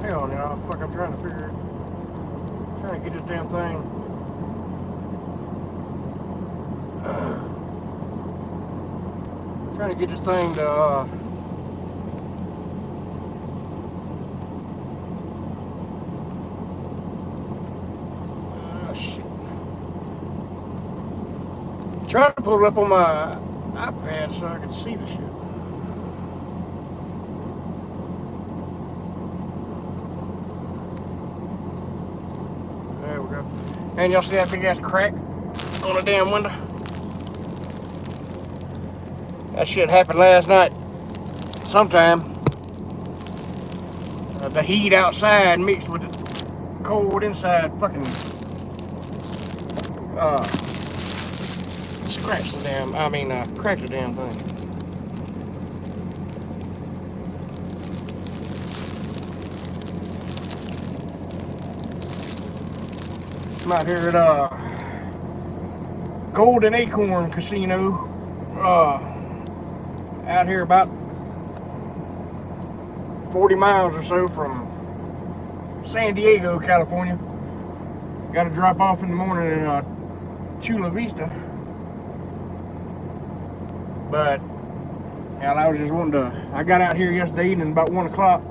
Hell no, fuck, I'm trying to figure it. Trying to get this damn thing. Trying to get this thing to, shit. Trying to pull it up on my iPad so I can see the shit. There we go. And y'all see that big ass crack on the damn window? That shit happened last night sometime. The heat outside mixed with the cold inside fucking cracked the damn thing. I'm out here at Golden Acorn Casino. Out here about 40 miles or so from San Diego, California. Got to drop off in the morning in Chula Vista. But hell, I was just wanting to. I got out here yesterday evening about 1 o'clock.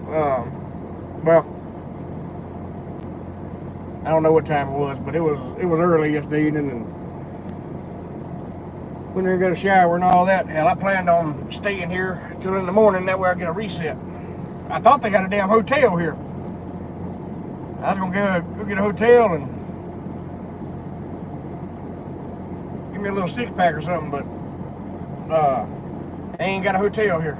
Well, I don't know what time it was, but it was early yesterday evening, and went there and got a shower and all that. Hell, I planned on staying here till in the morning. That way I get a reset. I thought they had a damn hotel here. I was gonna go get a hotel and give me a little 6-pack or something, but they ain't got a hotel here.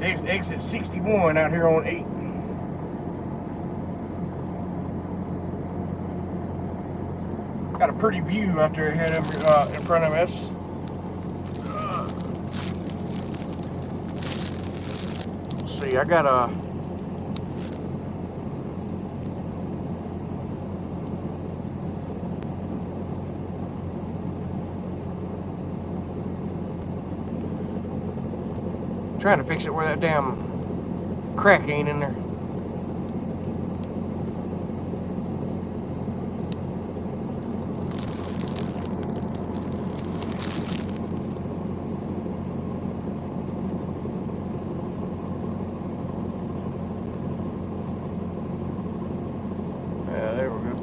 It's exit 61 out here on 8. Got a pretty view out there ahead of in front of us. Let's see, I got a trying to fix it where that damn crack ain't in there. There we go.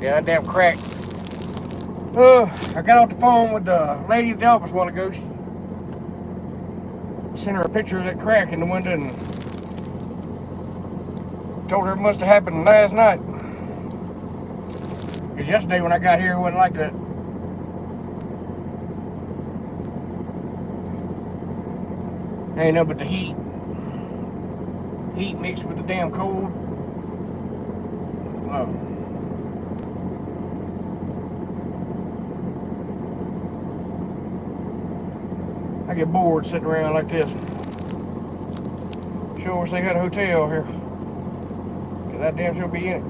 Yeah, that damn crack. I got off the phone with the lady at the office a while ago. Sent her a picture of that crack in the window and told her it must have happened last night. Because yesterday when I got here, it wasn't like that. Ain't nothing but the heat. Heat mixed with the damn cold. I get bored sitting around like this. Sure wish they had a hotel here. Cause I damn sure be in it.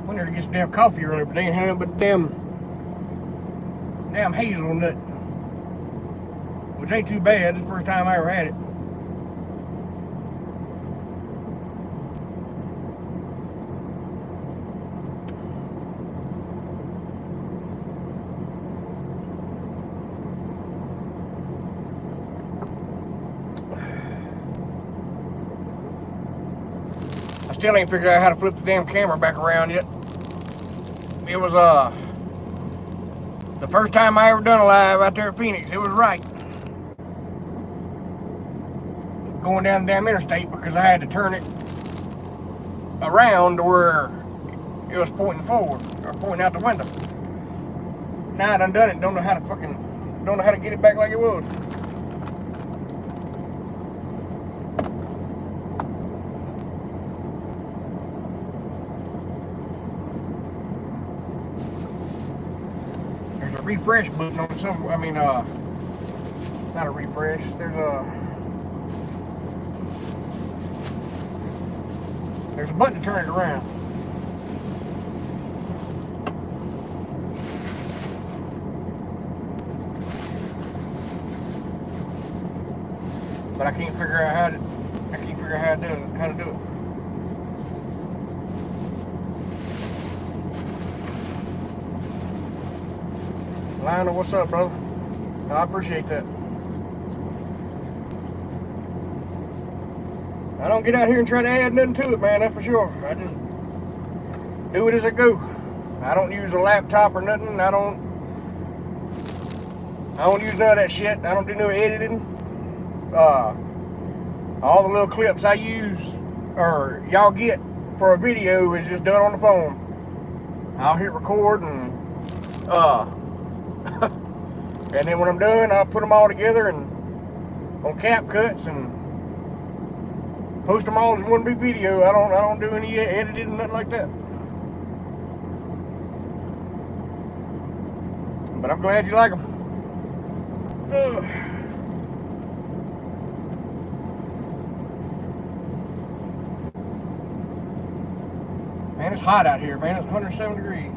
Went there to get some damn coffee earlier, but they ain't had nothing but damn hazelnut. Which ain't too bad. This is the first time I ever had it. still ain't figured out how to flip the damn camera back around yet. It was the first time I ever done a live out there at Phoenix. It was right. Going down the damn interstate because I had to turn it around to where it was pointing forward or pointing out the window. Now I done it. Don't know how to get it back like it was. There's a refresh button on some. I mean, not a refresh. There's a button to turn it around. But I can't figure out how to do it. Lionel, what's up, brother? I appreciate that. I don't get out here and try to add nothing to it, man, that's for sure. I just do it as I go. I don't use a laptop or nothing. I don't use none of that shit. I don't do no editing. All the little clips I use or y'all get for a video is just done on the phone. I'll hit record and and then when I'm done, I'll put them all together and on CapCuts and post them all as one big video. I don't do any editing, nothing like that. But I'm glad you like them. Man, it's hot out here, man. It's 107 degrees.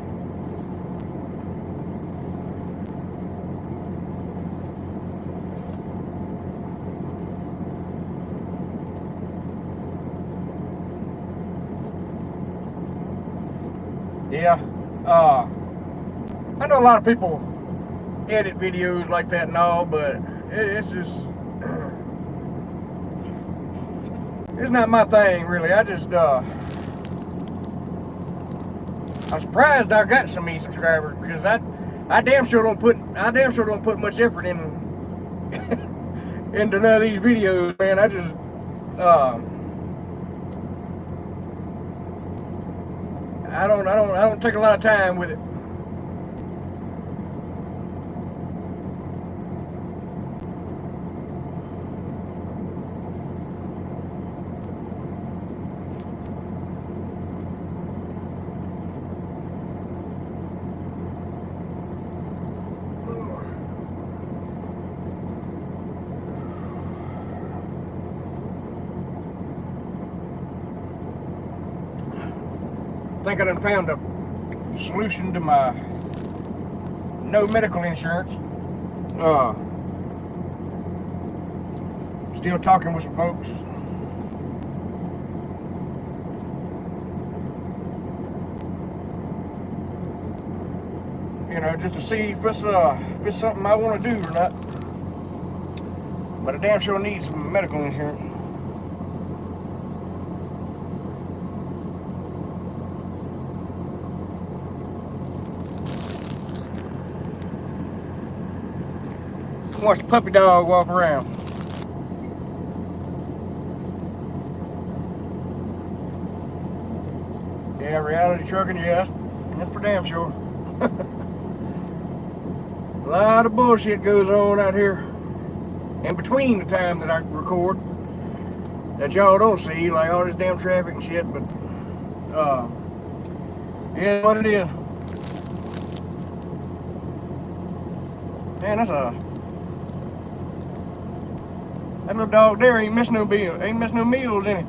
Yeah, I know a lot of people edit videos like that and all, but it's just, it's not my thing, really. I just, I'm surprised I got so many subscribers because I damn sure don't put much effort in into none of these videos, man. I just, I don't take a lot of time with it. I think I done found a solution to my no medical insurance. Still talking with some folks. You know, just to see if it's something I want to do or not. But I damn sure need some medical insurance. Watch the puppy dog walk around. Yeah, reality trucking, yes. That's for damn sure. A lot of bullshit goes on out here in between the time that I record that y'all don't see, like all this damn traffic and shit, but yeah, what it is. Man, that little dog there ain't missing no meals, in it.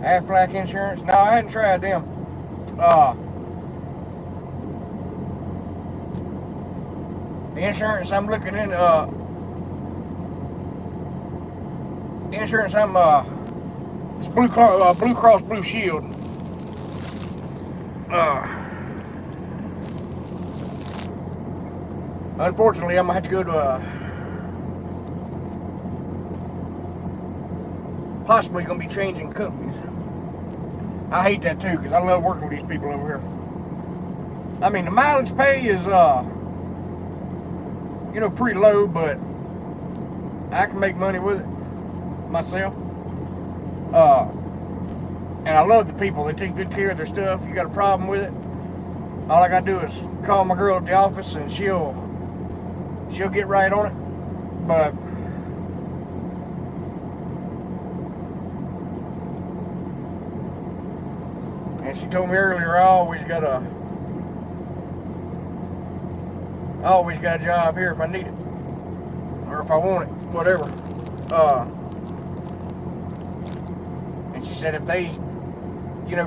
Aflac insurance? No, I hadn't tried them. The insurance I'm looking in, the insurance I'm It's Blue Cross Blue Shield. Unfortunately, I'm gonna have to go to possibly gonna be changing companies. I hate that too, because I love working with these people over here. I mean, the mileage pay is pretty low, but I can make money with it myself. And I love the people. They take good care of their stuff. You got a problem with it, all I gotta do is call my girl at the office and she'll get right on it. But and she told me earlier, I always got a job here if I need it, or if I want it, whatever. And she said if they,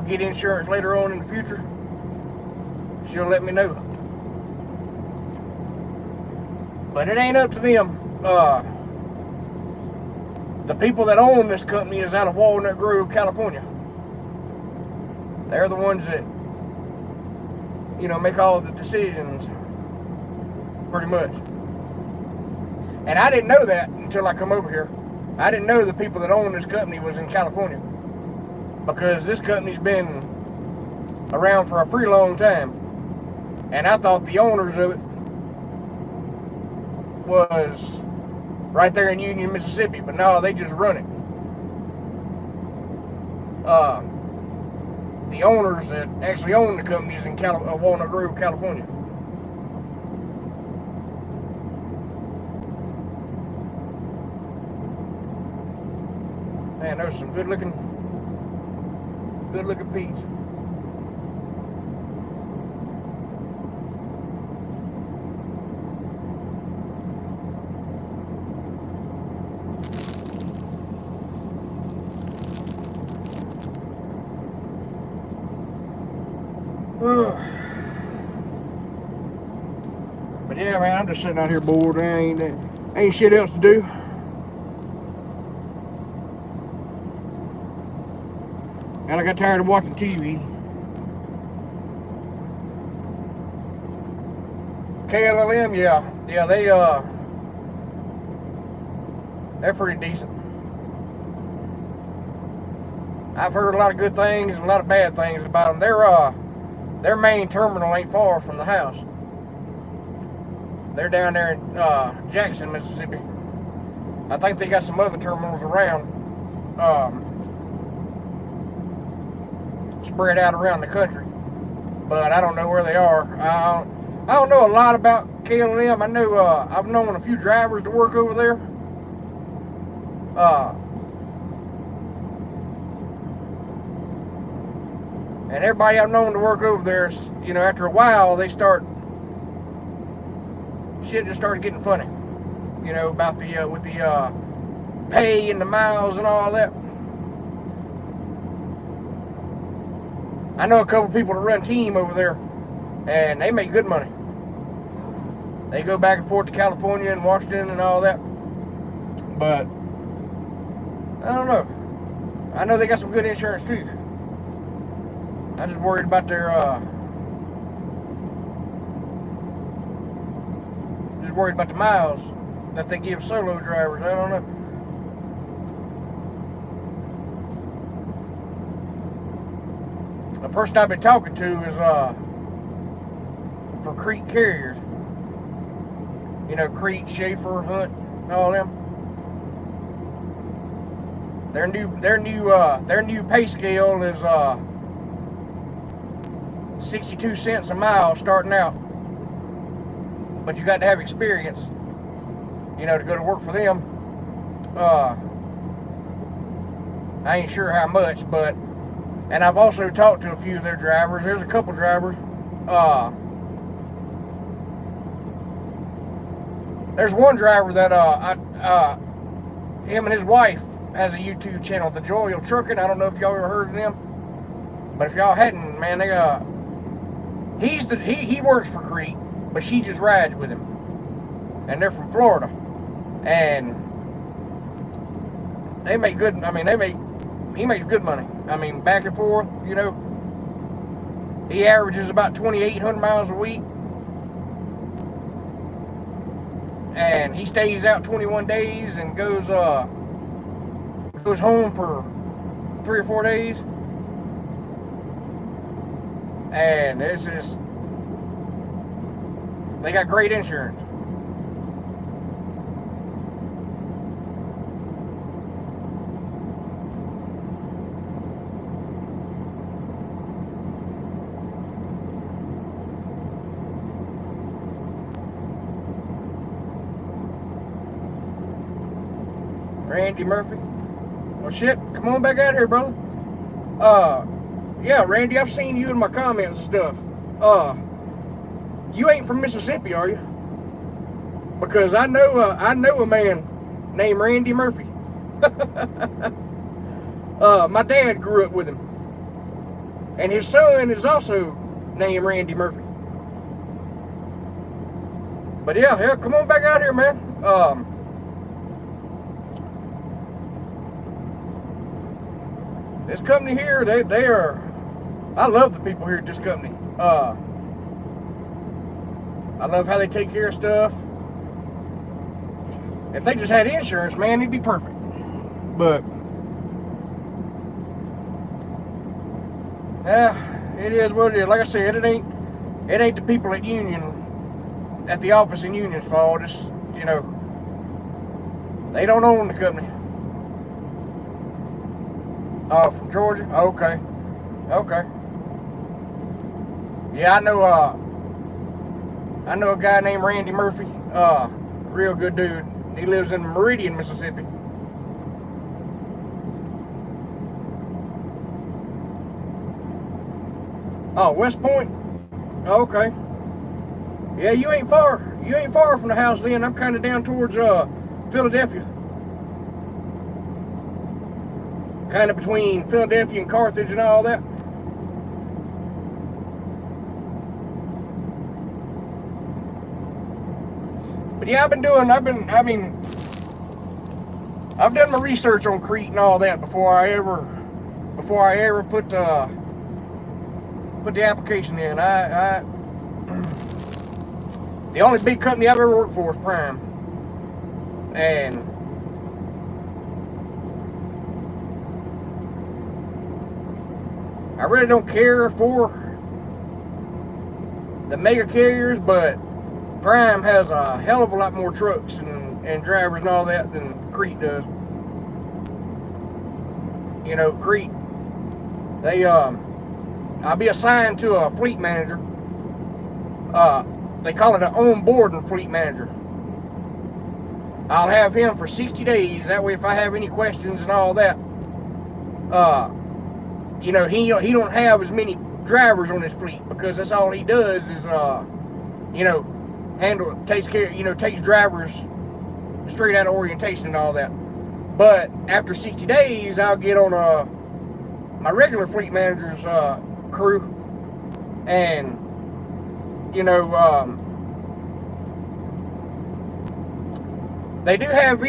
get insurance later on in the future, she'll let me know. But it ain't up to them. The people that own this company is out of Walnut Grove, California. They're the ones that, make all the decisions, pretty much. And I didn't know that until I come over here. I didn't know the people that own this company was in California, because this company's been around for a pretty long time. And I thought the owners of it was right there in Union, Mississippi, but no, they just run it. The owners that actually own the company is in Walnut Grove, California. Man, those some good looking peas. But yeah, man, I'm just sitting out here bored. Ain't shit else to do. And I got tired of watching TV. KLLM, yeah, they're pretty decent. I've heard a lot of good things and a lot of bad things about them. Their main terminal ain't far from the house. They're down there in Jackson, Mississippi. I think they got some other terminals around, spread out around the country, but I don't know where they are. I don't know a lot about KLM. I know I've known a few drivers to work over there. And everybody I've known to work over there, after a while, shit just started getting funny. About with the pay and the miles and all that. I know a couple people that run team over there, and they make good money. They go back and forth to California and Washington and all that. But I don't know. I know they got some good insurance too. I just worried about their the miles that they give solo drivers. I don't know. The person I've been talking to is for Crete carriers. Crete, Schaefer, Hunt, all them. Their new pay scale is 62 cents a mile starting out. But you got to have experience, to go to work for them. I ain't sure how much, and I've also talked to a few of their drivers. There's a couple drivers. There's one driver that him and his wife has a YouTube channel, The Joy of Trucking. I don't know if y'all ever heard of them, but if y'all hadn't, man, he works for Crete, but she just rides with him, and they're from Florida, and they make good. I mean, they make he makes good money. I mean, back and forth, you know. He averages about 2,800 miles a week. And he stays out 21 days and goes home for 3 or 4 days. And it's just, they got great insurance. Randy Murphy. Well, shit, come on back out here, brother. Yeah, Randy, I've seen you in my comments and stuff. You ain't from Mississippi, are you? Because I know a man named Randy Murphy. My dad grew up with him, and his son is also named Randy Murphy. But yeah, come on back out here, man. This company here, they are, I love the people here at this company. I love how they take care of stuff. If they just had insurance, man, it'd be perfect. But yeah, it is what it is. Like I said, it ain't the people at the office in Union's fault. It's, you know, they don't own the company. Oh, from Georgia? Okay. Yeah, I know a guy named Randy Murphy. Real good dude. He lives in Meridian, Mississippi. Oh, West Point? Okay. Yeah, you ain't far from the house then. I'm kind of down towards Philadelphia. Kind of between Philadelphia and Carthage and all that. But yeah, I've done my research on Crete and all that before I ever put the application in. The only big company I've ever worked for is Prime. And I really don't care for the mega carriers, but Prime has a hell of a lot more trucks and drivers and all that than Crete does. You know, Crete, I'll be assigned to a fleet manager. They call it an onboarding fleet manager. I'll have him for 60 days. That way, if I have any questions and all that, you know, he don't have as many drivers on his fleet, because that's all he does is, you know, takes drivers straight out of orientation and all that. But after 60 days, I'll get on my regular fleet manager's crew, and you know, they do have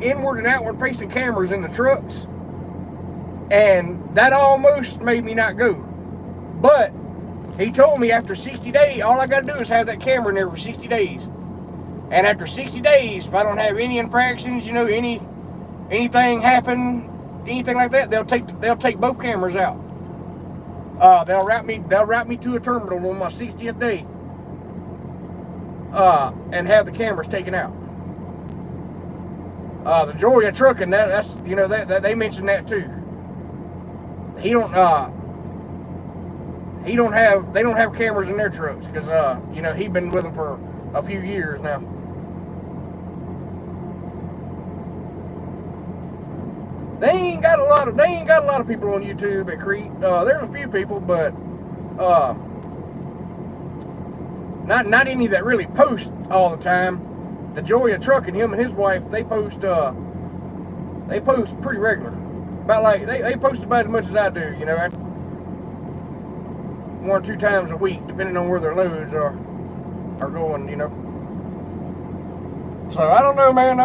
inward and outward facing cameras in the trucks, and that almost made me not go. But he told me after 60 days, all I got to do is have that camera in there for 60 days. And after 60 days, if I don't have any infractions, you know, anything happen, anything like that, they'll take both cameras out. They'll route me to a terminal on my 60th day, and have the cameras taken out. The joy of trucking, that's you know, that they mentioned that too. They don't have cameras in their trucks, because you know, he's been with them for a few years now. They ain't got a lot of people on YouTube at Crete. There's a few people, but not any that really post all the time. The joy of trucking, him and his wife, they post pretty regular. About like they post about as much as I do, you know, 1 or 2 times a week, depending on where their loads are going, you know. So I don't know, man.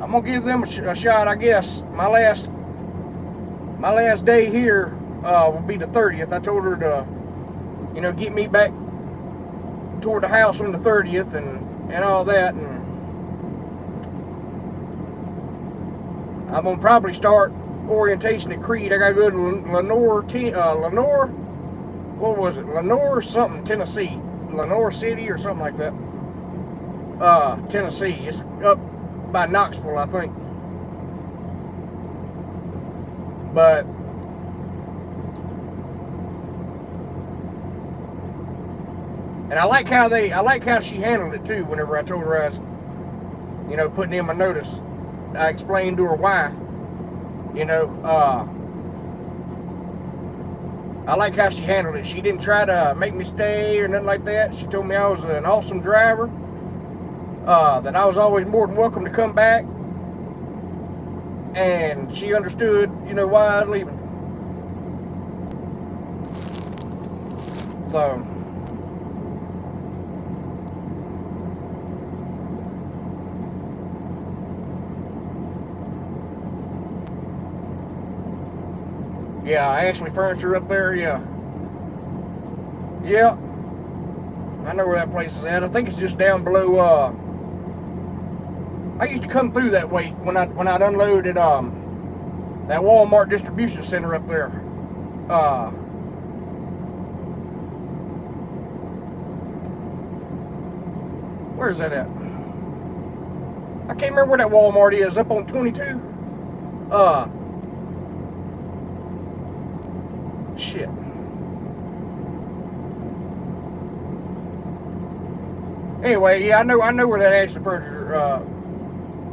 I'm I'm gonna give them a shot, I guess. My last day here will be the 30th. I told her to, get me back toward the house on the 30th and all that, and I'm gonna probably start orientation at Creed. I gotta go to Lenore, what was it? Lenore something, Tennessee. Lenore City or something like that. Tennessee. It's up by Knoxville, I think. But and I like how she handled it too. Whenever I told her I was, putting in my notice, I explained to her why. I like how she handled it. She didn't try to make me stay or nothing like that. She told me I was an awesome driver, that I was always more than welcome to come back, and she understood, why I was leaving. So, yeah, Ashley Furniture up there, yeah. Yeah. I know where that place is at. I think it's just down below, I used to come through that way when I'd unloaded, that Walmart distribution center up there. Where is that at? I can't remember where that Walmart is, up on 22. Shit. Anyway, yeah, I know where that Ashley Furniture,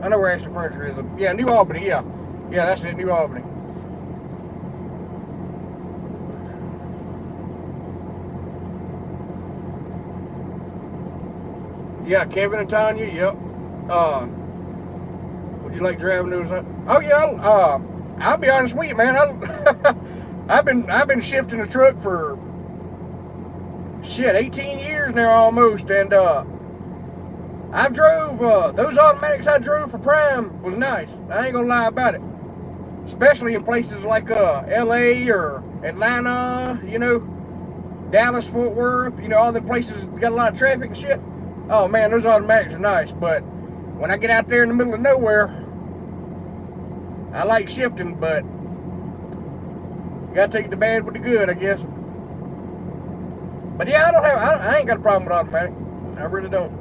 I know where Ashley Furniture is. Yeah, New Albany, yeah. Yeah, that's it, New Albany. Yeah, Kevin and Tanya, yep. Would you like driving those? Oh yeah, I'll be honest with you, man. I've been shifting the truck for 18 years now almost, and I drove those automatics I drove for Prime was nice. I ain't gonna lie about it. Especially in places like LA or Atlanta, Dallas, Fort Worth, all the places got a lot of traffic and shit. Oh man, those automatics are nice, but when I get out there in the middle of nowhere, I like shifting, but you gotta take the bad with the good, I guess. But yeah, I ain't got a problem with automatic. I really don't.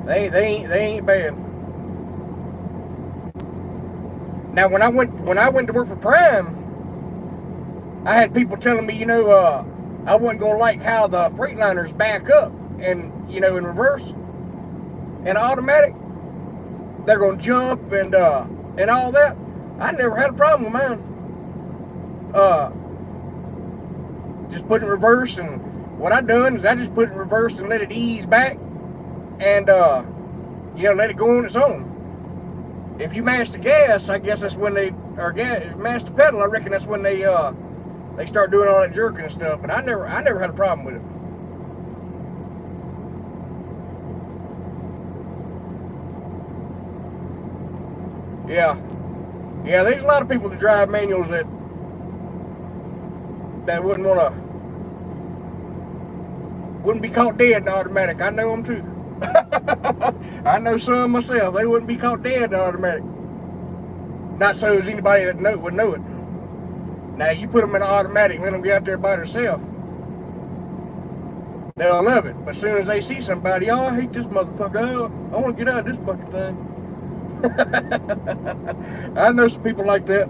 They ain't bad. Now when I went to work for Prime, I had people telling me, I wasn't gonna like how the Freightliners back up and in reverse and automatic. They're gonna jump and all that. I never had a problem with mine. Just put in reverse, and what I done is I just put in reverse and let it ease back, and let it go on its own. If you mash the gas, I guess that's when mash the pedal. I reckon that's when they start doing all that jerking and stuff. But I never had a problem with it. Yeah, there's a lot of people that drive manuals that wouldn't be caught dead in automatic. I know them too. I know some myself. They wouldn't be caught dead in automatic. Not so as anybody that would know it. Now you put them in an automatic and let them get out there by themselves, they'll love it. But as soon as they see somebody, oh, I hate this motherfucker. Oh, I want to get out of this fucking thing. I know some people like that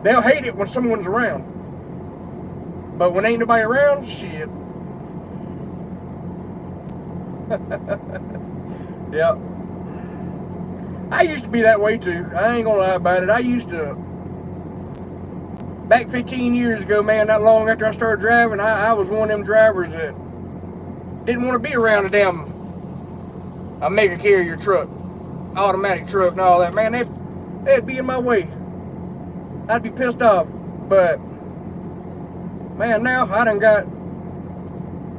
they'll hate it when someone's around, but when ain't nobody around, shit. Yeah, I used to be that way too. I ain't gonna lie about it. I used to, back 15 years ago, man, not long after I started driving, I was one of them drivers that didn't want to be around a mega carrier truck, automatic truck and all that. Man, they'd be in my way. I'd be pissed off. But man, now I done got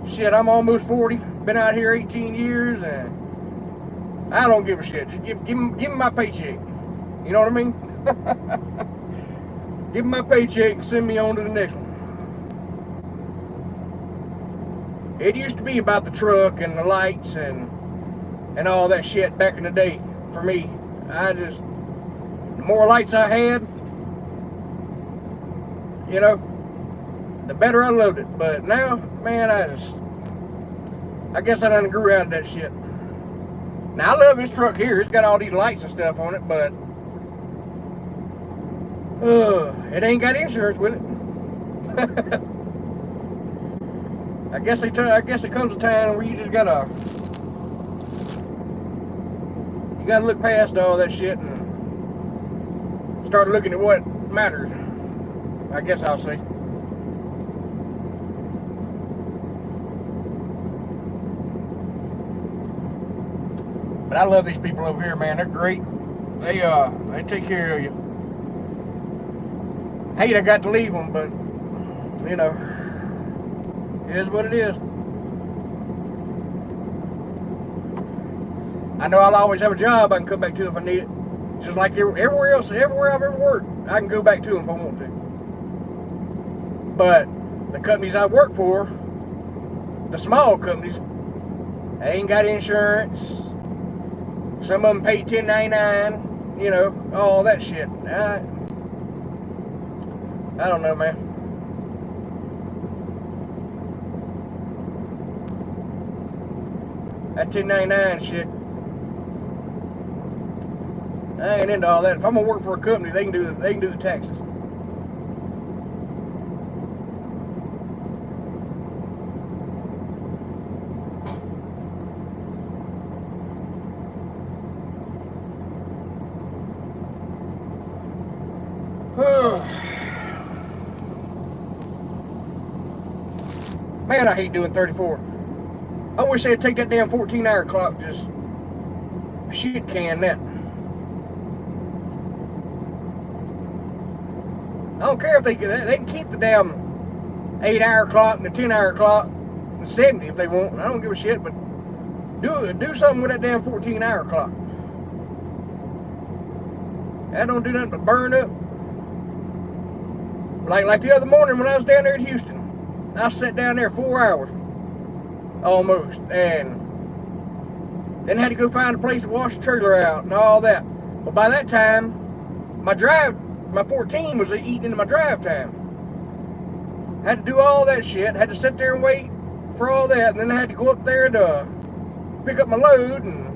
shit, I'm almost 40. Been out here 18 years, and I don't give a shit. Just give me my paycheck. You know what I mean? Give me my paycheck and send me on to the next one. It used to be about the truck and the lights and all that shit back in the day for me. The more lights I had, you know, the better I loved it. But now, man, I guess I done grew out of that shit. Now, I love this truck here. It's got all these lights and stuff on it, but it ain't got insurance with it. I guess it comes a time where you just gotta look past all that shit and start looking at what matters. I guess I'll say. But I love these people over here, man. They're great. They take care of you. Hate I got to leave them, but you know, it is what it is. I know I'll always have a job I can come back to if I need it. Just like everywhere else, everywhere I've ever worked, I can go back to them if I want to. But the companies I work for, the small companies, they ain't got insurance. Some of them pay 1099, you know, all that shit. I don't know, man. That 1099 shit, I ain't into all that. If I'm gonna work for a company, they can do the taxes. Man, I hate doing 34. I wish they'd take that damn 14-hour clock, just shit can that. I don't care if they can keep the damn 8-hour clock and the 10-hour clock and 70 if they want. I don't give a shit, but do something with that damn 14-hour clock. That don't do nothing but burn up. Like the other morning when I was down there at Houston, I sat down there 4 hours almost, and then had to go find a place to wash the trailer out and all that. But by that time, my 14 was eating into my drive time. Had to do all that shit. Had to sit there and wait for all that, and then I had to go up there to pick up my load, and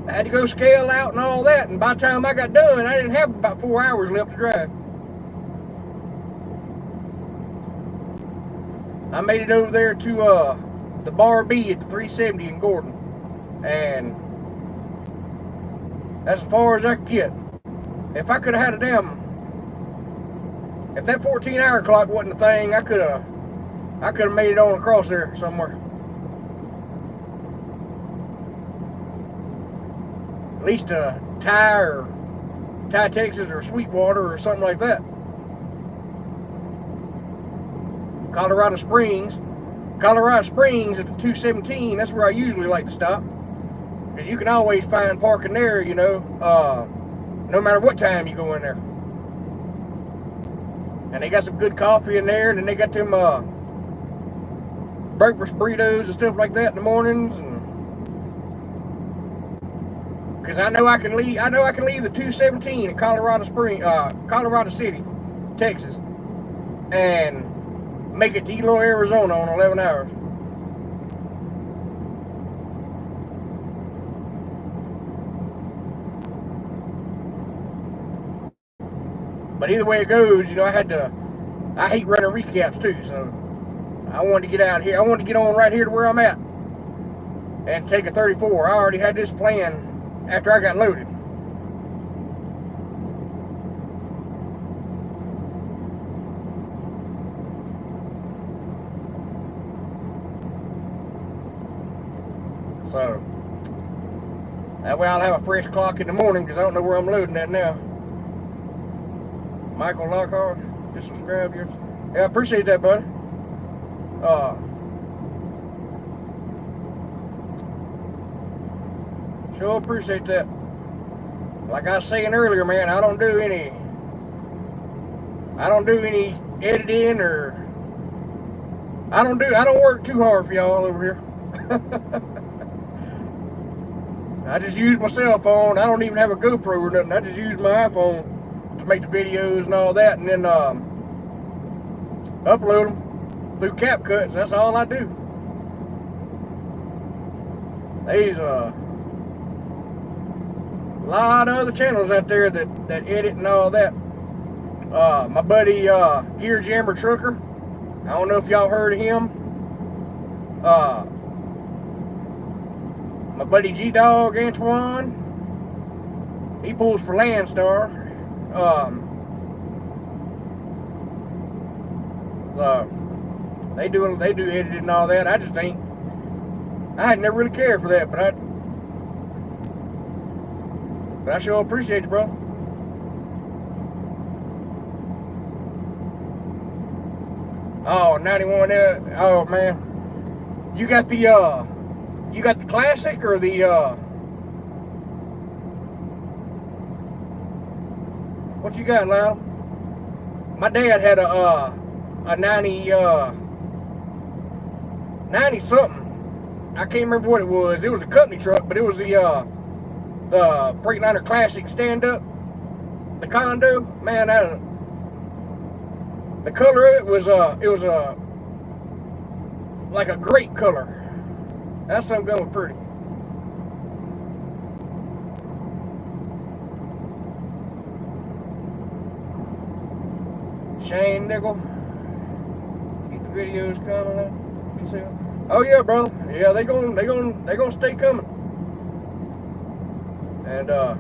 I had to go scale out and all that. And by the time I got done, I didn't have about 4 hours left to drive. I made it over there to the Bar B at the 370 in Gordon, and that's as far as I could get. If I could have had if that 14-hour clock wasn't a thing, I could have made it on across there somewhere. At least Ty, Texas, or Sweetwater, or something like that. Colorado Springs at the 217, that's where I usually like to stop. Because you can always find parking there, you know, no matter what time you go in there. And they got some good coffee in there, and then they got them breakfast burritos and stuff like that in the mornings. And because I know I can leave the 217 in Colorado City, Texas, and make it to Elo, Arizona on 11 hours. But either way it goes, you know, I hate running recaps too, so I wanted to get out here. I wanted to get on right here to where I'm at and take a 34. I already had this plan after I got loaded. So that way I'll have a fresh clock in the morning, because I don't know where I'm loading at now. Michael Lockhart, just subscribe yours. Yeah, I appreciate that, buddy. Sure appreciate that. Like I was saying earlier, man, I don't do any editing, or I don't work too hard for y'all over here. I just use my cell phone. I don't even have a GoPro or nothing. I just use my iPhone to make the videos and all that, and then upload them through CapCut. That's all I do. There's a lot of other channels out there that edit and all that. My buddy Gear Jammer Trucker, I don't know if y'all heard of him. My buddy G-Dog Antoine, he pulls for Landstar. They do editing and all that. I had never really cared for that, but I sure appreciate you, bro. Oh, 91, oh man. You got the classic or the what you got, Lyle? My dad had a 90 something. I can't remember what it was. It was a company truck, but it was the Freightliner Classic stand-up, the condo. Man, the color of it was like a great color. That's something going pretty. Shane Nickel, keep the videos coming. You see them? Oh yeah, brother. Yeah, they gonna stay coming. And I'll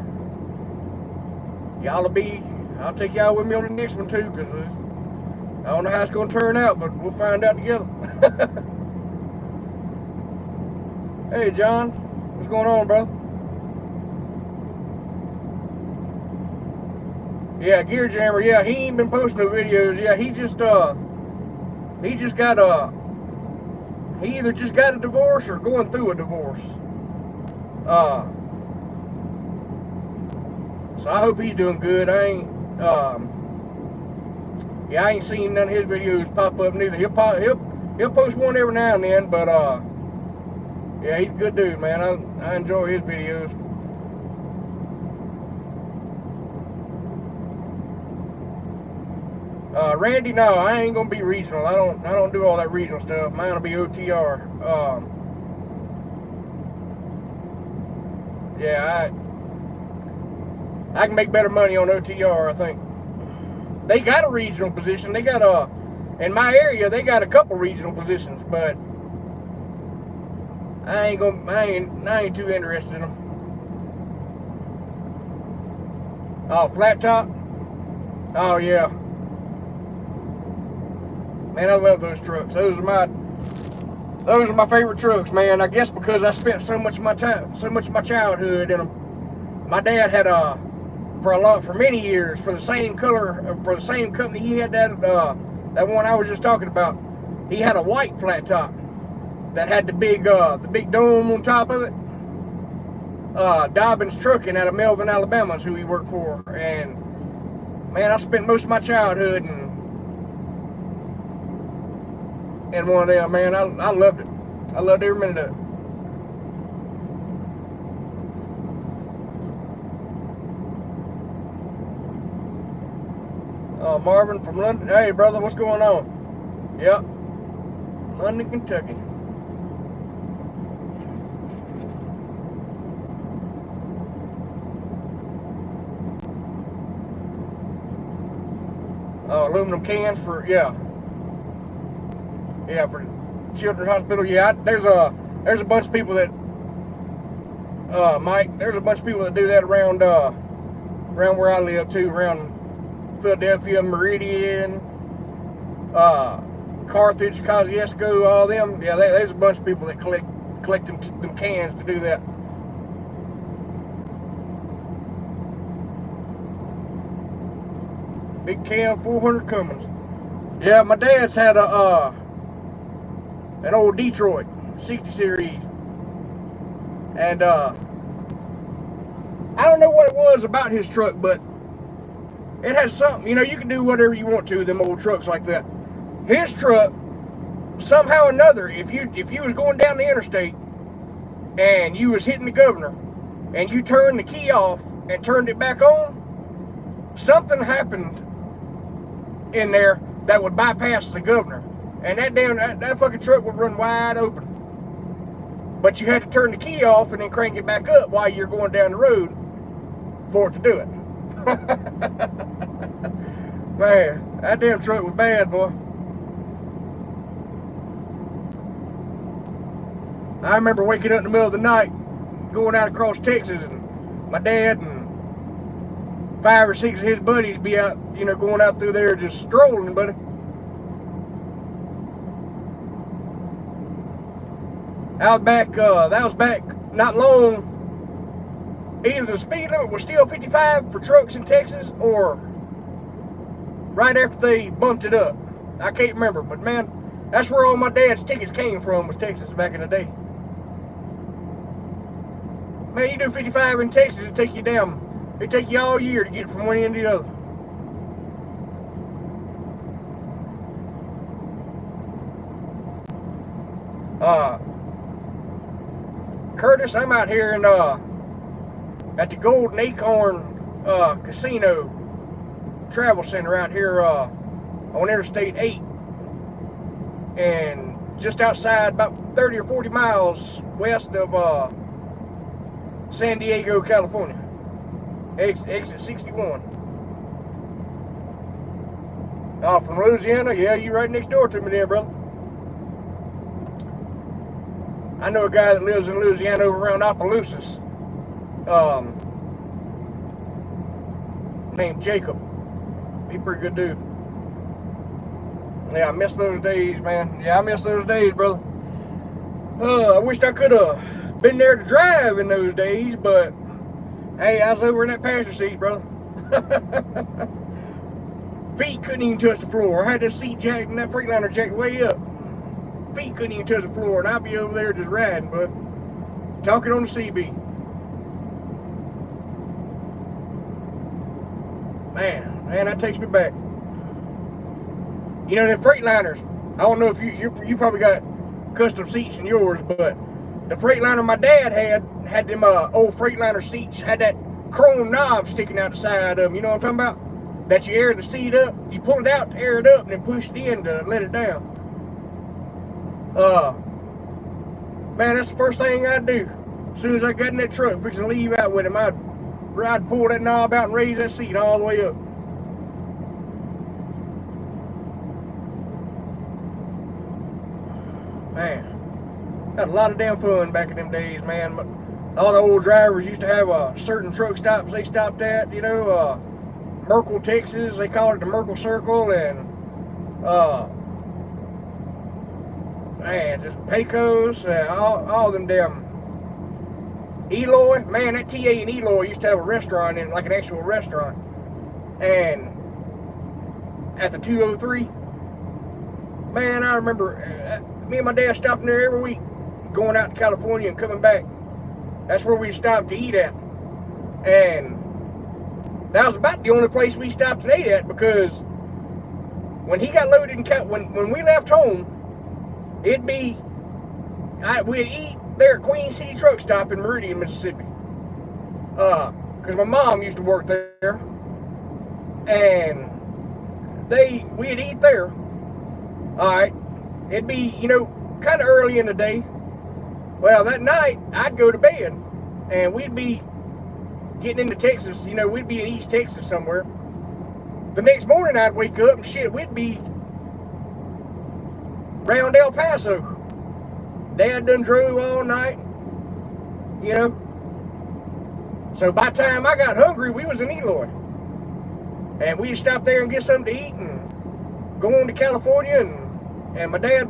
take y'all with me on the next one too, because I don't know how it's gonna turn out, but we'll find out together. Hey John, what's going on, bro? Yeah, Gear Jammer. Yeah, he ain't been posting no videos. Yeah, he either just got a divorce or going through a divorce. So I hope he's doing good. I ain't seen none of his videos pop up neither. He'll post one every now and then, but yeah, he's a good dude, man. I enjoy his videos. Randy, no, I ain't gonna be regional. I don't do all that regional stuff. Mine will be OTR. Yeah, I can make better money on OTR, I think. They got a regional position. They got in my area, they got a couple regional positions, but I ain't too interested in them. Oh, flat top? Oh yeah. Man, I love those trucks. Those are my favorite trucks, man. I guess because I spent so much of my childhood in them. My dad had for many years, for the same company, he had that one I was just talking about. He had a white flat top that had the big dome on top of it. Dobbins Trucking out of Melvin, Alabama is who he worked for. And man, I spent most of my childhood in one of them, man. I loved it. I loved every minute of it. Marvin from London. Hey, brother, what's going on? Yep. London, Kentucky. Aluminum cans for, yeah, for Children's Hospital. Yeah, there's a bunch of people that, Mike, there's a bunch of people that do that around where I live too, around Philadelphia, Meridian, Carthage, Kosciuszko, all them. Yeah, there's a bunch of people that collect them cans to do that. Big can, 400 Cummins. Yeah, my dad's had an old Detroit 60 series, and I don't know what it was about his truck, but it has something. You know, you can do whatever you want to them old trucks like that. His truck, somehow or another, if you was going down the interstate and you was hitting the governor and you turned the key off and turned it back on, something happened in there that would bypass the governor, and that fucking truck would run wide open. But you had to turn the key off and then crank it back up while you're going down the road for it to do it. Man, that damn truck was bad, boy. I remember waking up in the middle of the night, going out across Texas, and my dad and 5 or 6 of his buddies be out, you know, going out through there just strolling, buddy. That was back not long. Either the speed limit was still 55 for trucks in Texas, or right after they bumped it up. I can't remember, but man, that's where all my dad's tickets came from, was Texas back in the day. Man, you do 55 in Texas, it'd take you all year to get from one end to the other. Curtis, I'm out here in at the Golden Acorn Casino Travel Center out here on Interstate 8, and just outside, about 30 or 40 miles west of San Diego, California. Exit 61. Oh, from Louisiana? Yeah, you right next door to me there, brother. I know a guy that lives in Louisiana over around Opelousas, named Jacob. He's a pretty good dude. Yeah, I miss those days, man. Yeah, I miss those days, brother. I wished I could have been there to drive in those days, but hey, I was over in that passenger seat, brother. Feet couldn't even touch the floor. I had that seat jacked and that Freightliner jacked way up. Feet couldn't even touch the floor, and I'd be over there just riding, bud. Talking on the CB. Man, that takes me back. You know, the Freightliners, I don't know if you probably got custom seats in yours, but the Freightliner my dad had them old Freightliner seats, had that chrome knob sticking out the side of them. You know what I'm talking about? That you air the seat up, you pull it out to air it up, and then push it in to let it down. Man, that's the first thing I'd do. As soon as I got in that truck, fixing to leave out with him, I'd pull that knob out and raise that seat all the way up. Man, had a lot of damn fun back in them days, man. But all the old drivers used to have certain truck stops they stopped at, you know, Merkel, Texas, they called it the Merkel Circle, and man, just Pecos, all them damn Eloy. Man, that TA in Eloy used to have a restaurant in, like an actual restaurant. And at the 203, man, I remember me and my dad stopping there every week, going out to California and coming back. That's where we stopped to eat at. And that was about the only place we stopped and ate at, because when he got loaded in when we left home, it'd be, we'd eat there at Queen City Truck Stop in Meridian, Mississippi. Because my mom used to work there. And we'd eat there. Alright. It'd be, you know, kind of early in the day. Well, that night, I'd go to bed. And we'd be getting into Texas. You know, we'd be in East Texas somewhere. The next morning, I'd wake up and shit, we'd be round El Paso. Dad done drove all night, you know. So by the time I got hungry, we was in Eloy. And we'd stop there and get something to eat and go on to California, and my dad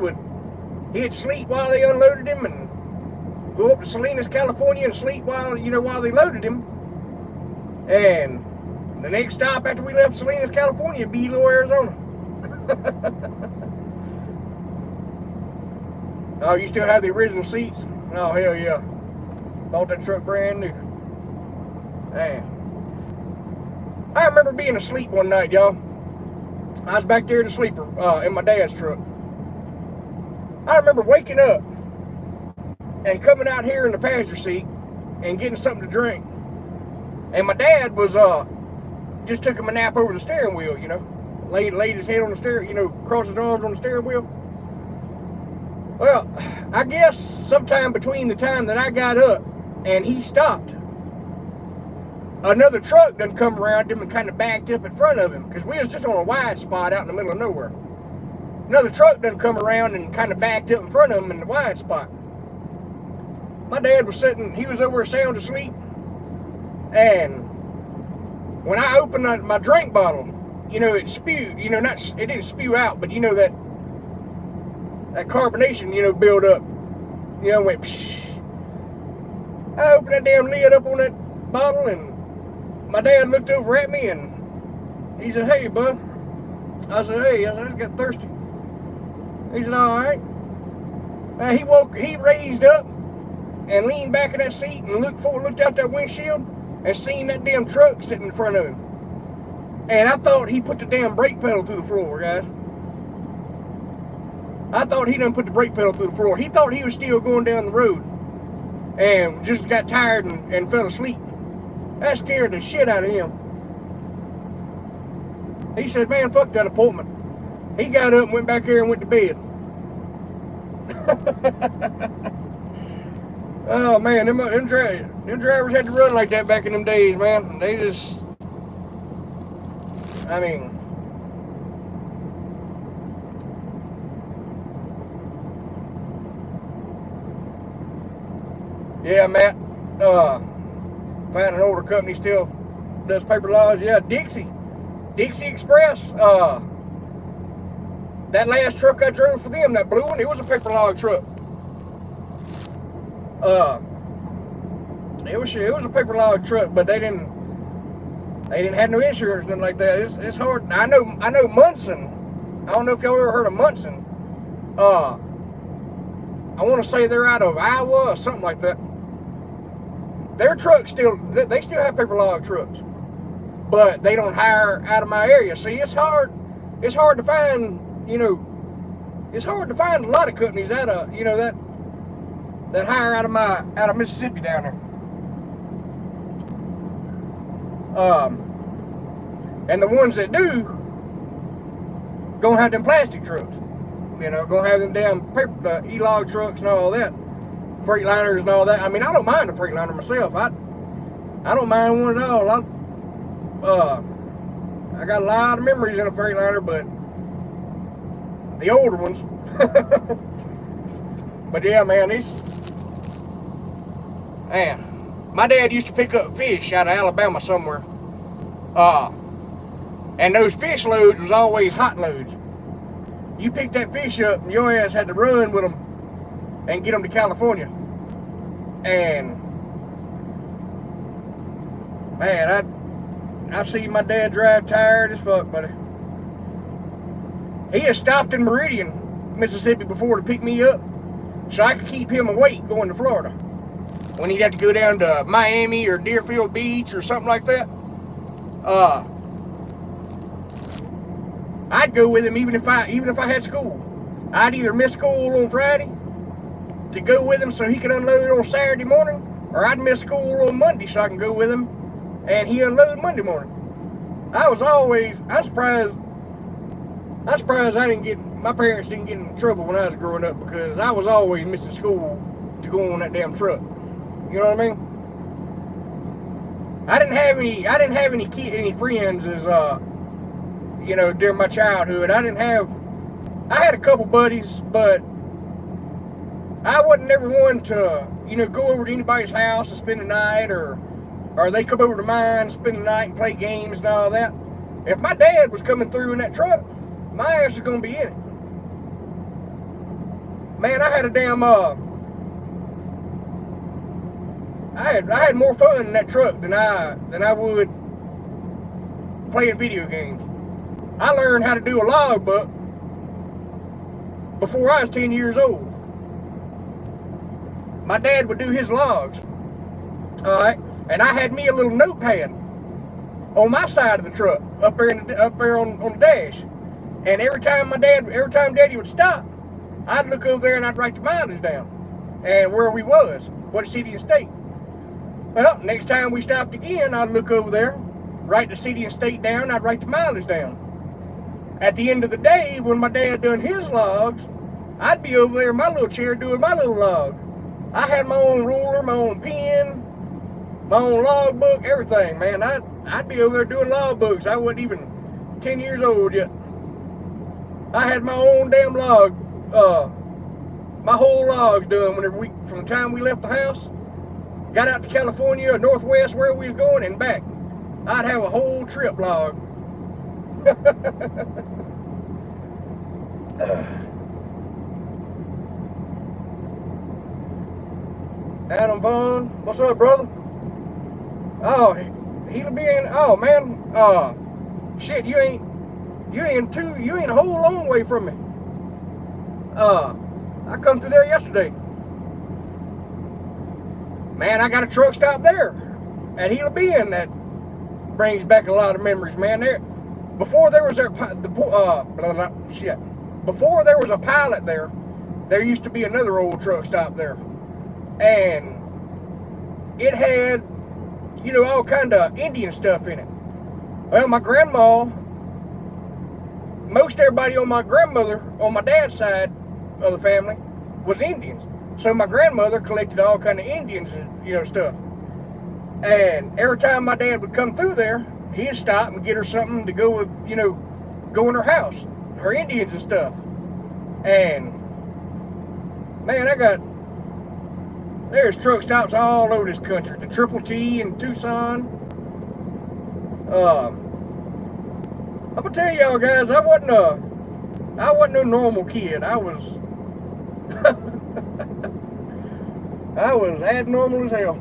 he'd sleep while they unloaded him, and go up to Salinas, California, and sleep while they loaded him. And the next stop after we left Salinas, California, would be Eloy, Arizona. Oh, you still have the original seats? Oh, hell yeah. Bought that truck brand new. Man. I remember being asleep one night, y'all. I was back there in the sleeper in my dad's truck. I remember waking up and coming out here in the passenger seat and getting something to drink. And my dad was just took him a nap over the steering wheel, you know. Laid his head on the steering, you know, crossed his arms on the steering wheel. Well, I guess sometime between the time that I got up and he stopped, another truck done come around him and kind of backed up in front of him, because we was just on a wide spot out in the middle of nowhere. Another truck done come around and kind of backed up in front of him in the wide spot. My dad was sitting, he was over sound asleep, and when I opened my drink bottle, you know, it spewed, you know, it didn't spew out, but you know that carbonation, you know, build up, you know, went psh. I opened that damn lid up on that bottle, and my dad looked over at me and he said, "Hey, bud." I said, "Hey." I just got thirsty. He said, "All right." He raised up and leaned back in that seat and looked out that windshield and seen that damn truck sitting in front of him. And I thought he put the damn brake pedal through the floor, guys. I thought he done put the brake pedal through the floor. He thought he was still going down the road and just got tired and fell asleep. That scared the shit out of him. He said, "Man, fuck that appointment." He got up and went back there and went to bed. Oh man, them drivers had to run like that back in them days, man. They just, I mean, yeah, Matt. Found an older company still does paper logs. Yeah, Dixie Express. That last truck I drove for them, that blue one, it was a paper log truck. It was a paper log truck, but they didn't have no insurance, nothing like that. It's hard. I know Munson. I don't know if y'all ever heard of Munson. I want to say they're out of Iowa or something like that. Their trucks they still have paper log trucks, but they don't hire out of my area. See, it's hard to find, you know, it's hard to find a lot of companies out of, you know, that hire out of Mississippi down there. And the ones that do gonna have them plastic trucks, you know, gonna have them damn paper e-log trucks and all that. Freightliners and all that. I mean, I don't mind a Freightliner myself. I don't mind one at all. I got a lot of memories in a Freightliner, but the older ones. But yeah, man, my dad used to pick up fish out of Alabama somewhere. And those fish loads was always hot loads. You picked that fish up and your ass had to run with them and get them to California. And man, I've seen my dad drive tired as fuck, buddy. He had stopped in Meridian, Mississippi before to pick me up, so I could keep him awake going to Florida. When he'd have to go down to Miami or Deerfield Beach or something like that, I'd go with him even if I had school. I'd either miss school on Friday to go with him so he could unload on Saturday morning, or I'd miss school on Monday so I can go with him and he unload Monday morning. I'm surprised my parents didn't get in trouble when I was growing up, because I was always missing school to go on that damn truck. You know what I mean? I didn't have any friends as you know, during my childhood. I had a couple buddies, but I wasn't never one to, you know, go over to anybody's house and spend the night, or they come over to mine and spend the night and play games and all that. If my dad was coming through in that truck, my ass was gonna be in it. Man, I had a damn I had more fun in that truck than I would playing video games. I learned how to do a logbook before I was 10 years old. My dad would do his logs, all right, and I had me a little notepad on my side of the truck, up there on the dash. And every time Daddy would stop, I'd look over there and I'd write the mileage down and where we was, what city and state. Well, next time we stopped again, I'd look over there, write the city and state down, I'd write the mileage down. At the end of the day, when my dad done his logs, I'd be over there in my little chair doing my little log. I had my own ruler, my own pen, my own logbook, everything, man. I'd be over there doing logbooks. I wasn't even 10 years old yet. I had my own damn log, my whole logs done from the time we left the house, got out to California or Northwest where we was going and back. I'd have a whole trip log. Adam Vaughn, what's up, brother? Oh, he'll be in. Oh man, shit, you ain't a whole long way from me. I come through there yesterday. Man, I got a truck stop there at Gila Bend that brings back a lot of memories, man. Before there was before there was a pilot there used to be another old truck stop there, and it had, all kind of Indian stuff in it. Well, my grandma, most everybody on my dad's side of the family was Indians. So my grandmother collected all kind of Indians and, stuff. And every time my dad would come through there, he'd stop and get her something to go with, go in her house, her Indians and stuff. And man, there's truck stops all over this country. The Triple T in Tucson. I'm gonna tell y'all guys, I wasn't no normal kid. I was I was abnormal as hell.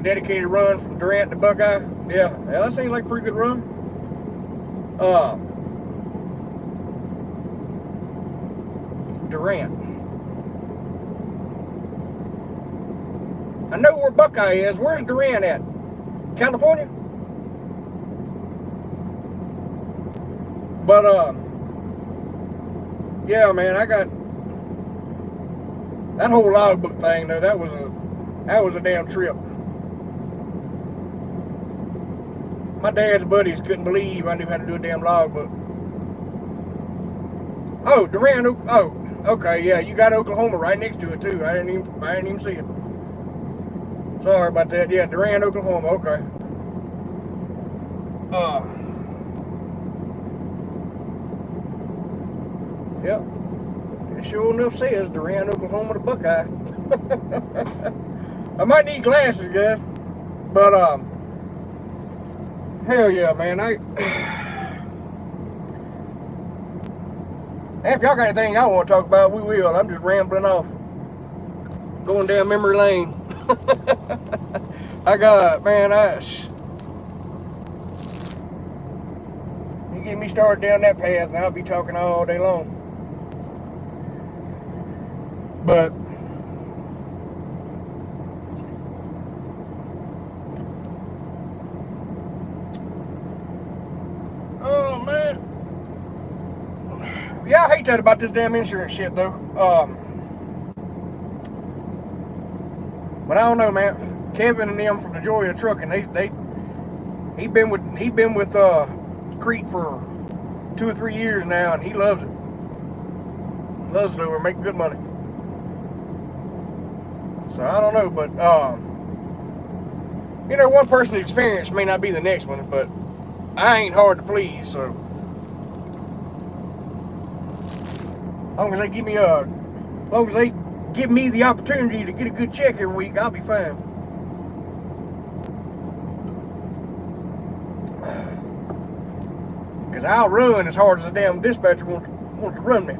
Dedicated run from Durant to Buckeye. Yeah, that seems like a pretty good run. Durant. I know where Buckeye is. Where's Durant at? California? But yeah, man, I got that whole logbook thing though. That was a damn trip. My dad's buddies couldn't believe I knew how to do a damn logbook. Oh, Durant. Oh, okay, yeah, you got Oklahoma right next to it too. I didn't even see it. Sorry about that. Yeah, Durant, Oklahoma. Okay. Yep. It sure enough says Durant, Oklahoma to Buckeye. I might need glasses, guys. But hell yeah, man. If y'all got anything y'all want to talk about, we will. I'm just rambling off, going down memory lane. You get me started down that path and I'll be talking all day long. But oh man, yeah, I hate that about this damn insurance shit though. But I don't know, man. Kevin and them from the Joy of Trucking, he been with Crete for 2 or 3 years now, and he loves it. Loves it over, making good money. So I don't know, but one person's experience may not be the next one, but I ain't hard to please. So as long as they give me the opportunity to get a good check every week, I'll be fine. Because I'll run as hard as a damn dispatcher wants to run me.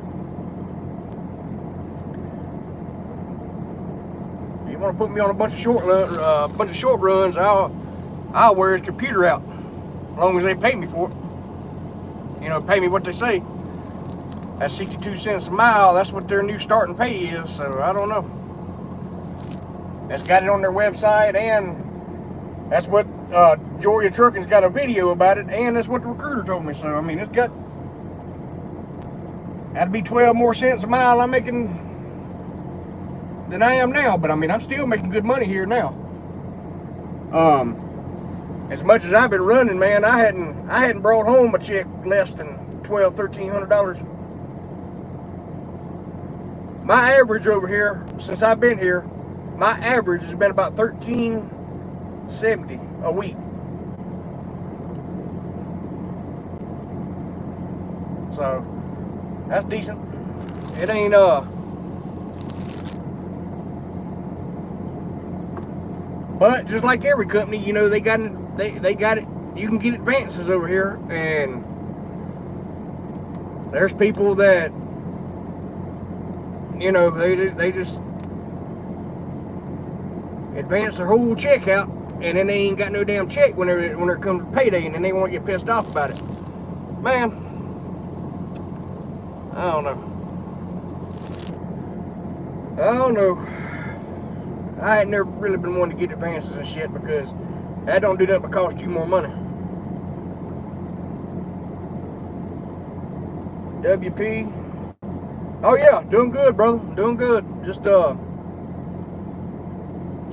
want to put me on a bunch of short runs, I'll wear his computer out, as long as they pay me for it. You know, pay me what they say. That's 62 cents a mile. That's what their new starting pay is. So I don't know. That's got it on their website, and that's what Georgia Trucking's got a video about it, and that's what the recruiter told me. So I mean, it's got to be 12 more cents a mile I'm making than I am now. But I mean, I'm still making good money here now. As much as I've been running, man, I hadn't brought home a check less than $1,200-$1,300. My average over here, since I've been here, my average has been about $1,370 a week. So that's decent. It ain't but just like every company, you know, they got it. You can get advances over here, and there's people that, you know, they just advance their whole check out, and then they ain't got no damn check when it comes to payday, and then they want to get pissed off about it. Man, I don't know. I ain't never really been one to get advances and shit, because that don't do nothing but cost you more money. WP. Oh yeah, doing good, brother. Doing good. Just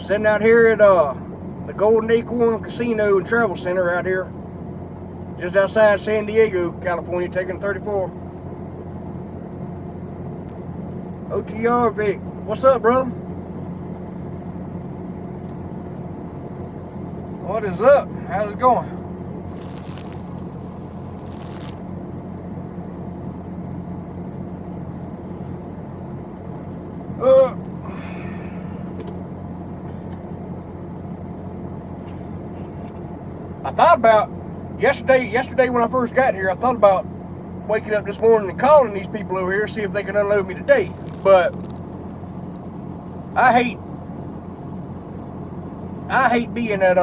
sitting out here at the Golden Acorn Casino and Travel Center out here, just outside San Diego, California, taking 34. OTR Vic, what's up, brother? What is up? How's it going? I thought about yesterday when I first got here, I thought about waking up this morning and calling these people over here, see if they can unload me today. But I hate being at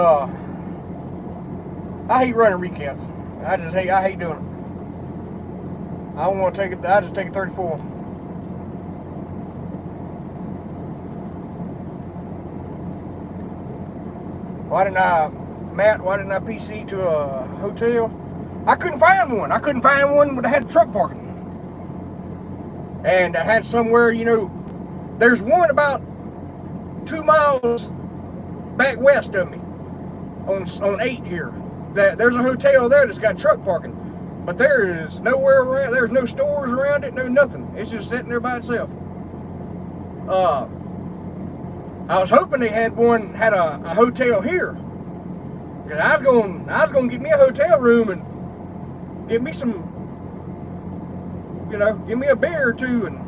I hate running recaps. I hate doing it. I don't want to take it. I just take a 34. Why didn't I PC to a hotel? I couldn't find one. I couldn't find one that had truck parking. And I had somewhere, you know, there's one about 2 miles back west of me on 8 here. There's a hotel there that's got truck parking, but there is nowhere around. There's no stores around it, no nothing. It's just sitting there by itself. I was hoping they had a hotel here, cause I was gonna get me a hotel room and get me some, you know, give me a beer or two and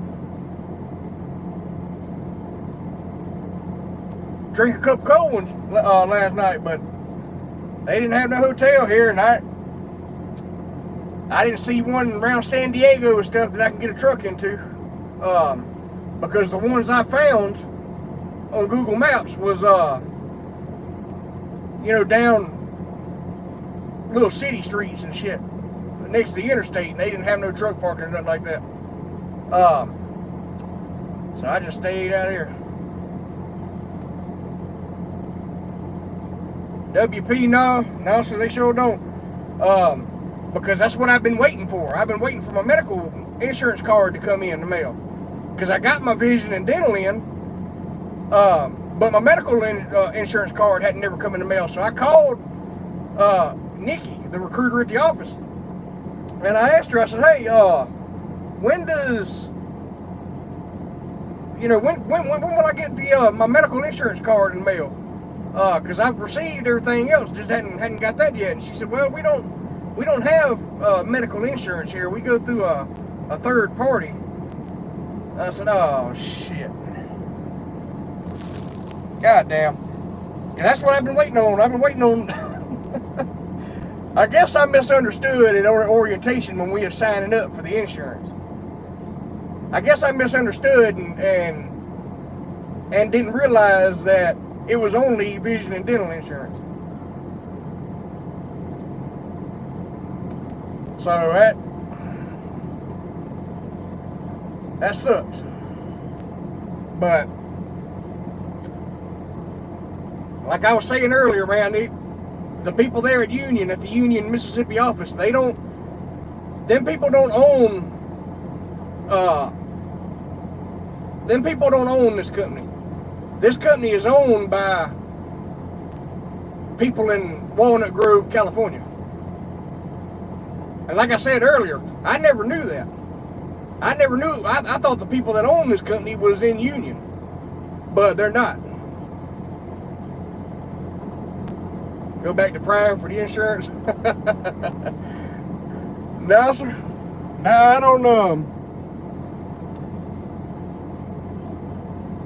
drink a couple cold ones last night, but they didn't have no hotel here, and I didn't see one around San Diego and stuff that I can get a truck into, because the ones I found on Google Maps was, you know, down little city streets and shit next to the interstate, and they didn't have no truck parking or nothing like that. So I just stayed out here. WP, no, so they sure don't. Because that's what I've been waiting for. I've been waiting for my medical insurance card to come in the mail. Because I got my vision and dental in, but my medical insurance card hadn't never come in the mail. So I called Nikki, the recruiter at the office, and I asked her, I said, hey, when will I get the my medical insurance card in the mail? Because I've received everything else, just hadn't got that yet. And she said, well, we don't have medical insurance here. We go through a third party. I said, oh shit. God damn. And that's what I've been waiting on. I've been waiting on. I guess I misunderstood at orientation when we were signing up for the insurance. I guess I misunderstood and and didn't realize that it was only vision and dental insurance. So that sucks. But like I was saying earlier, man, the people there at Union, at the Union, Mississippi office, them people don't own this company. This company is owned by people in Walnut Grove, California. And like I said earlier, I never knew that. I thought the people that own this company was in Union, but they're not. Go back to Prime for the insurance. No, sir. No, I don't know.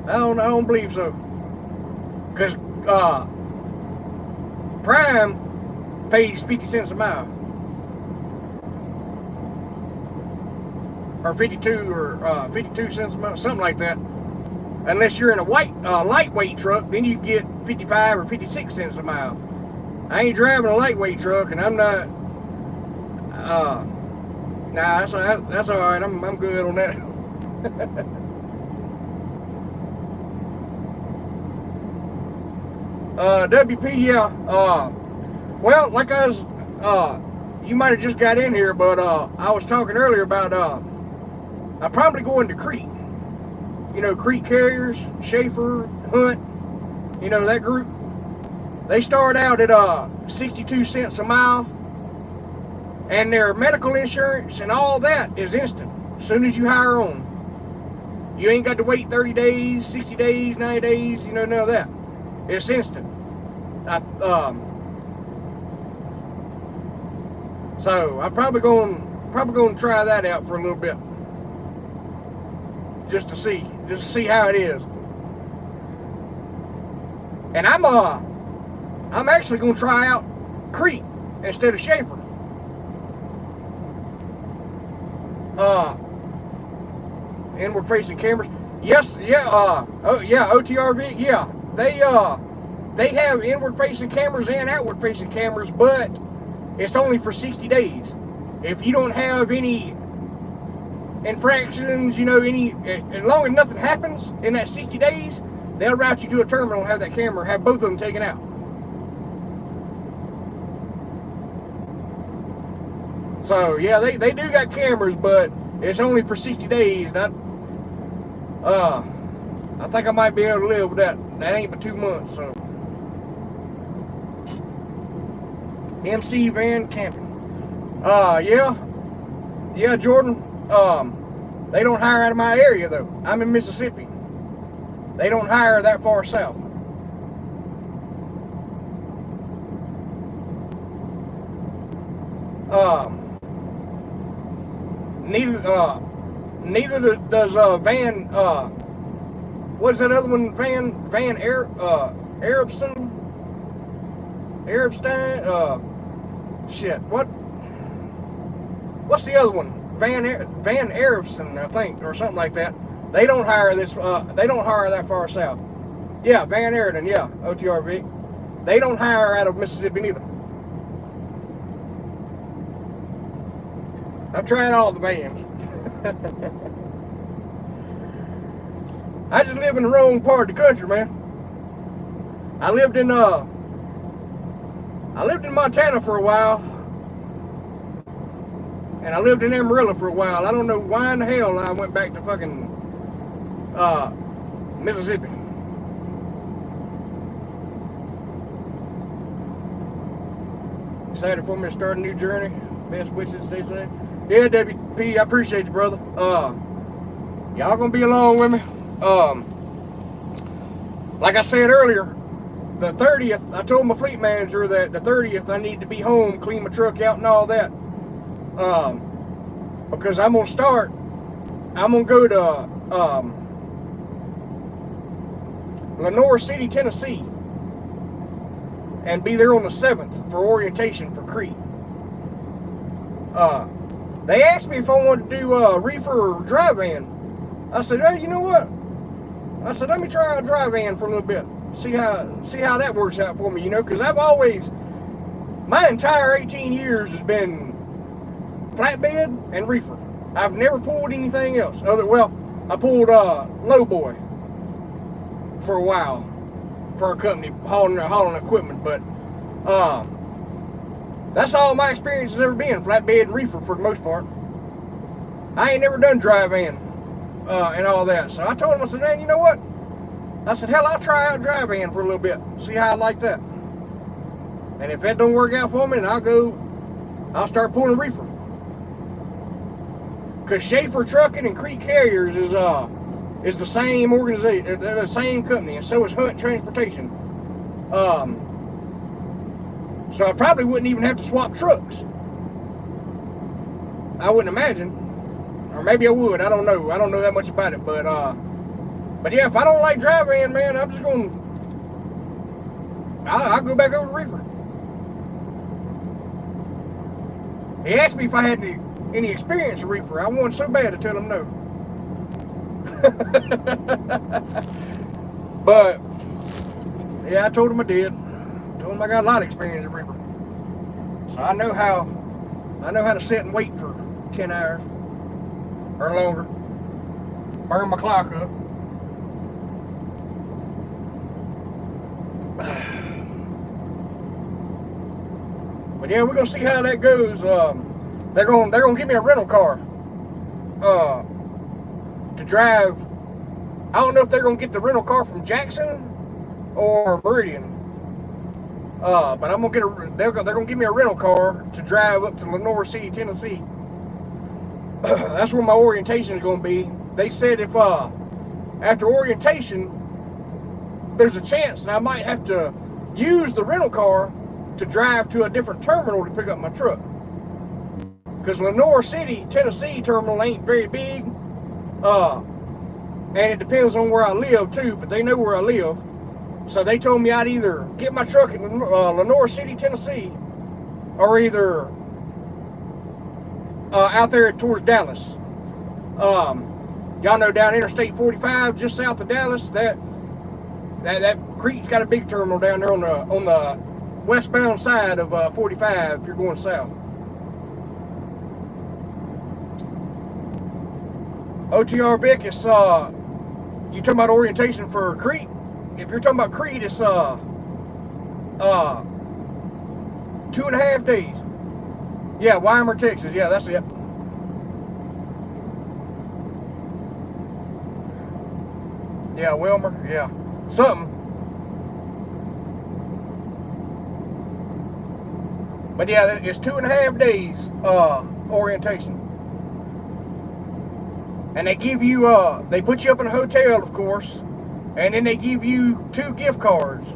I don't believe so. Because Prime pays 50 cents a mile. Or 52 cents a mile, something like that. Unless you're in a lightweight truck, then you get 55 or 56 cents a mile. I ain't driving a lightweight truck, and I'm not. Nah, that's all right. I'm good on that. WP, yeah. Well, like I was, you might have just got in here, but I was talking earlier about I'm probably going to Crete. You know, Crete Carriers, Schaefer, Hunt. You know that group. They start out at 62 cents a mile, and their medical insurance and all that is instant. As soon as you hire on, you ain't got to wait 30 days, 60 days, 90 days. You know, none of that. It's instant. So I'm probably going to try that out for a little bit, just to see how it is. And I'm actually going to try out Crete instead of Schaefer. Inward facing cameras. Yes, yeah, OTRV, yeah. They have inward facing cameras and outward facing cameras, but it's only for 60 days. If you don't have any infractions, you know, as long as nothing happens in that 60 days, they'll route you to a terminal and have that camera, have both of them taken out. So yeah, they do got cameras, but it's only for 60 days. I think I might be able to live with that. That ain't but 2 months. So MC Van Camping. Yeah, Jordan. They don't hire out of my area though. I'm in Mississippi. They don't hire that far south. Neither does Van. What's that other one? Van Arabstein. Shit. What's the other one? Van Arabstein, I think, or something like that. They don't hire this. They don't hire that far south. Yeah, Van Arabstein. Yeah, OTRV. They don't hire out of Mississippi neither. I've tried all the vans. I just live in the wrong part of the country, man. I lived in Montana for a while, and I lived in Amarillo for a while. I don't know why in the hell I went back to fucking Mississippi. Excited for me to start a new journey. Best wishes, stay safe. Yeah, WP, I appreciate you, brother. Y'all gonna be along with me. Like I said earlier, the 30th, I told my fleet manager that the 30th I need to be home, clean my truck out and all that. Because I'm gonna go to Lenore City, Tennessee, and be there on the 7th for orientation for Crete. They asked me if I wanted to do reefer or dry van. I said, hey, you know what? I said, let me try a dry van for a little bit. See how that works out for me, you know, because I've always, my entire 18 years has been flatbed and reefer. I've never pulled anything else. I pulled lowboy for a while for a company hauling equipment, but that's all my experience has ever been, flatbed and reefer for the most part. I ain't never done dry van and all that. So I told him, I said, man, you know what? I said, hell, I'll try out dry van for a little bit, see how I like that. And if that don't work out for me, then I'll start pulling reefer. Because Schaefer Trucking and Creek Carriers is the same organization, they're the same company, and so is Hunt Transportation. So I probably wouldn't even have to swap trucks. I wouldn't imagine. Or maybe I would, I don't know. I don't know that much about it, but yeah, if I don't like dry van, man, I'm just gonna, I'll go back over to reefer. He asked me if I had any experience in reefer. I wanted so bad to tell him no. But yeah, I told him I did. Told him I got a lot of experience in reefer. So I know how to sit and wait for 10 hours or longer. Burn my clock up. But yeah, we're gonna see how that goes. They're gonna give me a rental car to drive. I don't know if they're gonna get the rental car from Jackson or Meridian. But I'm gonna they're gonna give me a rental car to drive up to Lenoir City, Tennessee. That's where my orientation is gonna be. They said if after orientation, there's a chance that I might have to use the rental car to drive to a different terminal to pick up my truck. Because Lenoir City, Tennessee terminal ain't very big. And it depends on where I live too, but they know where I live. So they told me I'd either get my truck in Lenoir City, Tennessee, or either out there towards Dallas. Y'all know down Interstate 45, just south of Dallas, that creek's got a big terminal down there on the westbound side of 45 if you're going south. OTR Vic, it's you talking about orientation for Crete? If you're talking about Crete, it's 2.5 days. Yeah, Weimar, Texas. Yeah, that's it. Yeah, Wilmer. Yeah, something. But yeah, it's 2.5 days orientation. And they give you, they put you up in a hotel, of course, and then they give you 2 gift cards.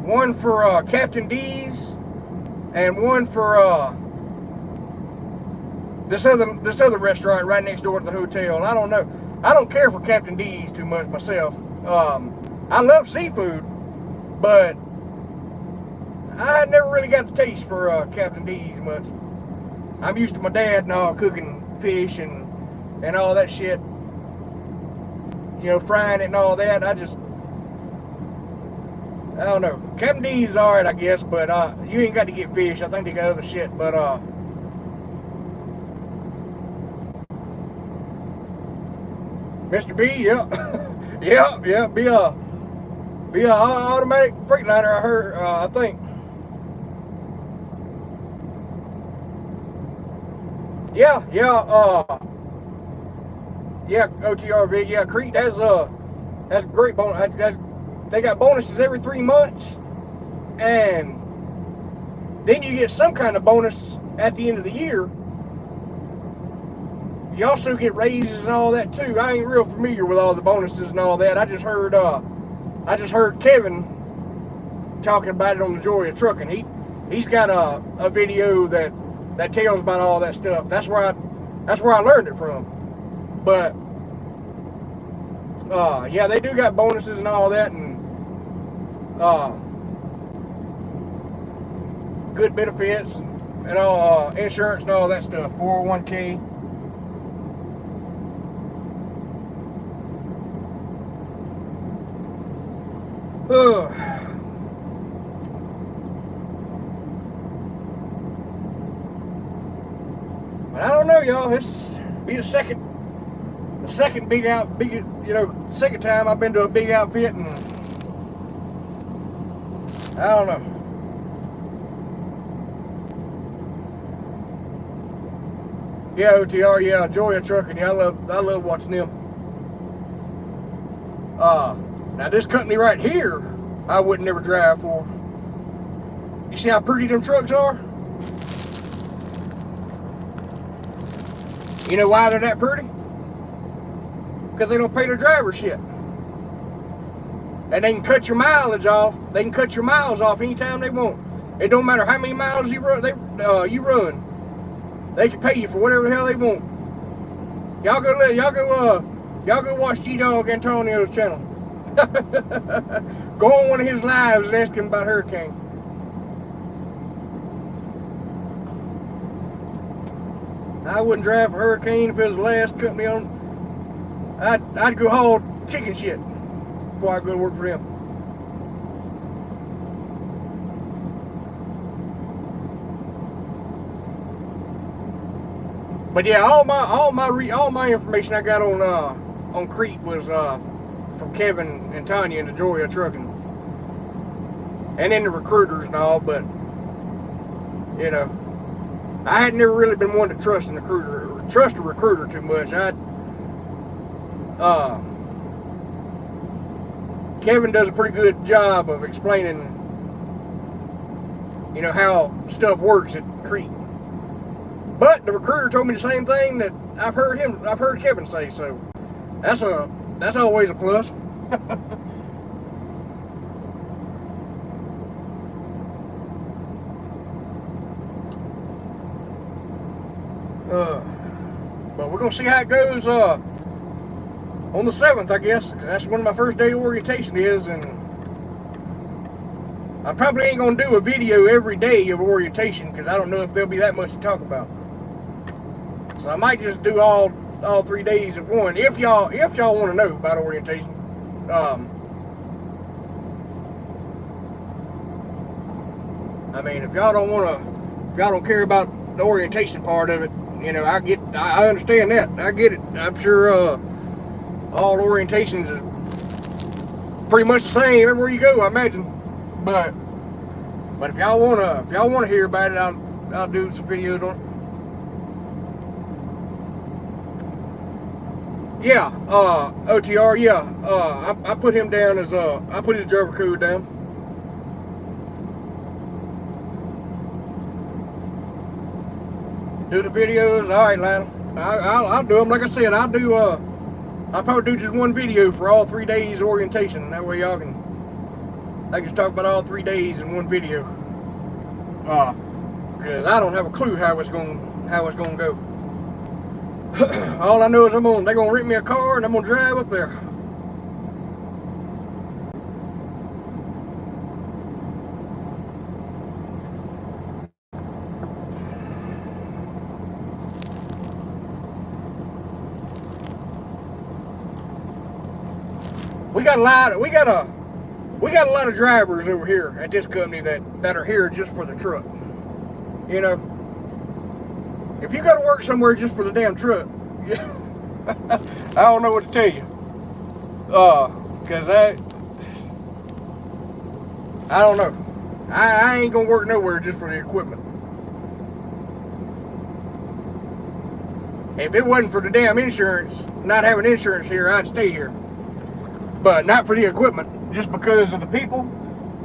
One for Captain D's, and one for this other restaurant right next door to the hotel. And I don't know. I don't care for Captain D's too much myself. I love seafood, but I had never really got the taste for Captain D's much. I'm used to my dad and all cooking fish and all that shit, you know, frying it and all that. I don't know. Captain D's is alright, I guess, but you ain't got to get fish. I think they got other shit, but Mr. B, yep. Yep, be a automatic Freightliner, I heard, I think. Yeah, OTRV, yeah, Crete has great bonus. They got bonuses every 3 months, and then you get some kind of bonus at the end of the year. You also get raises and all that too. I ain't real familiar with all the bonuses and all that. I just heard Kevin talking about it on the Joy of Trucking. He's got a video that tells about all that stuff. That's where I learned it from. But yeah, they do got bonuses and all that, and good benefits and all, insurance and all that stuff, 401k. But I don't know, y'all. This be the second second time I've been to a big outfit, and I don't know. Yeah, OTR, yeah, Joya Trucking, yeah, I love watching them. Now this company right here, I would never drive for. You see how pretty them trucks are? You know why they're that pretty? Because they don't pay their driver shit. And they can cut your mileage off. They can cut your miles off anytime they want. It don't matter how many miles you run. They can pay you for whatever the hell they want. Y'all go watch G-Dog Antonio's channel. Go on one of his lives and ask him about Hurricane. I wouldn't drive for Hurricane if it was the last company on. I'd go haul chicken shit before I go to work for them. But yeah, all my information I got on Crete was from Kevin and Tanya and the Joy of Trucking, and then the recruiters and all. But you know, I had never really been one to trust a recruiter too much. Kevin does a pretty good job of explaining, you know, how stuff works at Crete. But the recruiter told me the same thing that I've heard Kevin say, so that's always a plus. But we're gonna see how it goes on the 7th, I guess, because that's when my first day of orientation is, and I probably ain't gonna do a video every day of orientation because I don't know if there'll be that much to talk about. So I might just do all 3 days at one. If y'all want to know about orientation, I mean, if y'all don't care about the orientation part of it, you know, I understand that. I get it. I'm sure all orientations are pretty much the same everywhere you go, I imagine. But if y'all wanna hear about it, I'll do some videos on it. Yeah, OTR, yeah. I put him down as I put his driver code down. Do the videos, all right, Lionel. I'll do them. Like I said, I'll probably do just one video for all 3 days orientation. That way I can just talk about all 3 days in one video. Because I don't have a clue how it's gonna go. All I know is they're gonna rent me a car and I'm gonna drive up there. We got a lot of drivers over here at this company that are here just for the truck. You know, if you go to work somewhere just for the damn truck, I don't know what to tell you. Cause I don't know. I ain't gonna work nowhere just for the equipment. If it wasn't for the damn insurance, not having insurance here, I'd stay here. But not for the equipment, just because of the people,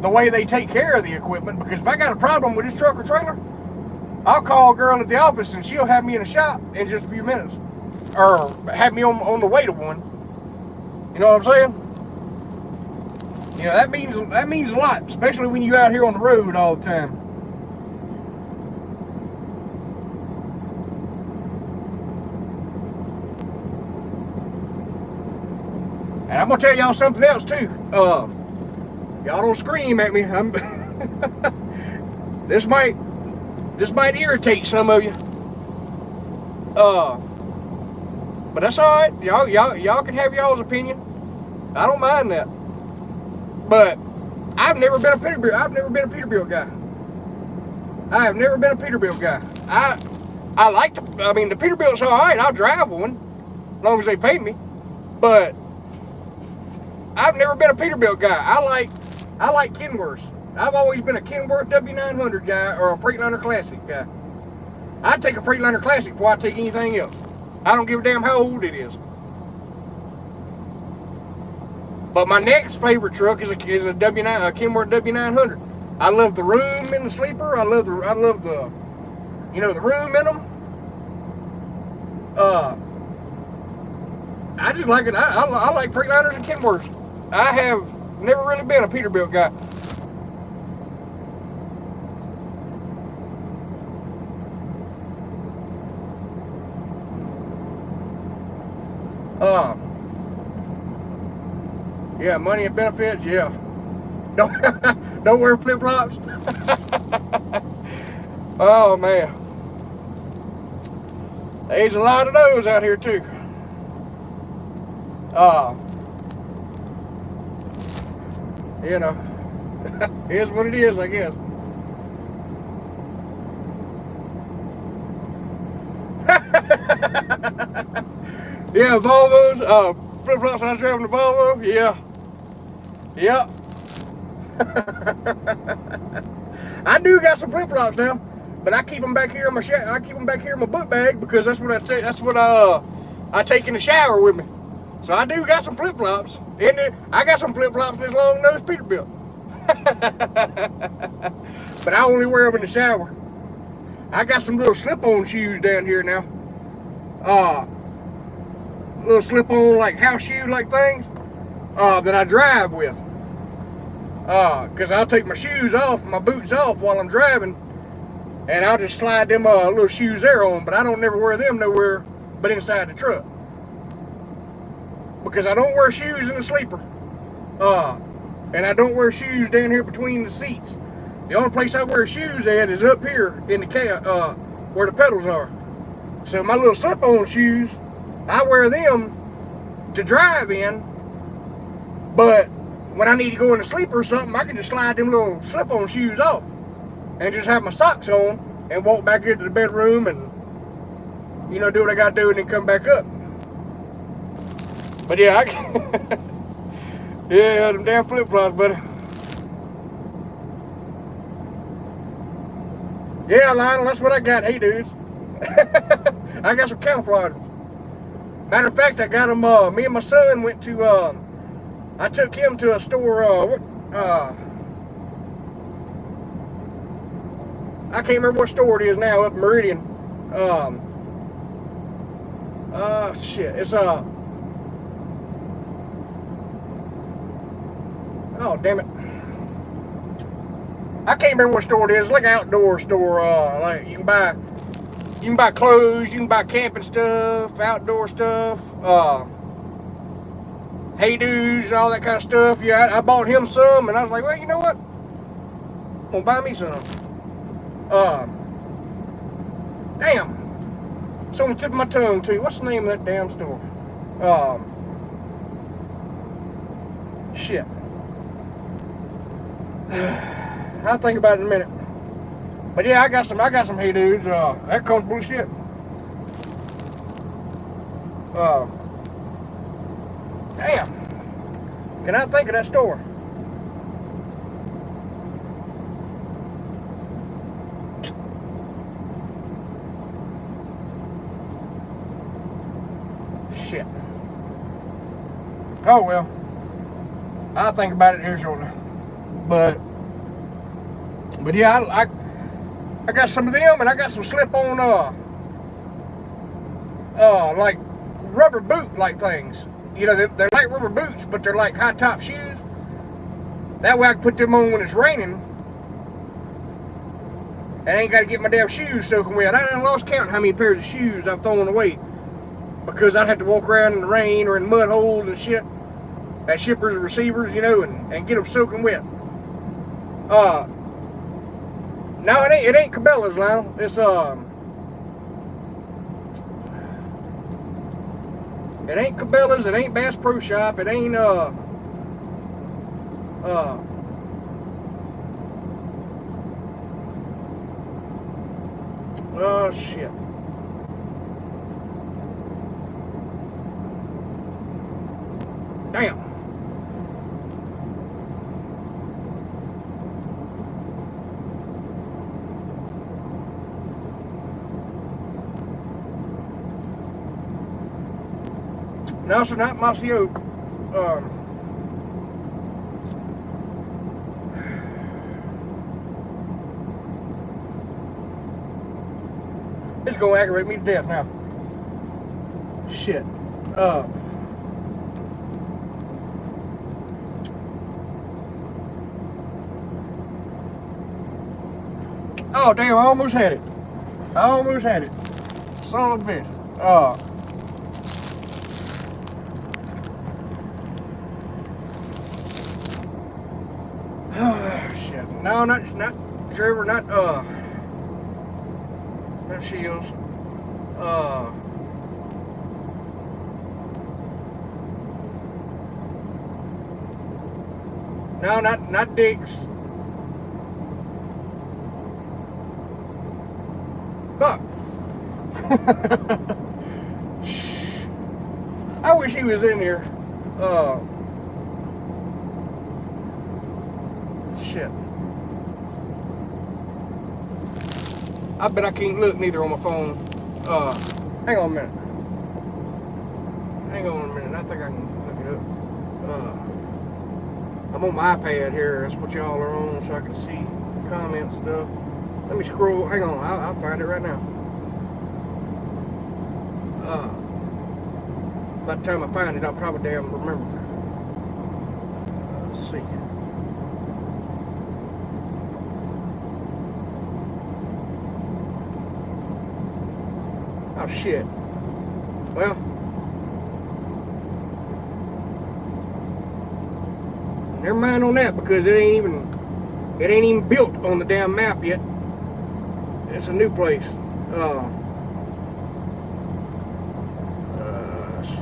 the way they take care of the equipment. Because if I got a problem with this truck or trailer, I'll call a girl at the office and she'll have me in the shop in just a few minutes. Or have me on the way to one. You know what I'm saying? You know, that means a lot, especially when you're out here on the road all the time. And I'm gonna tell y'all something else too. Y'all don't scream at me. This might irritate some of you. But that's all right. Y'all can have y'all's opinion. I don't mind that. But I've never been a Peterbilt. I've never been a Peterbilt guy. I have never been a Peterbilt guy. I like the Peterbilt's all right. I'll drive one as long as they pay me. But I've never been a Peterbilt guy. I like Kenworths. I've always been a Kenworth W900 guy or a Freightliner Classic guy. I'd take a Freightliner Classic before I take anything else. I don't give a damn how old it is. But my next favorite truck is a Kenworth W900. I love the room in the sleeper. I love the the room in them. I just like it. I like Freightliners and Kenworths. I have never really been a Peterbilt guy. Yeah, money and benefits, yeah. Don't wear flip-flops. Oh man. There's a lot of those out here too. Here's what it is, I guess. Yeah, Volvos, flip-flops when I was driving the Volvo, yeah. Yep. I do got some flip-flops now, but I keep them back here in my book bag because that's what I take in the shower with me. So I do got some flip-flops. I got some flip-flops in this long-nosed Peterbilt. But I only wear them in the shower. I got some little slip-on shoes down here now. Little slip-on like house shoe like things that I drive with. Because I'll take my shoes off, my boots off while I'm driving, and I'll just slide them little shoes there on, but I don't never wear them nowhere but inside the truck. Because I don't wear shoes in the sleeper. And I don't wear shoes down here between the seats. The only place I wear shoes at is up here in the cab, where the pedals are. So my little slip-on shoes, I wear them to drive in, but when I need to go in the sleeper or something, I can just slide them little slip-on shoes off and just have my socks on and walk back into the bedroom and, do what I got to do and then come back up. But yeah, yeah, them damn flip-flops, buddy. Yeah, Lionel, that's what I got. Hey, dudes. I got some camouflage. Matter of fact, I got them, me and my son went to, I took him to a store, I can't remember what store it is now, up in Meridian. Shit, it's, oh, damn it. I can't remember what store it is. It's like an outdoor store, like you can buy clothes, you can buy camping stuff, outdoor stuff, hay-doos and all that kind of stuff. Yeah, I bought him some, and I was like, well, you know what? I'm gonna buy me some. Damn. It's on the tip of my tongue, too. What's the name of that damn store? Shit. I'll think about it in a minute. But yeah, I got some hay-doos. That comfortable shit. Damn. Can I think of that store? Shit. Oh well. I'll think about it here shortly. But yeah, I got some of them, and I got some slip-on like rubber boot like things. They're like rubber boots, but they're like high top shoes. That way I can put them on when it's raining, and I ain't got to get my damn shoes soaking wet. I done lost count how many pairs of shoes I've thrown away because I'd have to walk around in the rain or in mud holes and shit at shippers and receivers, and get them soaking wet. No, it ain't Cabela's, Lionel. It's it ain't Cabela's. It ain't Bass Pro Shop. It ain't Oh, shit. Damn. No, sir, not my CO. It's gonna aggravate me to death now. Shit. Oh, damn, I almost had it. Son of a bitch. Oh, shit. No, not Trevor, not Shields. No, not Dix. Buck. I wish he was in here. Shit. I bet I can't look neither on my phone. Hang on a minute. I think I can look it up. I'm on my iPad here. That's what y'all are on, so I can see comment stuff. Let me scroll. Hang on. I'll find it right now. By the time I find it, I'll probably damn remember. Let's see. Oh shit. Well, never mind on that, because it ain't even built on the damn map yet. It's a new place. Shit.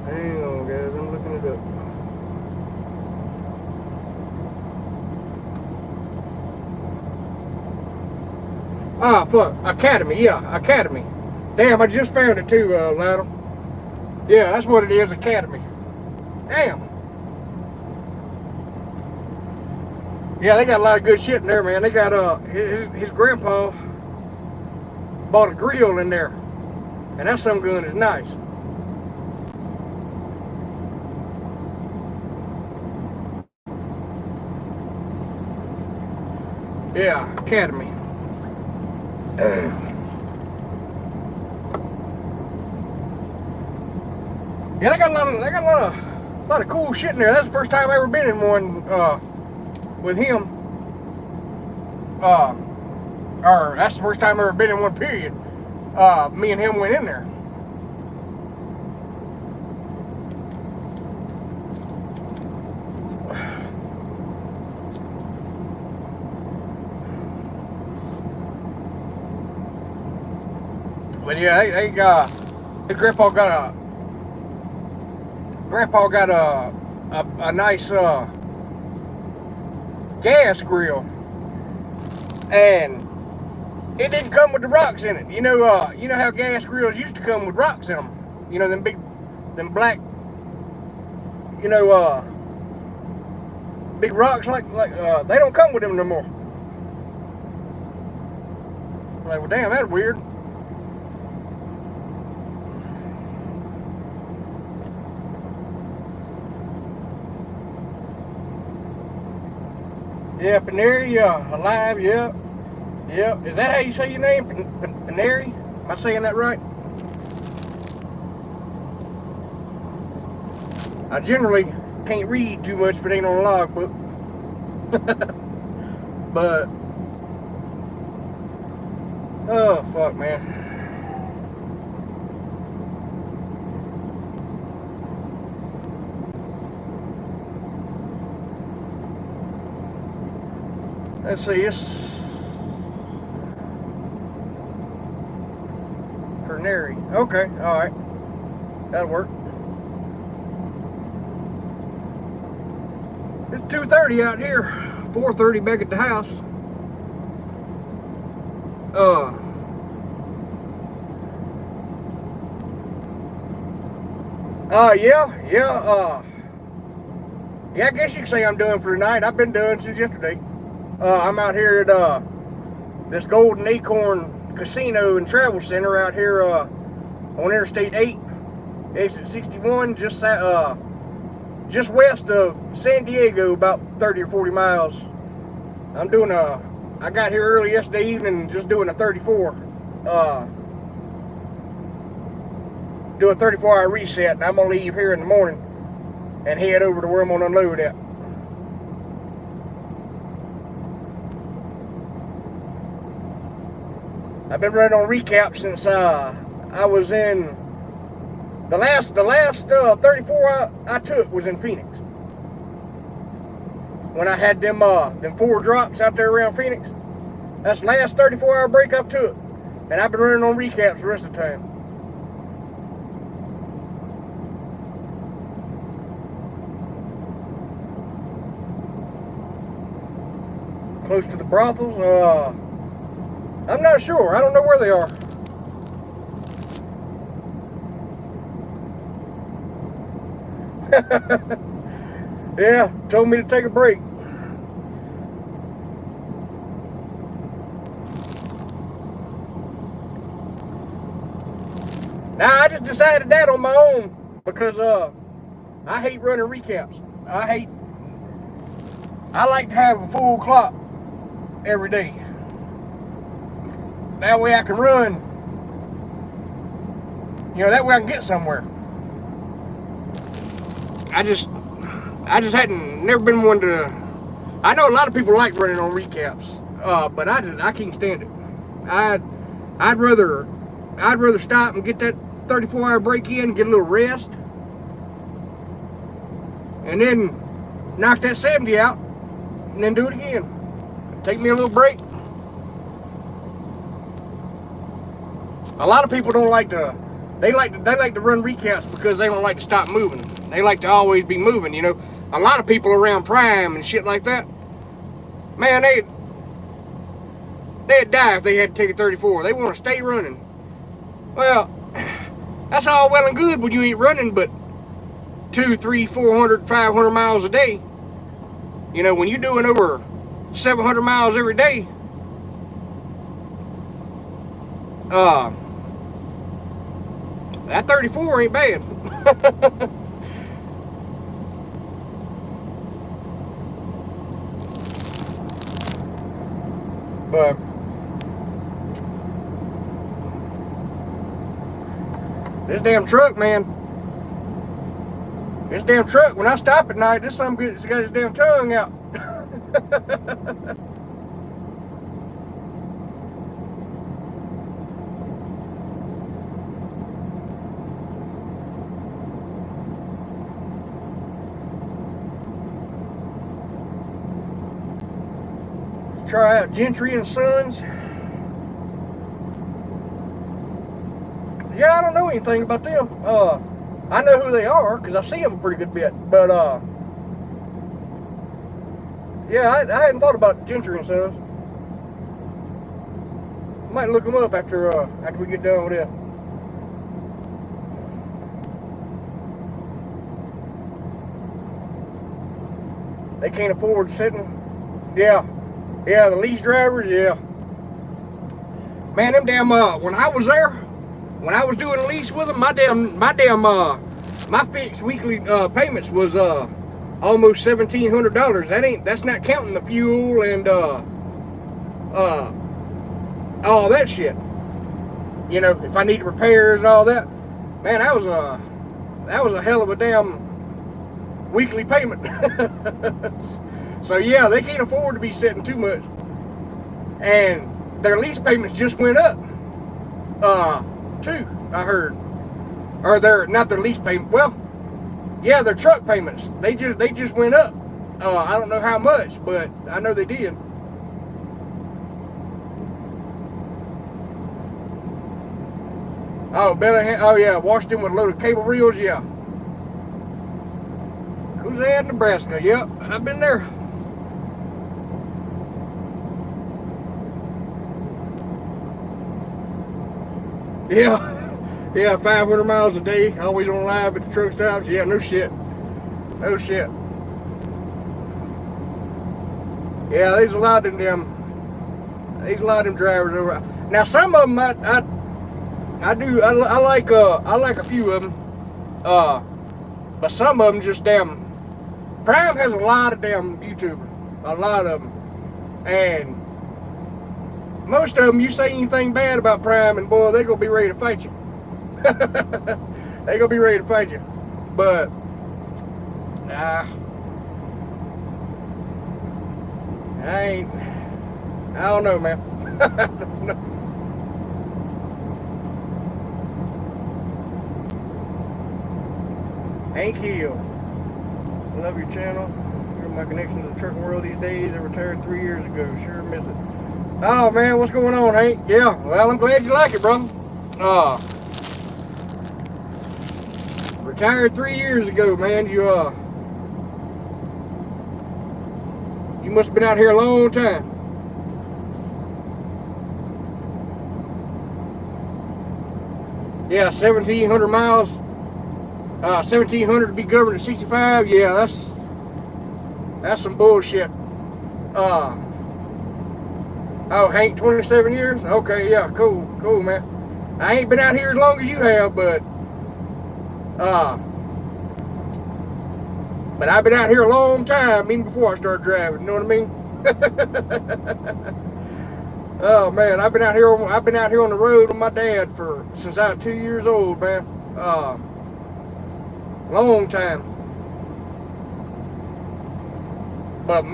Hang on, guys. I'm looking it up. Ah, fuck. Academy, yeah, Academy. Damn, I just found it too, Lionel. Yeah, that's what it is, Academy. Damn. Yeah, they got a lot of good shit in there, man. They got, his grandpa bought a grill in there. And that some gun is nice. Yeah, Academy. Yeah, they got a lot of cool shit in there. That's the first time I ever been in one with him. Or that's the first time I ever been in one, period. Me and him went in there. But yeah, his grandpa got a nice gas grill, and it didn't come with the rocks in it. You know how gas grills used to come with rocks in them. You know, them black, big rocks like they don't come with them no more. I'm like, well, damn, that's weird. Yeah, Paneri, alive, yep. Yep. Is that how you say your name? Paneri? Am I saying that right? I generally can't read too much if it ain't on a logbook. But, oh, fuck, man. Let's see, it's Ordinary. Okay, all right. That'll work. It's 2:30 out here. 4:30 back at the house. Yeah, I guess you could say I'm done for tonight. I've been done since yesterday. I'm out here at this Golden Acorn Casino and Travel Center out here on Interstate 8, exit 61, just west of San Diego, about 30 or 40 miles. I got here early yesterday evening, just doing a 34. Do a 34-hour reset, and I'm gonna leave here in the morning and head over to where I'm gonna unload at. I've been running on recap since I was in the last 34 I took was in Phoenix. When I had them 4 drops out there around Phoenix. That's the last 34-hour break I took. And I've been running on recaps the rest of the time. Close to the brothels. I'm not sure. I don't know where they are. Yeah, told me to take a break. Now I just decided that on my own because I hate running recaps. I like to have a full clock every day. That way I can run. You know, that way I can get somewhere. I just never been one to. I know a lot of people like running on recaps, but I can't stand it. I'd rather stop and get that 34-hour break in, get a little rest, and then knock that 70 out, and then do it again. Take me a little break. A lot of people don't like to. They like to run recaps because they don't like to stop moving. They like to always be moving. You know, a lot of people around Prime and shit like that. Man, they'd die if they had to take a 34. They want to stay running. Well, that's all well and good when you ain't running but 200, 300, 400, 500 miles a day. You know, when you're doing over 700 miles every day, that 34 ain't bad. But this damn truck, man. This damn truck, when I stop at night, this son has got his damn tongue out. Try out Gentry and Sons. Yeah, I don't know anything about them. I know who they are because I see them a pretty good bit. But yeah, I hadn't thought about Gentry and Sons. Might look them up after we get done with it. They can't afford sitting. Yeah, the lease drivers. Yeah, man, them damn. When I was there, when I was doing a lease with them, my fixed weekly payments was almost $1,700. That's not counting the fuel and all that shit. You know, if I need repairs and all that, man, that was a hell of a damn weekly payment. So yeah, they can't afford to be sitting too much, and their lease payments just went up too, I heard. Or not their lease payment. Well, yeah, their truck payments. They just went up. I don't know how much, but I know they did. Oh, Bellingham. Oh, yeah. Washed him with a load of cable reels. Yeah. Kuzad, Nebraska. Yep. I've been there. Yeah. Yeah, 500 miles a day. Always on live at the truck stops. Yeah, no shit. No shit. Yeah, there's a lot of them. There's a lot of them drivers over. Now, some of them I like a few of them. But some of them just damn. Prime has a lot of damn YouTubers. A lot of them. And most of them, you say anything bad about Prime, and boy, they're gonna be ready to fight you. They're gonna be ready to fight you. But I don't know, man. I don't know. Hank Hill. Love your channel. You're my connection to the trucking world these days. I retired 3 years ago. Sure miss it. Oh man, what's going on, Hank? Yeah, well, I'm glad you like it, bro. Retired 3 years ago, man. You must have been out here a long time. Yeah, 1,700 miles. 1,700 to be governed at 65. Yeah, that's some bullshit. Oh, Hank, 27 years? Okay, yeah, cool, man. I ain't been out here as long as you have, but I've been out here a long time, even before I started driving. You know what I mean? Oh man, I've been out here on the road with my dad since I was 2 years old, man. Long time. But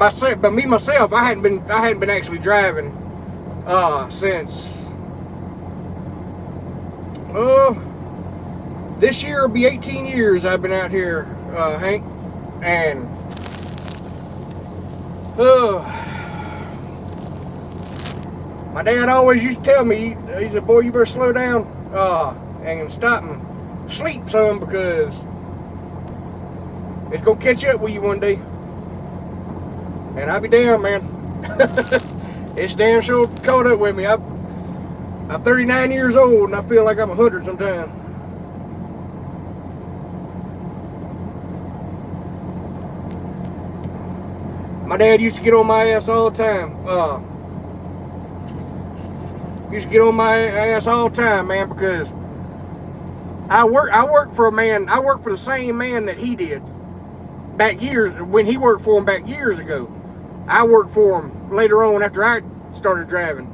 me myself, I hadn't been actually driving since this year will be 18 years I've been out here, Hank, and my dad always used to tell me, he said, boy, you better slow down and stop and sleep some, because it's gonna catch up with you one day. And I'll be damned, man. It's damn sure caught up with me. I'm 39 years old and I feel like I'm 100 sometimes. My dad used to get on my ass all the time. Used to get on my ass all the time, man, because I work for the same man that he did back years, when he worked for him back years ago. I worked for him later on after I started driving.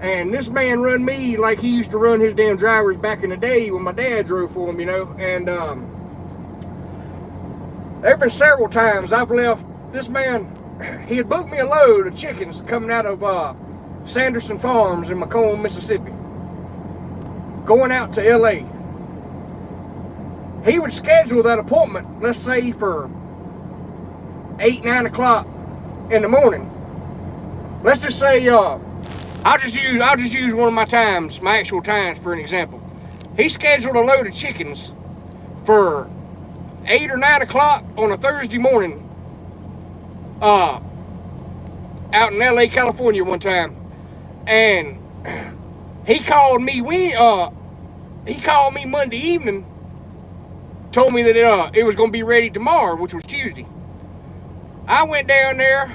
And this man run me like he used to run his damn drivers back in the day when my dad drove for him, you know. And there have been several times I've left this man. He had booked me a load of chickens coming out of Sanderson Farms in Macomb, Mississippi, going out to LA. He would schedule that appointment, let's say for 8-9 o'clock in the morning. Let's just say I'll just use one of my actual times for an example. He scheduled a load of chickens for 8 or 9 o'clock on a Thursday morning out in LA, California one time. And he called me Monday evening, told me that it was going to be ready tomorrow, which was Tuesday. I went down there,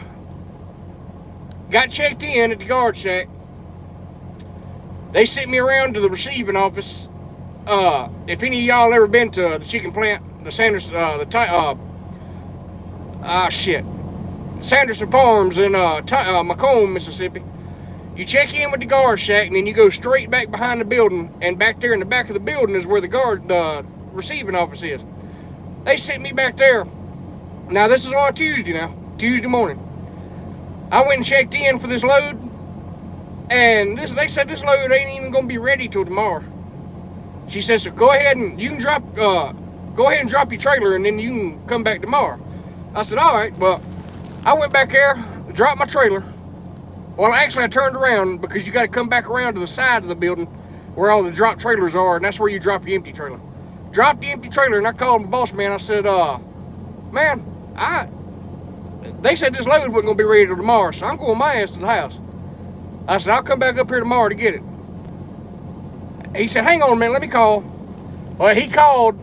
got checked in at the guard shack. They sent me around to the receiving office. If any of y'all ever been to the chicken plant, the Sanderson, Sanderson Farms in Macomb, Mississippi, you check in with the guard shack and then you go straight back behind the building, and back there in the back of the building is where the receiving office is. They sent me back there. Now this is on Tuesday morning. I went and checked in for this load, and they said this load ain't even gonna be ready till tomorrow. She said, so go ahead and drop your trailer and then you can come back tomorrow. I said, all right. Well, I went back there, dropped my trailer. Well, actually I turned around, because you got to come back around to the side of the building where all the drop trailers are, and that's where you drop your empty trailer. Dropped the empty trailer, and I called my boss man. I said, man, they said this load wasn't gonna be ready till tomorrow, so I'm going my ass to the house. I said, I'll come back up here tomorrow to get it. He said, hang on a minute, let me call. Well, he called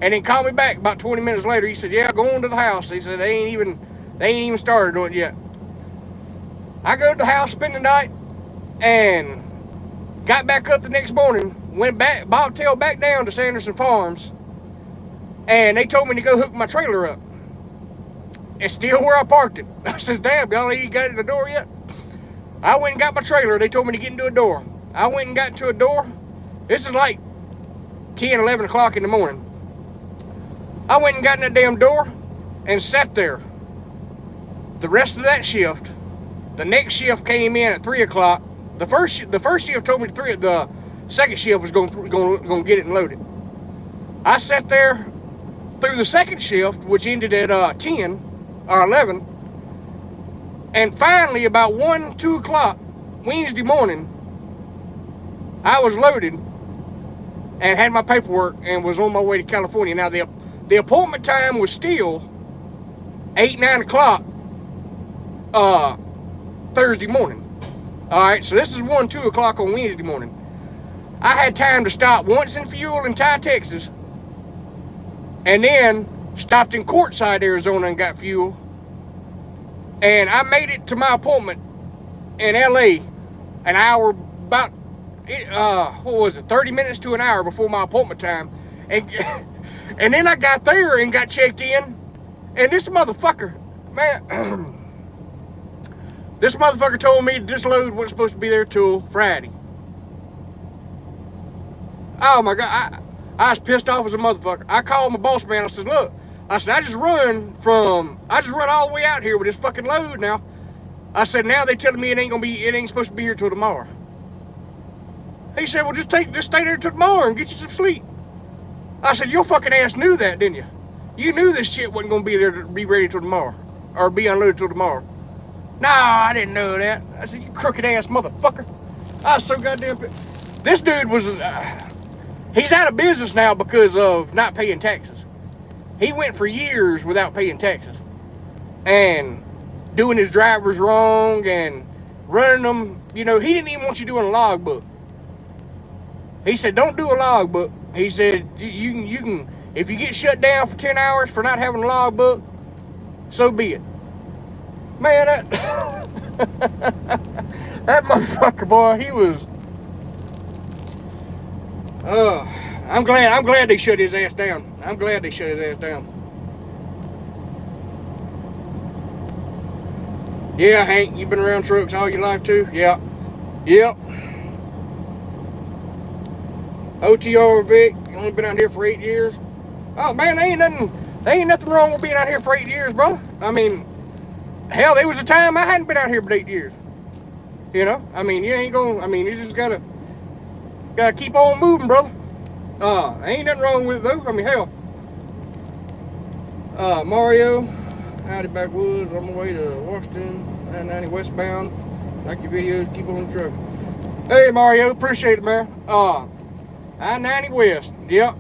and then called me back about 20 minutes later. He said, yeah, go on to the house. He said, they ain't even started doing it yet. I go to the house, spend the night, and got back up the next morning, went back, bobtail back down to Sanderson Farms, and they told me to go hook my trailer up. It's still where I parked it. I said, damn, y'all ain't got it in the door yet? I went and got my trailer. They told me to get into a door. I went and got into a door. This is like 10, 11 o'clock in the morning. I went and got in that damn door and sat there. The rest of that shift, the next shift came in at 3 o'clock. The first shift told me the second shift was going to get it and load it. I sat there through the second shift, which ended at 10 or 11. And finally, about 1, 2 o'clock Wednesday morning, I was loaded and had my paperwork and was on my way to California. Now, the appointment time was still 8, 9 o'clock Thursday morning. All right, so this is 1, 2 o'clock on Wednesday morning. I had time to stop once in fuel in Ty, Texas, and then stopped in Quartzsite, Arizona, and got fuel. And I made it to my appointment in LA an hour, about, 30 minutes to an hour before my appointment time. And then I got there and got checked in. And this motherfucker, man, this motherfucker told me this load wasn't supposed to be there till Friday. Oh my God, I was pissed off as a motherfucker. I called my boss man. I said, look, I just run all the way out here with this fucking load now. I said, now they telling me it ain't supposed to be here till tomorrow. He said, well, just stay there till tomorrow and get you some sleep. I said, your fucking ass knew that, didn't you? You knew this shit wasn't gonna be there to be ready till tomorrow, or be unloaded till tomorrow. No, I didn't know that. I said, you crooked ass motherfucker. I was so goddamn pissed. This dude was, he's out of business now because of not paying taxes. He went for years without paying taxes and doing his drivers wrong and running them. You know, he didn't even want you doing a logbook. He said, don't do a logbook. He said, you can, if you get shut down for 10 hours for not having a logbook, so be it. Man, that motherfucker, boy, he was, I'm glad they shut his ass down. I'm glad they shut his ass down. Yeah, Hank, you've been around trucks all your life too? Yeah. Yep. OTR Vic, you only been out here for 8 years. Oh man, there ain't nothing wrong with being out here for 8 years, bro. I mean, hell, there was a time I hadn't been out here for 8 years. You know, I mean, you just gotta keep on moving, brother. Ain't nothing wrong with it though. I mean, hell. Mario, howdy Backwoods, on my way to Washington, 990 westbound. Like your videos, keep on the truck. Hey Mario, appreciate it, man. I-90 West, yep.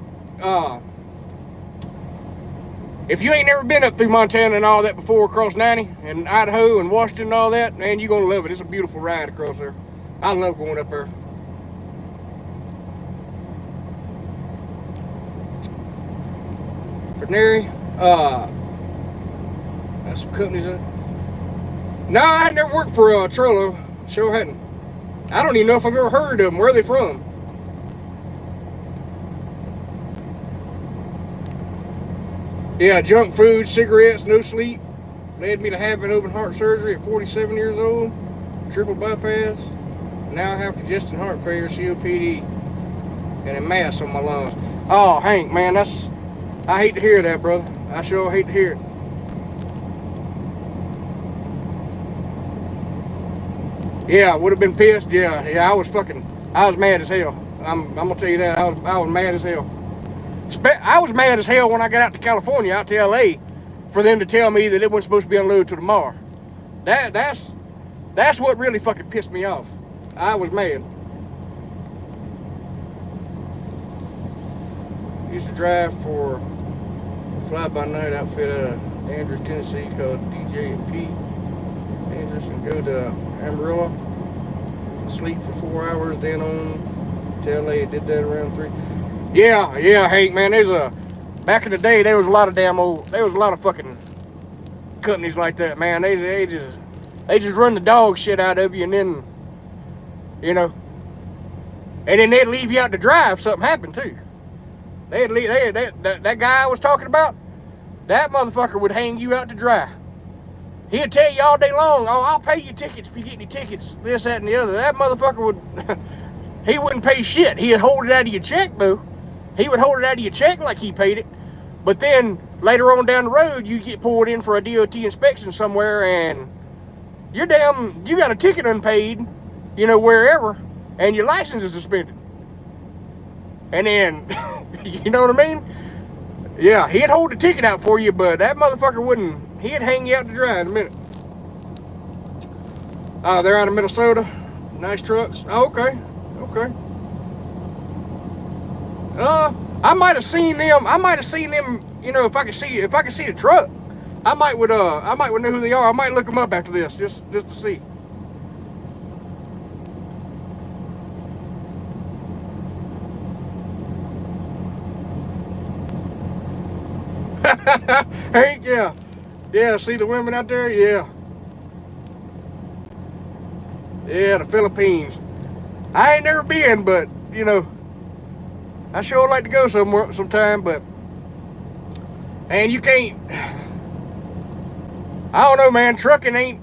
If you ain't never been up through Montana and all that before, across 90 and Idaho and Washington and all that, man, you're gonna love it. It's a beautiful ride across there. I love going up there. Veterinary, that's some companies in it. No, I had never worked for Trollo. Sure hadn't. I don't even know if I've ever heard of them. Where are they from? Yeah, junk food, cigarettes, no sleep. Led me to having open heart surgery at 47 years old. Triple bypass. Now I have congested heart failure, COPD, and a mass on my lungs. Oh, Hank, man, I hate to hear that, brother. I sure hate to hear it. Yeah, I would have been pissed. Yeah, I was mad as hell. I'm gonna tell you that. I was mad as hell. I was mad as hell when I got out to California, out to LA, for them to tell me that it wasn't supposed to be unloaded till tomorrow. That's what really fucking pissed me off. I was mad. Used to drive for a fly-by-night outfit out of Andrews, Tennessee called DJ and P. Andrews, and go to Amarillo, sleep for 4 hours, then on to LA. Did that around 3. Yeah, Hank, man. Back in the day, there was a lot of fucking companies like that, man. They just run the dog shit out of you, and then, you know, and then they'd leave you out to dry if something happened too. That guy I was talking about, that motherfucker would hang you out to dry. He'd tell you all day long, oh, I'll pay you tickets if you get any tickets, this, that, and the other. That motherfucker would, he wouldn't pay shit. He'd hold it out of your check, though. He would hold it out of your check like he paid it. But then, later on down the road, you get pulled in for a DOT inspection somewhere, and you got a ticket unpaid, you know, wherever, and your license is suspended. And then, you know what I mean? Yeah, he'd hold the ticket out for you, but that motherfucker wouldn't. He'd hang you out to dry in a minute. They're out of Minnesota. Nice trucks. Oh, okay. I might have seen them. You know, if I could see the truck, I might would know who they are. I might look them up after this, just to see. Hank, yeah. See the women out there, yeah. The Philippines. I ain't never been, but you know, I sure like to go sometime. But and you can't. I don't know, man. Trucking ain't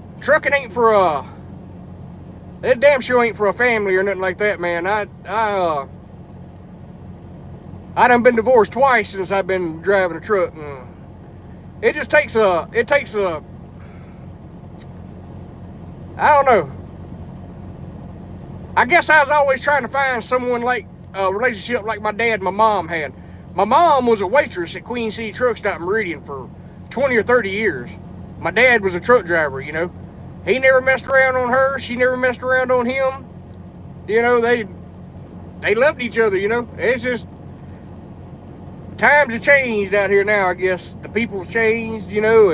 for that damn sure ain't for a family or nothing like that, man. I done been divorced twice since I've been driving a truck. And it takes a, I don't know. I guess I was always trying to find someone like a relationship like my dad and my mom had. My mom was a waitress at Queen City Truck Stop in Meridian for 20 or 30 years. My dad was a truck driver, you know. He never messed around on her. She never messed around on him. You know, they loved each other, you know. It's just, times have changed out here now, I guess. The people's changed, you know.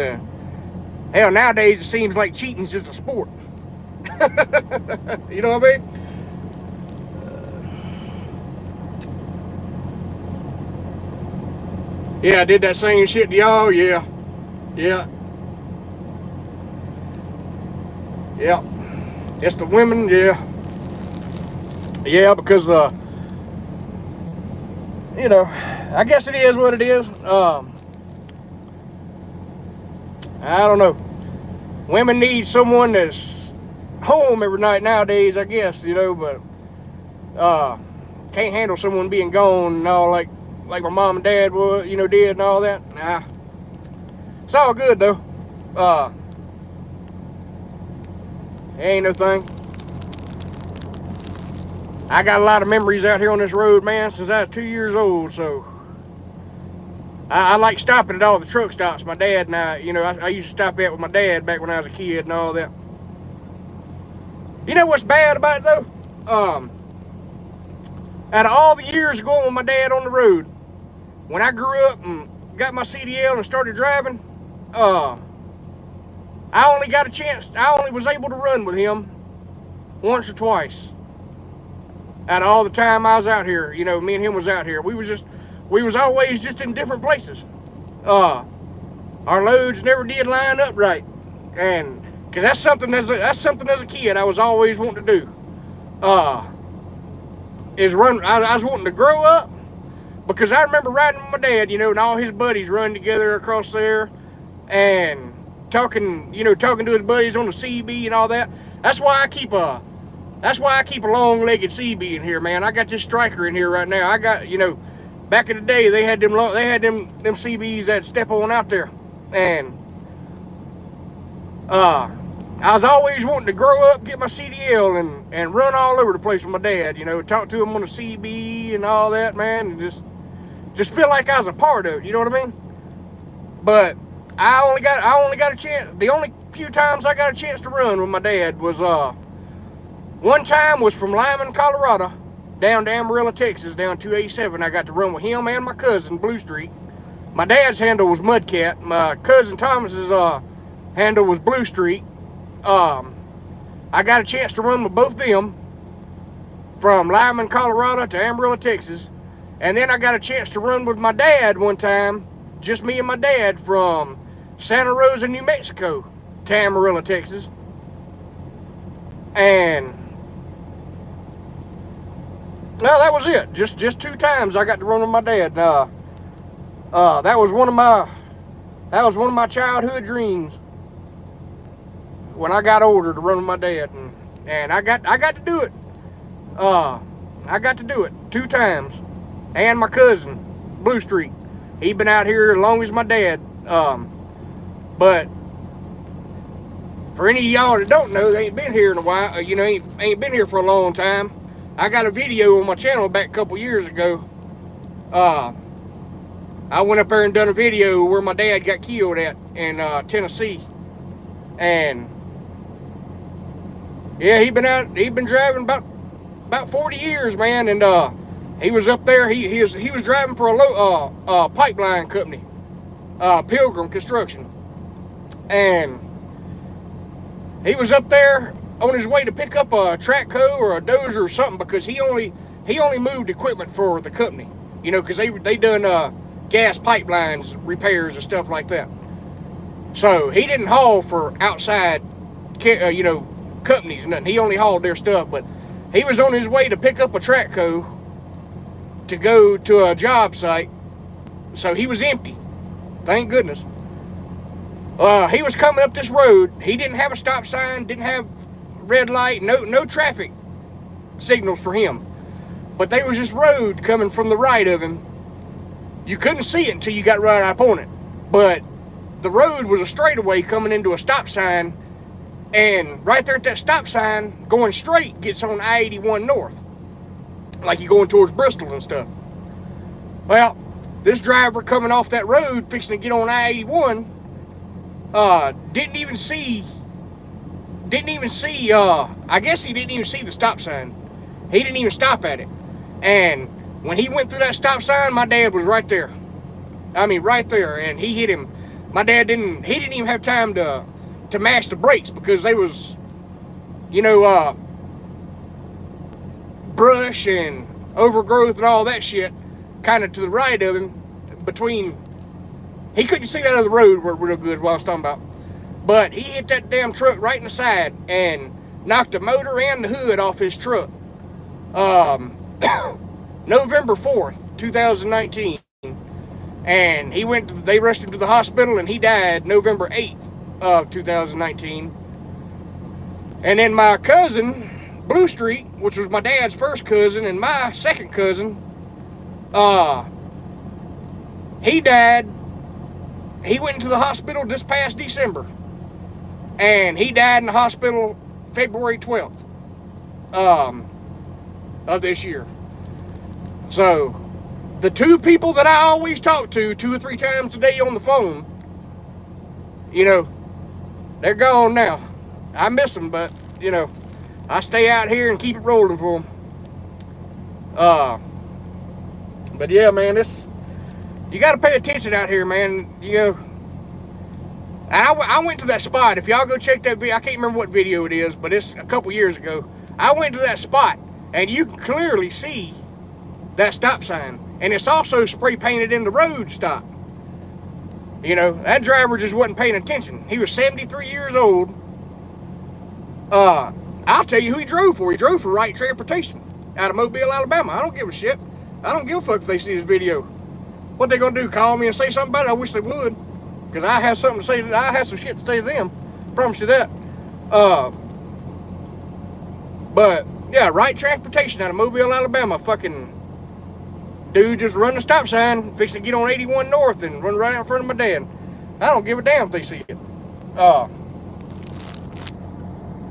Hell, nowadays it seems like cheating's just a sport. You know what I mean? Yeah, I did that same shit to y'all, yeah. It's the women, yeah. Yeah, because, you know, I guess it is what it is. I don't know. Women need someone that's home every night nowadays, I guess, you know, but can't handle someone being gone and all like my mom and dad would, you know, did and all that. Nah. It's all good though. Ain't no thing. I got a lot of memories out here on this road, man, since I was 2 years old, so I like stopping at all the truck stops. My dad and I, you know, I used to stop at with my dad back when I was a kid and all that. You know what's bad about it though? Out of all the years going with my dad on the road, when I grew up and got my CDL and started driving, I only was able to run with him once or twice. Out of all the time I was out here, you know, me and him was out here. We was always just in different places. Our loads never did line up right. And, cause that's something as a kid I was always wanting to do. I was wanting to grow up, because I remember riding with my dad, you know, and all his buddies run together across there and talking to his buddies on the CB and all that. That's why I keep a long-legged CB in here, man. I got this striker in here right now. I got, you know, back in the day they had them CBs that step on out there. And I was always wanting to grow up, get my CDL and run all over the place with my dad, you know, talk to him on the CB and all that, man, and just feel like I was a part of it, you know what I mean? But I only got a chance. The only few times I got a chance to run with my dad was one time was from Lyman, Colorado, down to Amarillo, Texas, down 287. I got to run with him and my cousin, Blue Streak. My dad's handle was Mudcat. My cousin Thomas's handle was Blue Streak. I got a chance to run with both of them from Lyman, Colorado to Amarillo, Texas. And then I got a chance to run with my dad one time, just me and my dad, from Santa Rosa, New Mexico to Amarillo, Texas. And no, that was it. Just 2 times I got to run with my dad. That was one of my childhood dreams when I got older, to run with my dad, and I got to do it. I got to do it 2 times. And my cousin, Blue Streak, he been out here as long as my dad. But for any of y'all that don't know, they ain't been here in a while, ain't been here for a long time. I got a video on my channel back a couple years ago. I went up there and done a video where my dad got killed at in Tennessee. And yeah, he been driving about 40 years, man. And he was up there. He was driving for a pipeline company, Pilgrim Construction, and he was up there on his way to pick up a track hoe or a dozer or something, because he only moved equipment for the company, because they done gas pipelines repairs and stuff like that. So he didn't haul for outside, companies, nothing. He only hauled their stuff. But he was on his way to pick up a track hoe to go to a job site, so he was empty. Thank goodness. He was coming up this road. He didn't have a stop sign, didn't have red light, no traffic signals for him. But there was this road coming from the right of him. You couldn't see it until you got right up on it. But the road was a straightaway coming into a stop sign, and right there at that stop sign, going straight, gets on I-81 North, like you're going towards Bristol and stuff. Well, this driver coming off that road, fixing to get on I-81, didn't even see, I guess he didn't even see the stop sign. He didn't even stop at it. And when he went through that stop sign, my dad was right there. I mean, right there, and he hit him. My dad didn't even have time to mash the brakes, because they was, brush and overgrowth and all that shit kind of to the right of him. He couldn't see that other road real good, what I was talking about. But he hit that damn truck right in the side and knocked the motor and the hood off his truck. November 4th, 2019. And they rushed him to the hospital, and he died November 8th of 2019. And then my cousin, Blue Streak, which was my dad's first cousin and my second cousin, he died. He went into the hospital this past December, and he died in the hospital February 12th of this year. So the 2 people that I always talk to 2 or 3 times a day on the phone, they're gone now. I miss them, but I stay out here and keep it rolling for them. But yeah, man, you got to pay attention out here, man. I went to that spot. If y'all go check that video, I can't remember what video it is, but it's a couple years ago. I went to that spot, and you can clearly see that stop sign, and it's also spray painted in the road stop. That driver just wasn't paying attention. He was 73 years old. I'll tell you who he drove for. He drove for Right Transportation out of Mobile, Alabama. I don't give a shit. I don't give a fuck if they see this video. What they gonna do? Call me and say something about it? I wish they would, because I have something to say. I have some shit to say to them. Promise you that. But yeah, Right Transportation out of Mobile, Alabama. Fucking dude just run the stop sign, fixing to get on 81 North and run right out in front of my dad. I don't give a damn if they see it.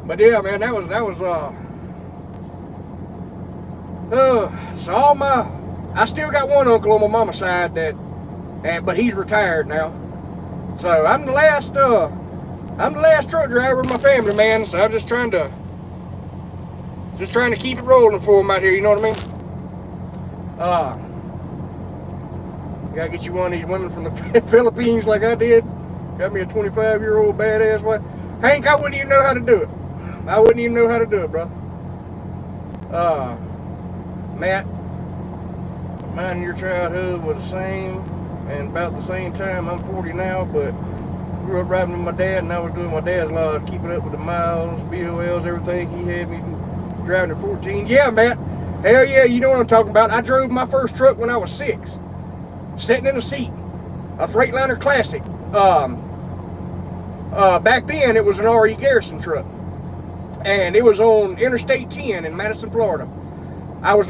But yeah, man, that was so I still got one uncle on my mama's side but he's retired now. So I'm the last truck driver in my family, man. So I'm just trying to keep it rolling for him out here. You know what I mean? Gotta get you one of these women from the Philippines like I did. Got me a 25-year-old badass wife. Hank, I wouldn't even know how to do it. I wouldn't even know how to do it, bro. Matt, mine and your childhood was the same, and about the same time. I'm 40 now, but grew up riding with my dad, and I was doing my dad's lot, keeping up with the miles, BOLs, everything. He had me driving at 14. Yeah, Matt. Hell yeah, you know what I'm talking about. I drove my first truck when I was 6, sitting in a seat, a Freightliner Classic. Back then it was an R.E. Garrison truck, and it was on Interstate 10 in Madison, Florida.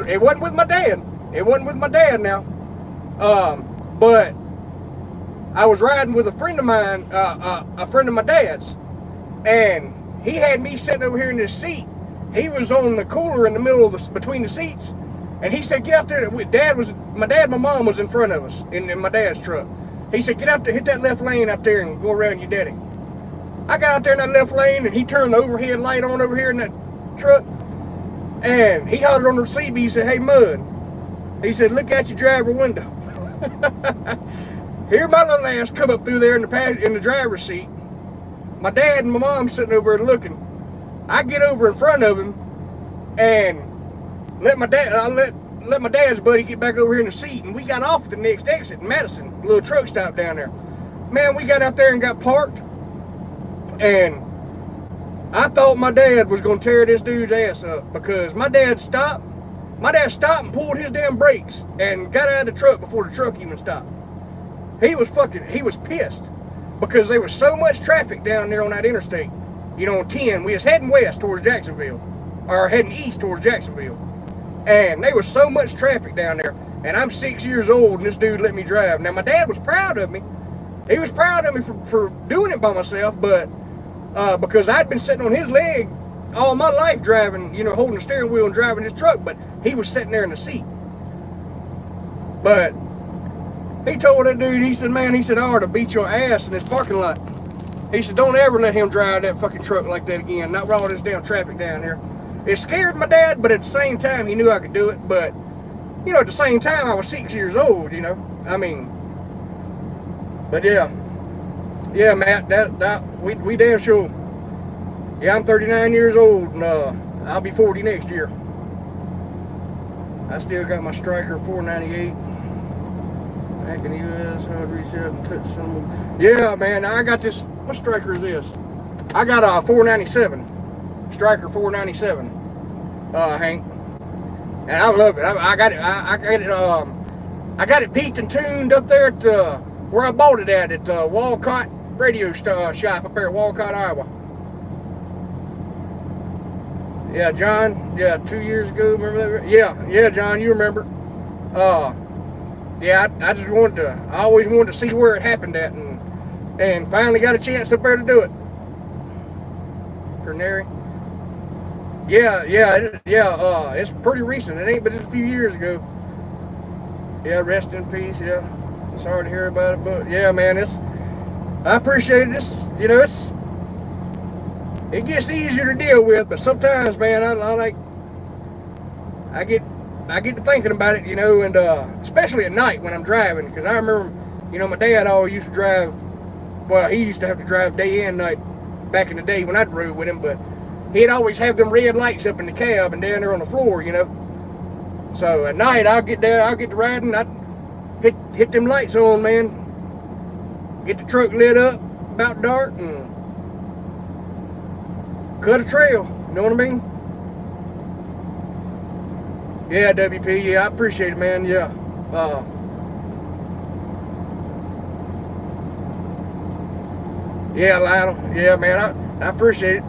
It wasn't with my dad. It wasn't with my dad now. But I was riding with a friend of mine, a friend of my dad's, and he had me sitting over here in this seat. He was on the cooler in the middle of between the seats, and he said, "Get out there." My dad and my mom was in front of us in my dad's truck. He said, "Get out there, hit that left lane out there, and go around your daddy." I got out there in that left lane, and he turned the overhead light on over here in that truck, and he hollered on the CB. He said, "Hey, Mud," he said, "look out your driver window." Here my little ass come up through there in the driver's seat. My dad and my mom sitting over there looking. I get over in front of him and let my dad's buddy get back over here in the seat, and we got off at the next exit in Madison, a little truck stop down there. Man, we got out there and got parked, and I thought my dad was gonna tear this dude's ass up, because my dad stopped and pulled his damn brakes and got out of the truck before the truck even stopped. He was pissed, because there was so much traffic down there on that interstate. You know, on 10, we was heading west towards Jacksonville, or heading east towards Jacksonville. And there was so much traffic down there, and I'm 6 years old, and this dude let me drive. Now, my dad was proud of me. He was proud of me for doing it by myself, but because I'd been sitting on his leg all my life driving, you know, holding the steering wheel and driving his truck, but he was sitting there in the seat. But he told that dude, he said, "Man," he said, "I ought to beat your ass in this parking lot." He said, "Don't ever let him drive that fucking truck like that again, not with all this damn traffic down here." It scared my dad, but at the same time, he knew I could do it. But, you know, at the same time, I was 6 years old, you know. I mean, but yeah. Yeah, Matt, we damn sure. Yeah, I'm 39 years old, and I'll be 40 next year. I still got my Striker 498. Back in the U.S., I'd reach out and touch some. Yeah, man, I got this. What Striker is this? I got a 497. Striker 497, Hank, and I love it. I got it. I got it peaked and tuned up there at where I bought it at Walcott Radio Shop up there at Walcott, Iowa. Yeah, John. Yeah, 2 years ago. Remember that? Yeah, John. You remember? Yeah, I just wanted to. I always wanted to see where it happened at, and finally got a chance up there to do it. Canary. Yeah, it's pretty recent. It ain't but just a few years ago. Yeah, rest in peace. Yeah, sorry to hear about it, but yeah, man, I appreciate this. You know, it gets easier to deal with, but sometimes, man, I get to thinking about it, you know, and especially at night when I'm driving, because I remember, you know, my dad always used to drive. Well, he used to have to drive day and night back in the day when I drove with him, but he'd always have them red lights up in the cab and down there on the floor, you know. So at night, I'll get to riding, I'd hit them lights on, man. Get the truck lit up about dark and cut a trail, you know what I mean? Yeah, WP, yeah, I appreciate it, man, yeah. Yeah, Lionel, yeah, man, I appreciate it.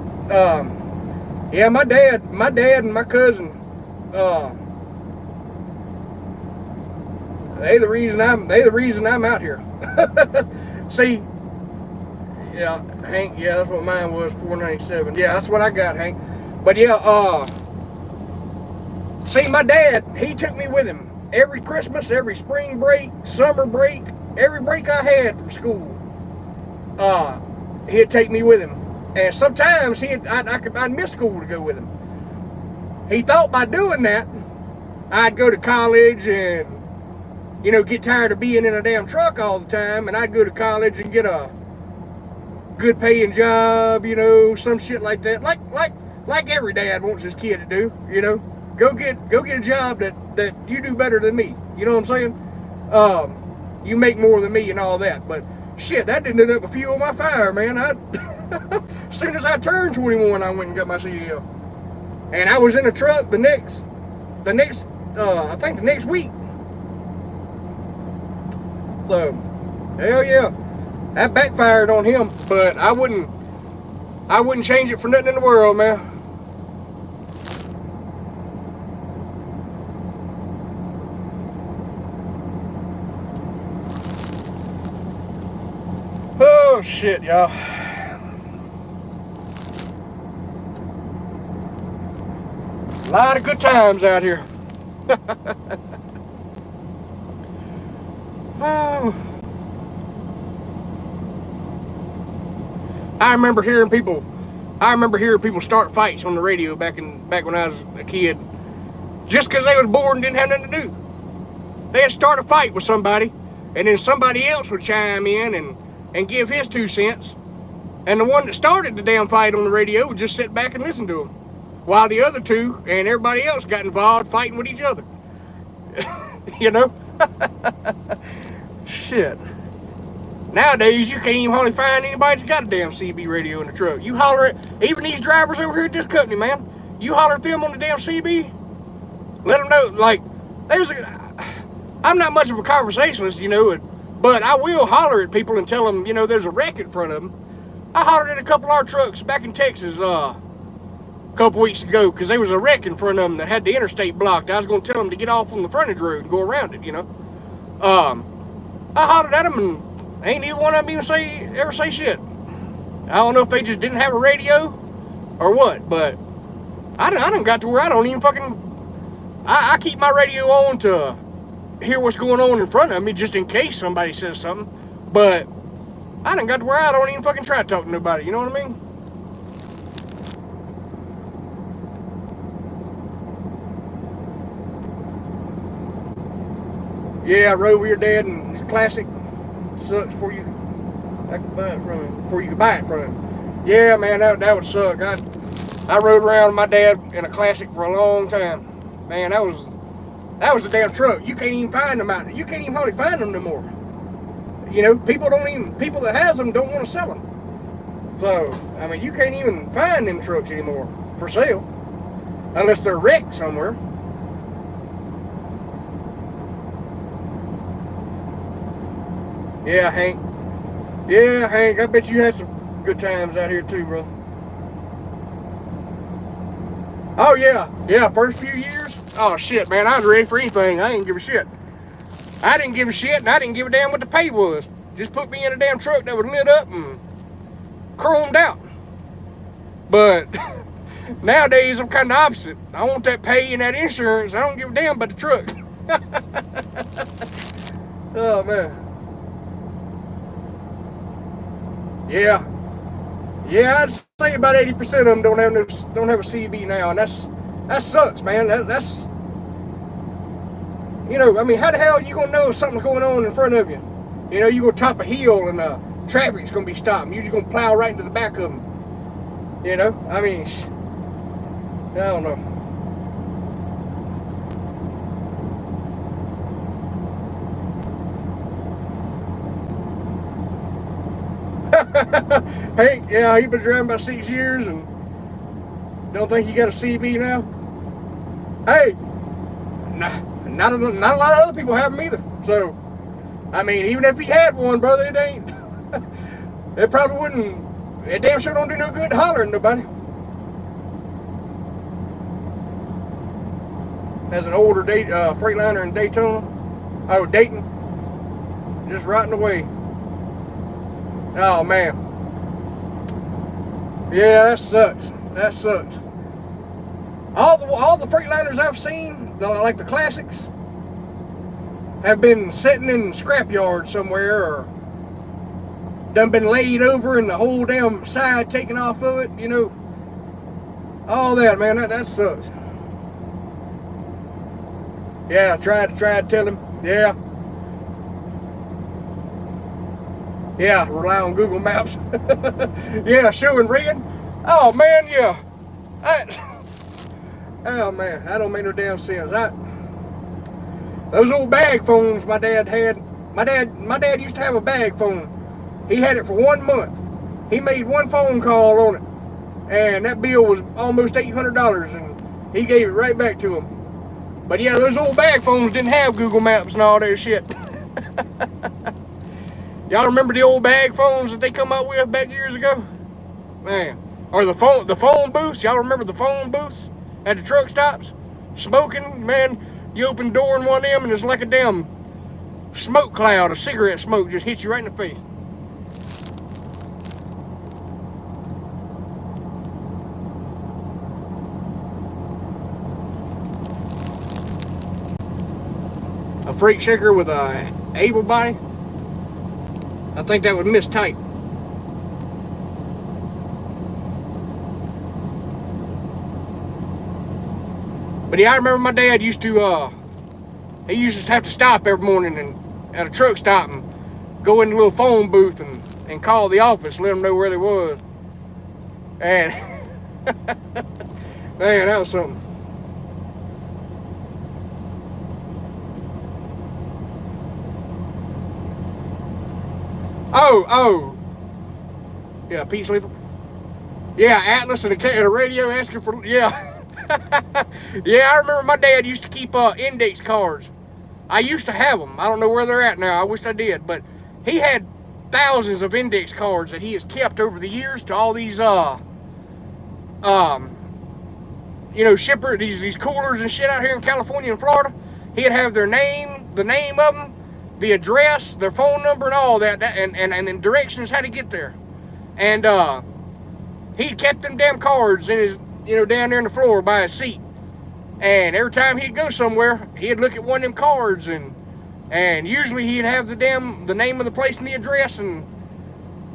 Yeah, my dad and my cousin, they the reason I'm out here. See, yeah, Hank, yeah, that's what mine was, 497. Yeah, that's what I got, Hank. But yeah, see, my dad, he took me with him every Christmas, every spring break, summer break, every break I had from school. He'd take me with him, and sometimes I'd miss school to go with him. He thought by doing that I'd go to college and, you know, get tired of being in a damn truck all the time, and I'd go to college and get a good paying job, you know, some shit like that. Like every dad wants his kid to do, you know. Go get a job that you do better than me. You know what I'm saying? You make more than me and all that. But shit, that didn't end up a fuel my fire, man. As soon as I turned 21, I went and got my CDL. And I was in a truck the next I think the next week. So, hell yeah. That backfired on him, but I wouldn't change it for nothing in the world, man. Oh shit, y'all. A lot of good times out here. Oh. I remember hearing people start fights on the radio back when I was a kid, just because they was bored and didn't have nothing to do. They'd start a fight with somebody, and then somebody else would chime in and give his 2 cents, and the one that started the damn fight on the radio would just sit back and listen to him, while the other 2 and everybody else got involved fighting with each other. You know? Shit. Nowadays, you can't even hardly find anybody that's got a damn CB radio in the truck. You holler at, even these drivers over here at this company, man, you holler at them on the damn CB, let them know, like, I'm not much of a conversationalist, you know, but I will holler at people and tell them, you know, there's a wreck in front of them. I hollered at a couple of our trucks back in Texas a couple weeks ago because there was a wreck in front of them that had the interstate blocked. I was going to tell them to get off on the frontage road and go around it, you know. I hollered at them and ain't neither one of them even ever say shit. I don't know if they just didn't have a radio or what, but I done got to where I don't even fucking... I keep my radio on to hear what's going on in front of me just in case somebody says something, but I done got to where I don't even fucking try to talk to nobody, you know what I mean? Yeah, I rode with your dad in his classic. Sucks before you could buy it from him. Yeah, man, that would suck. I rode around with my dad in a classic for a long time. Man, that was a damn truck. You can't even find them out there. You can't even hardly find them no more. You know, people that has them don't want to sell them. So, I mean, you can't even find them trucks anymore for sale unless they're wrecked somewhere. Yeah, Hank. Yeah, Hank, I bet you had some good times out here too, bro. Oh, yeah. Yeah, first few years. Oh, shit, man, I was ready for anything. I didn't give a shit. I didn't give a shit, and I didn't give a damn what the pay was. Just put me in a damn truck that was lit up and chromed out. But nowadays, I'm kind of opposite. I want that pay and that insurance. I don't give a damn about the truck. Oh, man. Yeah, I'd say about 80% of them don't have a CB now, and that sucks, man. That's you know, I mean, how the hell are you gonna know if something's going on in front of you? You know, you go top a hill and traffic's gonna be stopped, and you're just gonna plow right into the back of them. You know, I mean, I don't know. Hank, yeah, he been driving about 6 years and don't think you got a CB now. Hey, not a lot of other people have them either. So, I mean, even if he had one, brother, it ain't. It probably wouldn't. It damn sure don't do no good hollering nobody. Has an older Freightliner in Daytona. Oh, Dayton. Just rotting away. Oh, man. Yeah, that sucks. That sucks. All the Freightliners I've seen, like the classics, have been sitting in scrap yards somewhere or done been laid over and the whole damn side taken off of it, you know. All that, man, that sucks. Yeah, tried to tell him. Yeah. Yeah, rely on Google Maps. Yeah, showing red. Oh man, yeah. Oh man, that don't make no damn sense. Those old bag phones my dad had. My dad used to have a bag phone. He had it for 1 month. He made one phone call on it, and that bill was almost $800, and he gave it right back to him. But yeah, those old bag phones didn't have Google Maps and all that shit. Y'all remember the old bag phones that they come out with back years ago? Man. Or the phone booths. Y'all remember the phone booths at the truck stops? Smoking, man. You open the door in one of them and it's like a damn smoke cloud of cigarette smoke just hits you right in the face. A freight shaker with a able body. I think that would miss tight. But yeah, I remember my dad used to he used to have to stop every morning and at a truck stop and go in the little phone booth and call the office, let them know where they was. And man, that was something. Oh. Yeah, Pete Sleeper. Yeah, Atlas and a radio asking for, yeah. Yeah, I remember my dad used to keep index cards. I used to have them. I don't know where they're at now. I wish I did. But he had thousands of index cards that he has kept over the years to all these, shipper, these coolers and shit out here in California and Florida. He'd have their name, the name of them, the address, their phone number, and all that, and directions how to get there. And he kept them damn cards in his, down there in the floor by his seat. And every time he'd go somewhere, he'd look at one of them cards, and usually he'd have the name of the place and the address and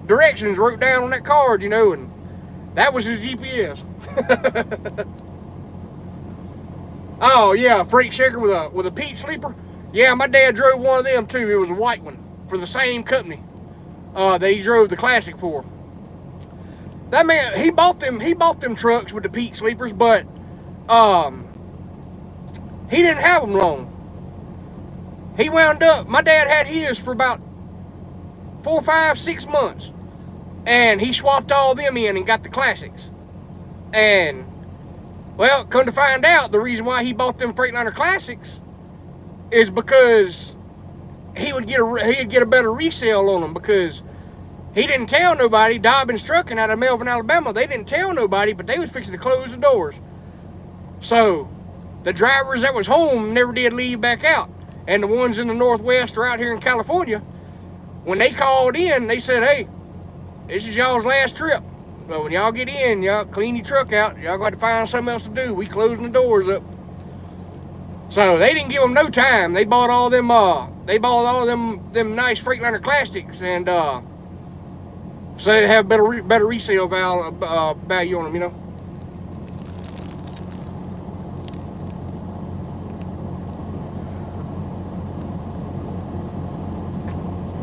directions wrote down on that card, and that was his GPS. Oh yeah, a freight shaker with a Pete Sleeper. Yeah, my dad drove one of them too. It was a white one for the same company that he drove the Classic for. That man, he bought them trucks with the Pete Sleepers, but he didn't have them long. He wound up, my dad had his for about 4, 5, 6 months, and he swapped all them in and got the Classics. And well, come to find out, the reason why he bought them Freightliner Classics is because he'd get a better resale on them, because he didn't tell nobody. Dobbins Trucking out of Melvin, Alabama, they didn't tell nobody, but they was fixing to close the doors. So the drivers that was home never did leave back out. And the ones in the Northwest or out here in California, when they called in, they said, hey, this is y'all's last trip. So when y'all get in, y'all clean your truck out. Y'all got to find something else to do. We closing the doors up. So they didn't give them no time. They bought all them them nice Freightliner Classics, and so they have better resale value on them,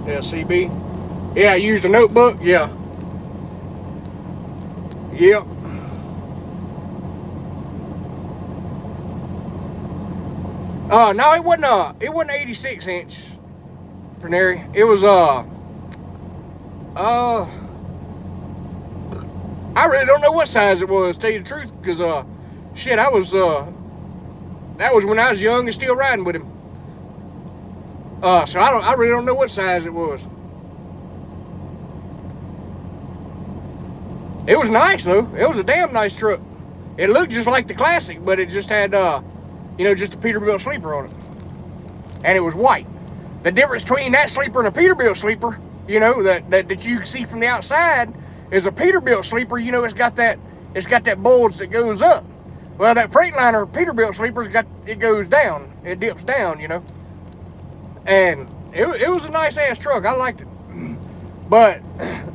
Yeah, CB. Yeah, I used a notebook. Yeah. Yep. No, it wasn't 86 inch Pernary. It was I really don't know what size it was, to tell you the truth, because shit, that was when I was young and still riding with him. So I really don't know what size it was. It was nice though. It was a damn nice truck. It looked just like the Classic, but it just had just a Peterbilt sleeper on it, and it was white. The difference between that sleeper and a Peterbilt sleeper, that you can see from the outside, is a Peterbilt sleeper. It's got that bulge that goes up. Well, that Freightliner Peterbilt sleeper's it goes down. It dips down, and it was a nice ass truck. I liked it. But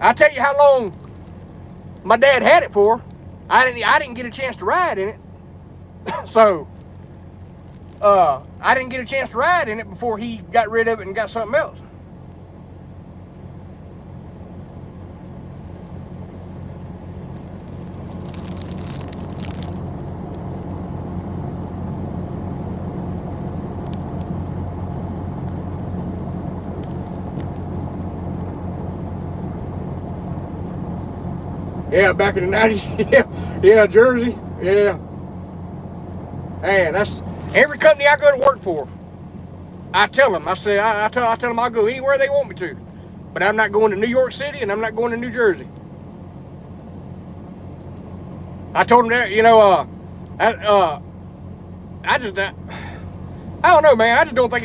I tell you how long my dad had it for. I didn't get a chance to ride in it. So I didn't get a chance to ride in it before he got rid of it and got something else. Yeah, back in the 90s. Yeah, Jersey. Yeah. Man, that's every company I go to work for. I tell them, I tell them I'll go anywhere they want me to. But I'm not going to New York City and I'm not going to New Jersey. I told them that, I don't know, man. I don't think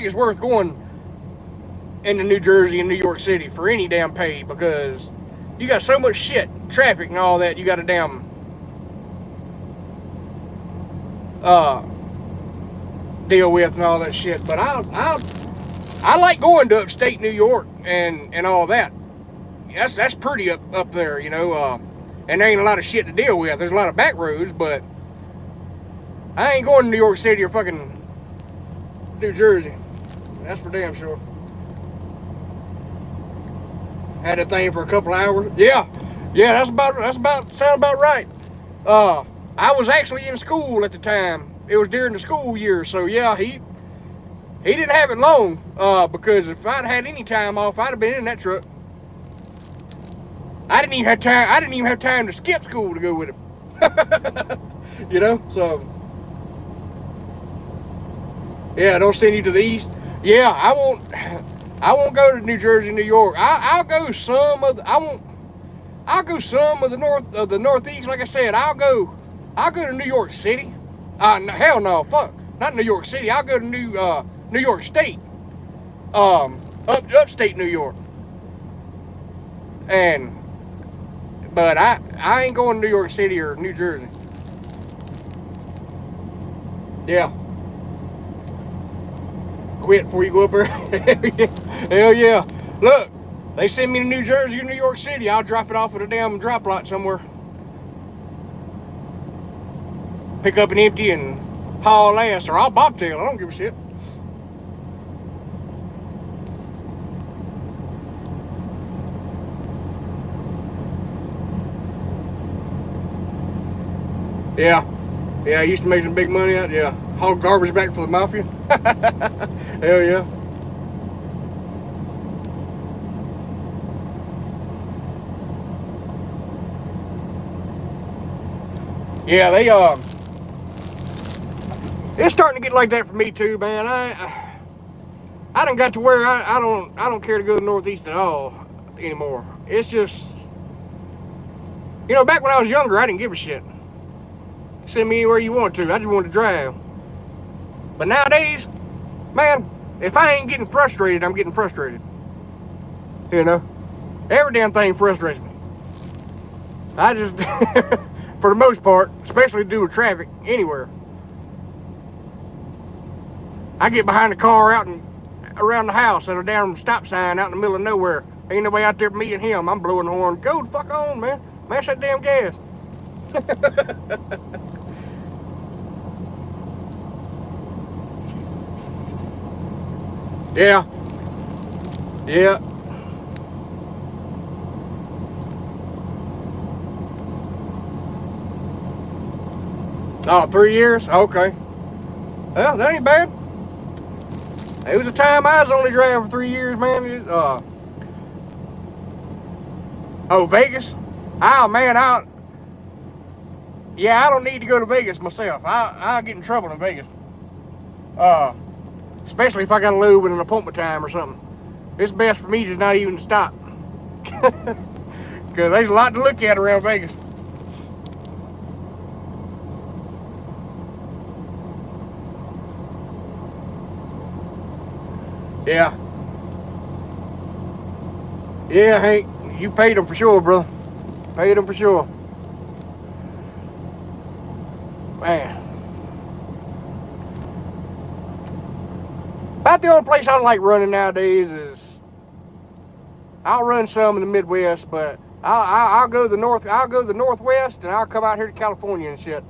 it's worth going into New Jersey and New York City for any damn pay, because you got so much shit, traffic and all that. You got to damn deal with and all that shit. But I like going to upstate New York and all that. That's pretty up there, and there ain't a lot of shit to deal with. There's a lot of back roads, but I ain't going to New York City or fucking New Jersey. That's for damn sure. Had that thing for a couple hours. Yeah, sound about right. I was actually in school at the time. It was during the school year, so yeah, he didn't have it long. Because if I'd had any time off, I'd have been in that truck. I didn't even have time to skip school to go with him. So yeah, don't send you to the east. Yeah, I won't go to New Jersey, New York. I'll go some of the northeast. Like I said, I'll go to New York City. Hell no, fuck, not New York City. I'll go to New York State, upstate New York. But I ain't going to New York City or New Jersey. Yeah. Quit before you go up there. Hell yeah. Look, they send me to New Jersey or New York City, I'll drop it off at a damn drop lot somewhere. Pick up an empty and haul ass, or I'll bobtail. I don't give a shit. Yeah. Yeah, I used to make some big money out. Yeah. Haul garbage back for the mafia. Hell yeah. Yeah, it's starting to get like that for me too, man. I done got to where I don't care to go to the Northeast at all anymore. It's just, back when I was younger, I didn't give a shit. Send me anywhere you want to. I just wanted to drive. But nowadays, man, if I ain't getting frustrated, I'm getting frustrated. Every damn thing frustrates me. I just, for the most part, especially due to traffic, anywhere. I get behind the car out and around the house at a damn stop sign out in the middle of nowhere. Ain't nobody out there but me and him. I'm blowing the horn. Go the fuck on, man. Mash that damn gas. Yeah. Yeah. Oh, 3 years? Okay. Well, that ain't bad. It was a time I was only driving for 3 years, man. Vegas? Oh, man, I don't need to go to Vegas myself. I'll get in trouble in Vegas. Especially if I got to load with an appointment time or something. It's best for me just not even to stop. Because there's a lot to look at around Vegas. Yeah. Yeah, Hank, you paid them for sure, brother. Paid them for sure. Man. About the only place I like running nowadays is, I'll run some in the Midwest, but I'll go to the Northwest, and I'll come out here to California and shit.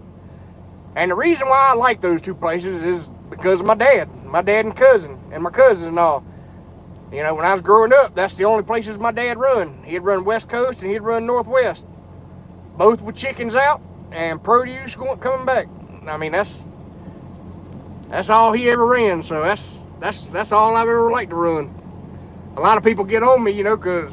And the reason why I like those two places is because of my dad and cousin, and my cousins and all. You know, when I was growing up, that's the only places my dad run. He'd run West Coast and he'd run Northwest. Both with chickens out and produce coming back. I mean, that's all he ever ran. So that's all I've ever liked to run. A lot of people get on me, you know, because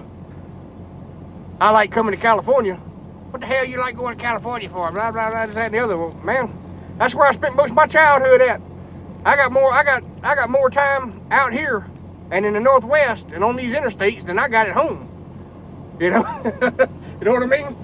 I like coming to California. What the hell you like going to California for? Blah, blah, blah, this, that, and the other. Well, man, that's where I spent most of my childhood at. I got more time out here and in the Northwest and on these interstates than I got at home. You know? You know what I mean?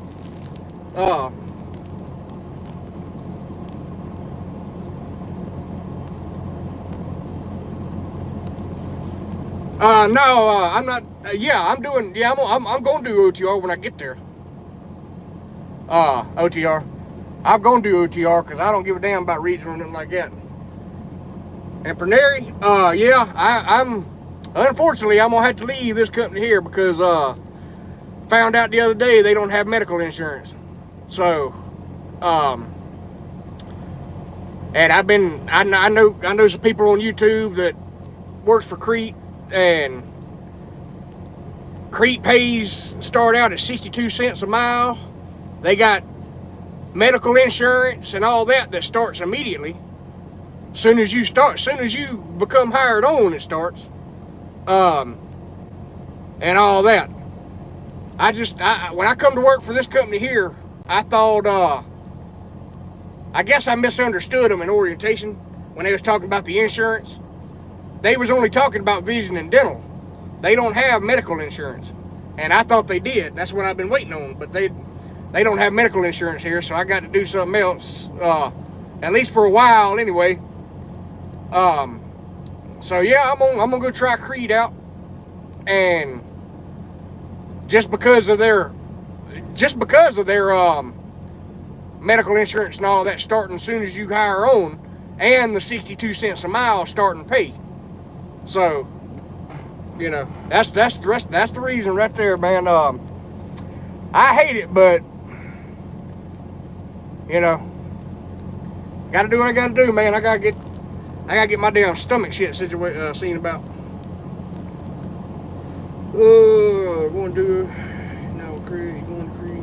No, I'm not. I'm going to do OTR when I get there. OTR. I'm going to do OTR because I don't give a damn about regional or nothing like that. And Pernary, unfortunately, I'm going to have to leave this company here because, found out the other day they don't have medical insurance. So, and I know some people on YouTube that works for Crete, and Crete pays start out at 62 cents a mile. They got medical insurance and all that starts immediately. Soon as you become hired on, it starts. And all that. When I come to work for this company here, I thought, I guess I misunderstood them in orientation when they was talking about the insurance. They was only talking about vision and dental. They don't have medical insurance. And I thought they did. That's what I've been waiting on. But they don't have medical insurance here, so I got to do something else. At least for a while anyway. So yeah, I'm gonna go try Creed out. And just because of their medical insurance and all that starting as soon as you hire on, and the 62 cents a mile starting pay. So, you know, that's the reason right there, man. I hate it, but you know, gotta do what I gotta do, man. I gotta get my damn stomach shit seen about. Going to do no Creed, going to Creed.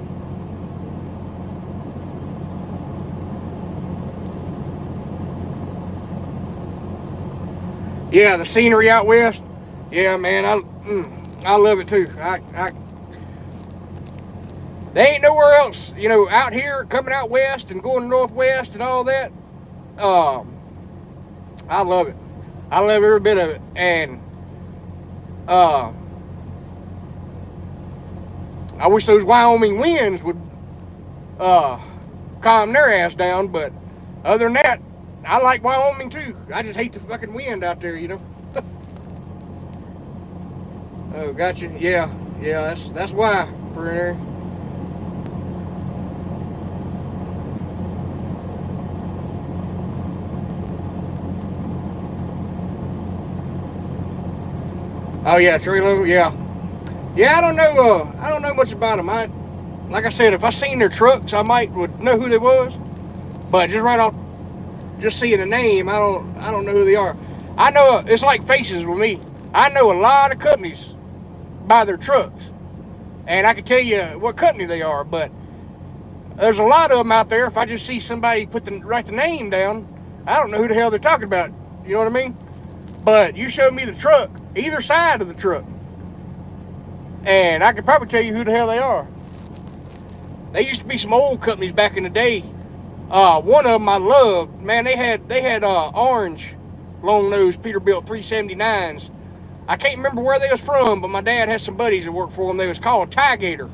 Yeah, the scenery out west. Yeah, man, I love it too. There ain't nowhere else, you know, out here coming out west and going northwest and all that. I love it. I love every bit of it. And I wish those Wyoming winds would calm their ass down, but other than that, I like Wyoming too. I just hate the fucking wind out there, you know. Oh, gotcha. Yeah, that's why. For there. Oh yeah, Trelo. Yeah. I don't know much about them. Like I said, if I seen their trucks, I would know who they was. But just seeing the name, I don't know who they are. I know it's like faces with me. I know a lot of companies by their trucks, and I can tell you what company they are. But there's a lot of them out there. If I just see somebody write the name down, I don't know who the hell they're talking about. You know what I mean? But you show me the truck, either side of the truck, and I could probably tell you who the hell they are. They used to be some old companies back in the day. One of them I loved. Man, they had orange long nose Peterbilt 379s. I can't remember where they was from, but my dad had some buddies that worked for them. They was called Tie-Gator.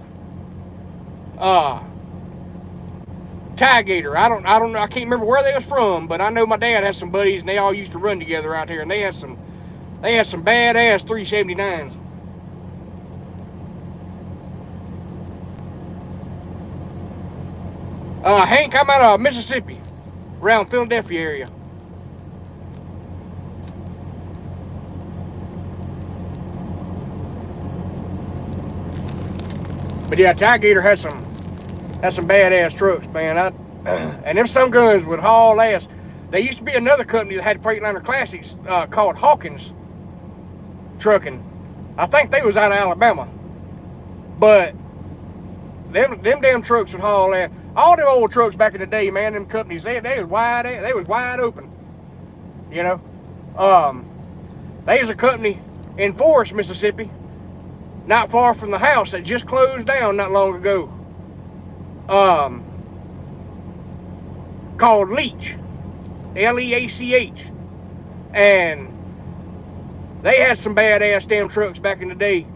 Tie-Gator. I don't know. I can't remember where they was from, but I know my dad had some buddies and they all used to run together out here, and they had some badass 379s. Hank, I'm out of Mississippi, around Philadelphia area. But yeah, Tie-Gator had some badass trucks, man. And them some guns would haul ass. There used to be another company that had Freightliner Classics called Hawkins Trucking. I think they was out of Alabama. But them damn trucks would haul that. All them old trucks back in the day, man, them companies, they was wide open. You know? There's a company in Forest, Mississippi, not far from the house, that just closed down not long ago. Called Leach. Leach. And they had some badass damn trucks back in the day.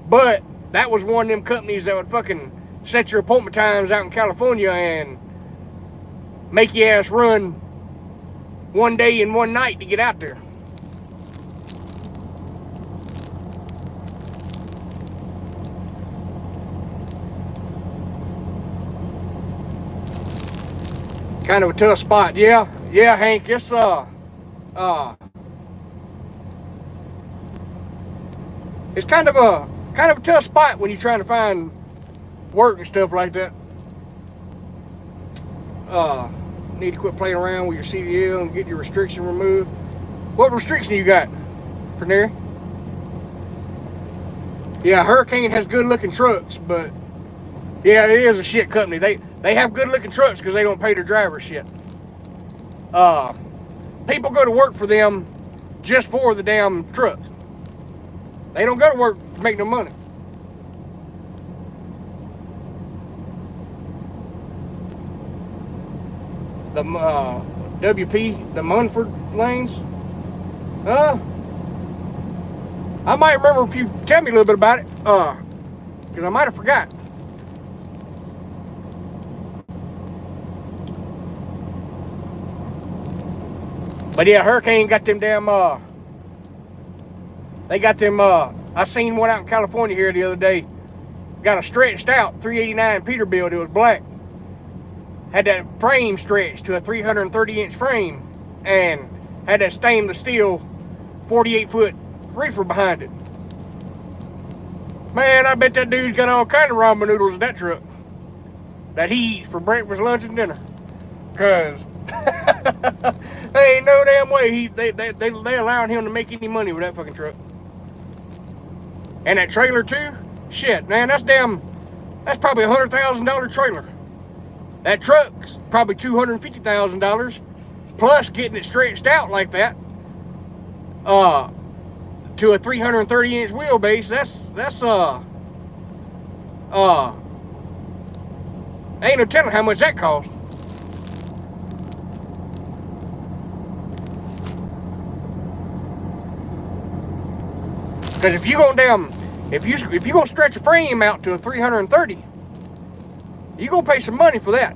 But that was one of them companies that would fucking set your appointment times out in California and make your ass run one day and one night to get out there. Kind of a tough spot. Yeah, Hank, it's it's kind of a tough spot when you're trying to find work and stuff like that. Need to quit playing around with your CDL and get your restriction removed. What restriction you got, Pernary? Yeah, Hurricane has good looking trucks, but yeah, it is a shit company. They have good looking trucks because they don't pay their drivers shit. People go to work for them just for the damn trucks. They don't go to work to make no money. The WP, the Munford lanes. I might remember if you tell me a little bit about it. Because I might have forgot. But yeah, Hurricane got them damn, they got them, I seen one out in California here the other day. Got a stretched out 389 Peterbilt, it was black. Had that frame stretched to a 330-inch frame and had that stainless steel 48-foot reefer behind it. Man, I bet that dude's got all kind of ramen noodles in that truck that he eats for breakfast, lunch, and dinner. Cause there ain't no damn way they allowing him to make any money with that fucking truck. And that trailer too? Shit, man, that's probably a $100,000 trailer. That truck's probably $250,000, plus getting it stretched out like that to a 330-inch wheelbase. That's ain't no telling how much that costs. Because if you gonna stretch a frame out to a 330, you gonna pay some money for that.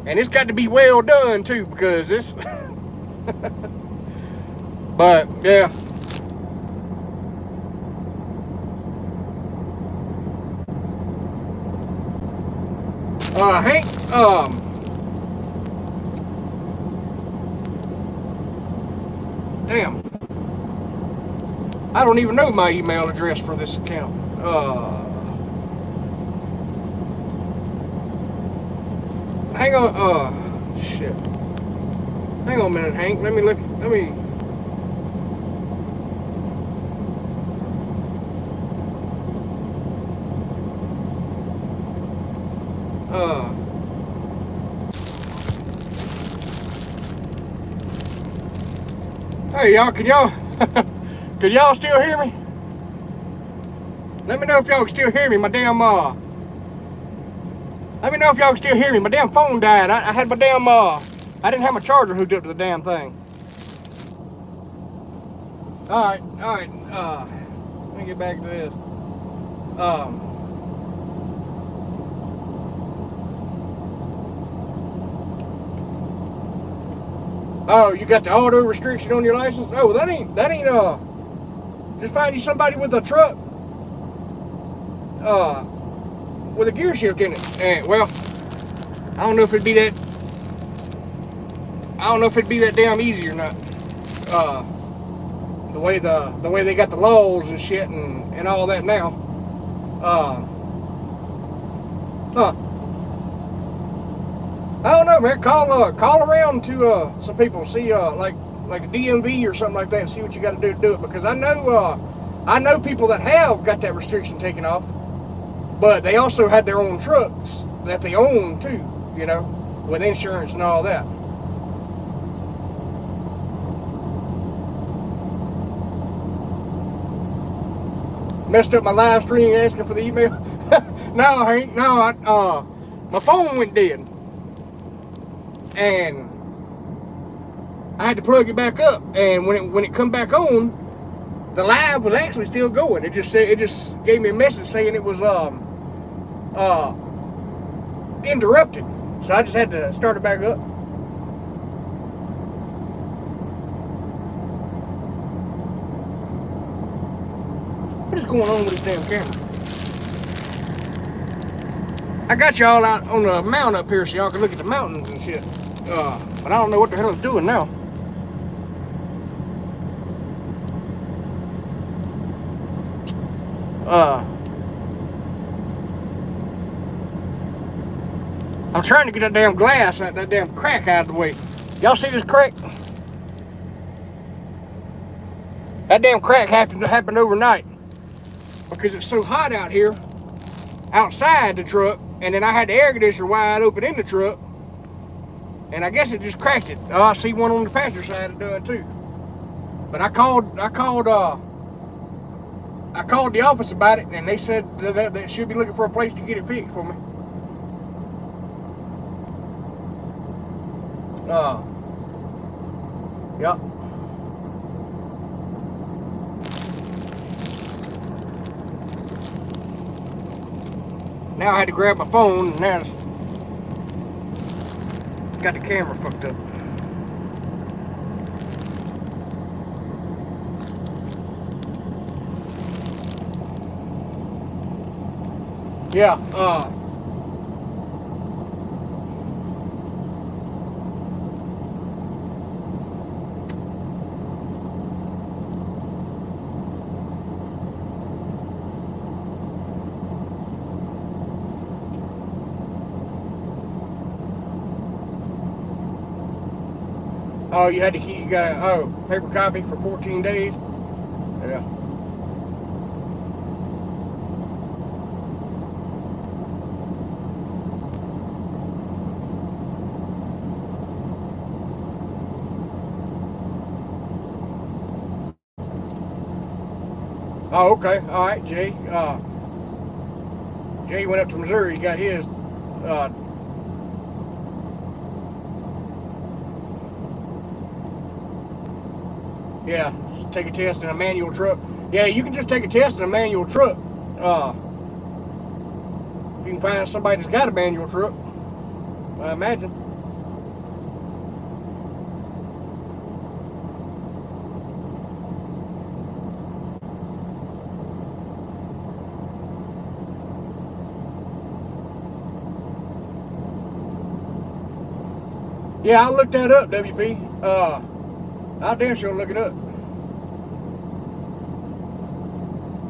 And it's got to be well done too, because it's but yeah. Hank, damn, I don't even know my email address for this account. Hang on, shit. Hang on a minute, Hank. Let me look. Hey, y'all, can y'all still hear me? Let me know if y'all can still hear me. Let me know if y'all can still hear me. My damn phone died. I had my damn, I didn't have my charger hooked up to the damn thing. Alright, let me get back to this. Oh, you got the auto restriction on your license? Oh, that ain't, just find you somebody with a truck, with a gear shift in it. And, well, I don't know if it'd be that damn easy or not. The way they got the laws and shit and all that now. I don't know. know, man. Call around to some people, see like a DMV or something like that, and see what you got to do it. Because I know people that have got that restriction taken off, but they also had their own trucks that they own too, you know, with insurance and all that. Messed up my live stream asking for the email. No, Hank, no, my phone went dead. And I had to plug it back up. And when it come back on, the live was actually still going. It just gave me a message saying it was interrupted. So I just had to start it back up. What is going on with this damn camera? I got y'all out on the mountain up here so y'all can look at the mountains and shit. But I don't know what the hell it's doing now. I'm trying to get that damn glass, that damn crack out of the way. Y'all see this crack? That damn crack happened overnight because it's so hot out here outside the truck, and then I had the air conditioner wide open in the truck, and I guess it just cracked it. Oh, I see one on the passenger side doing too. But I called the office about it, and they said that they should be looking for a place to get it fixed for me. Yep. Now I had to grab my phone, and now it's got the camera fucked up. Yeah, oh, you had to keep, you got a paper copy for 14 days? Yeah. Oh, okay. All right, Jay. Jay went up to Missouri. He got his. Yeah, take a test in a manual truck. Yeah, you can just take a test in a manual truck. If you can find somebody that's got a manual truck, I imagine. Yeah, I'll look that up, WP. I'll damn sure look it up.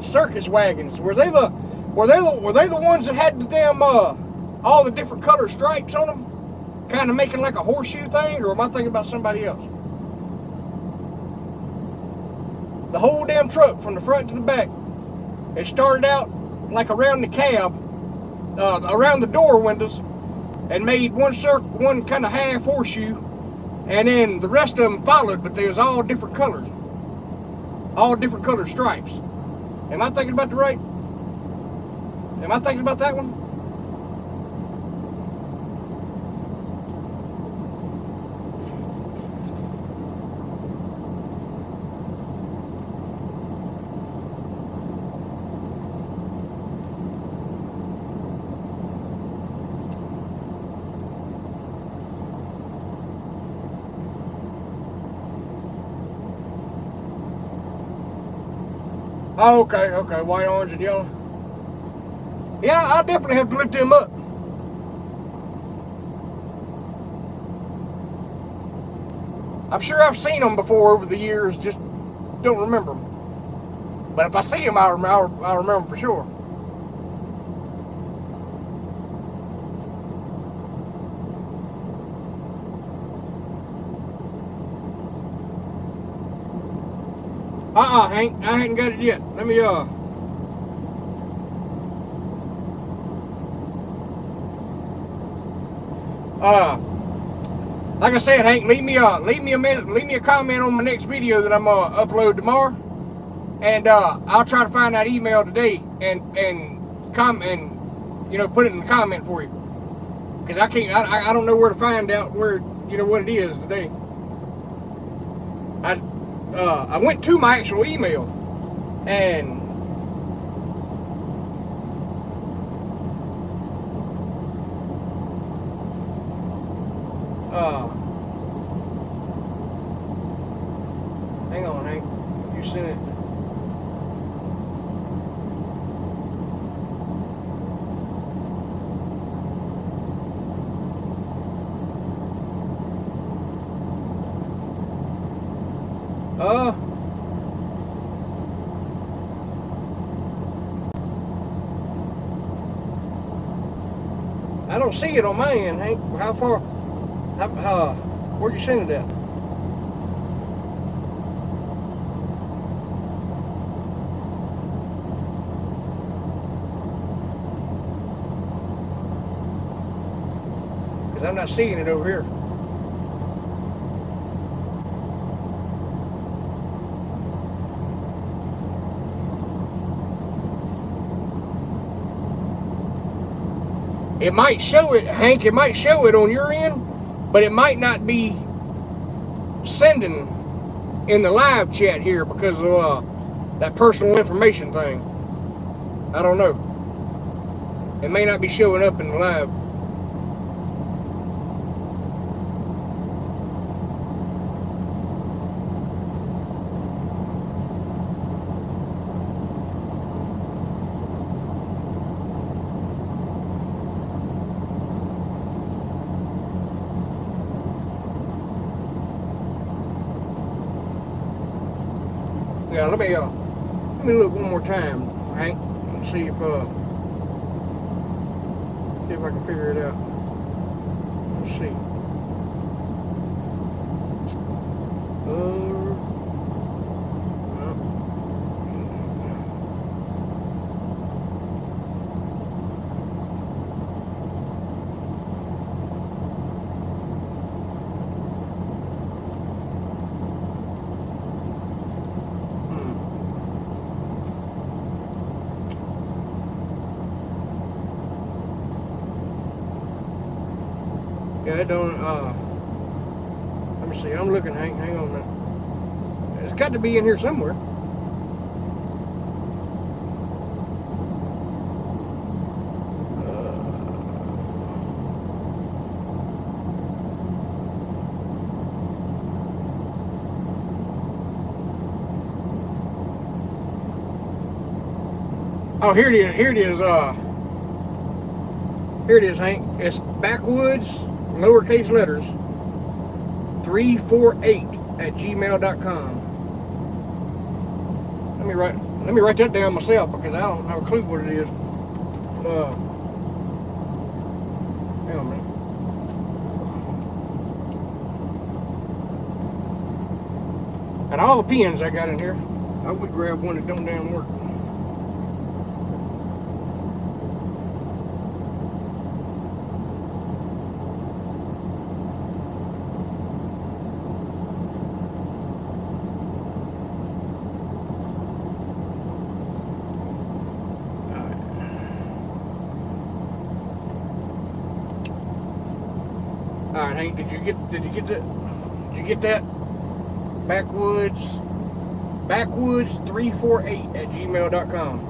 Circus wagons. Were they the ones that had the damn all the different color stripes on them? Kind of making like a horseshoe thing, or am I thinking about somebody else? The whole damn truck from the front to the back. It started out like around the cab, around the door windows, and made one kind of half horseshoe, and then the rest of them followed, but they was all different colors. All different color stripes. Am I thinking about that one? Oh, okay, white, orange, and yellow. Yeah, I definitely have to look them up. I'm sure I've seen them before over the years, just don't remember them. But if I see them, I'll remember for sure. Hank, I hadn't got it yet. Let me like I said, Hank, leave me a comment on my next video that I'm gonna upload tomorrow, and I'll try to find that email today and put it in the comment for you, because I don't know where to find out where what it is today. I went to my actual email and hang on, Hank, you sent it. I don't see it on my end, Hank. How far? Where'd you send it at? Because I'm not seeing it over here. It might show it, Hank. It might show it on your end, but it might not be sending in the live chat here because of that personal information thing. I don't know. It may not be showing up in the live. Yeah, let me look one more time, Hank, and see if I can figure it out. Let's see. Yeah, it don't, let me see, I'm looking, Hank, hang on a minute. It's got to be in here somewhere. Oh, here it is, here it is, Hank. It's Backwoods, lowercase letters, 348@gmail.com. Let me write that down myself because I don't have a clue what it is. Hang on a minute. And all the pens I got in here, I would grab one that don't damn work. All right, Hank, did you get that? Backwoods348@gmail.com.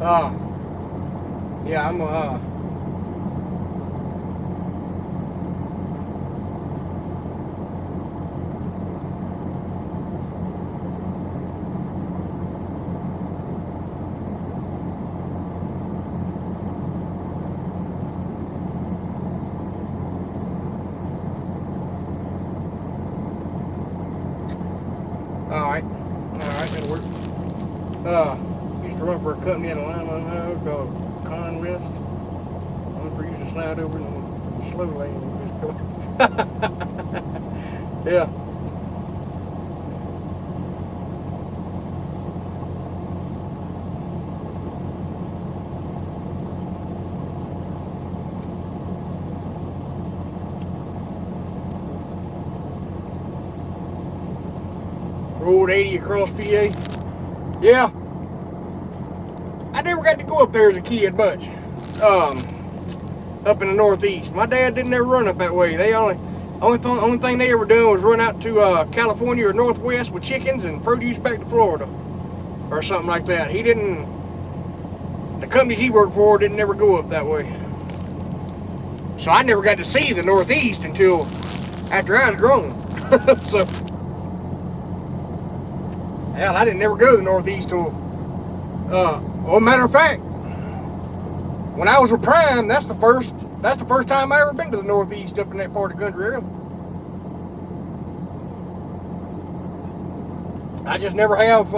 Yeah, I'm Alright, that'll work. Used to run for a company at Atlanta, Ohio called Conwest. I used to slide over in the slow lane and just go. Yeah. Road 80 across PA. Yeah. I never got to go up there as a kid much. Up in the Northeast. My dad didn't ever run up that way. They only thing they ever done was run out to California or Northwest with chickens and produce back to Florida or something like that. He didn't. The companies he worked for didn't ever go up that way. So I never got to see the Northeast until after I was grown. So. Hell, I didn't ever go to the Northeast till, well, matter of fact, when I was with Prime, that's the first time I ever been to the Northeast up in that part of the country, really. I just never have,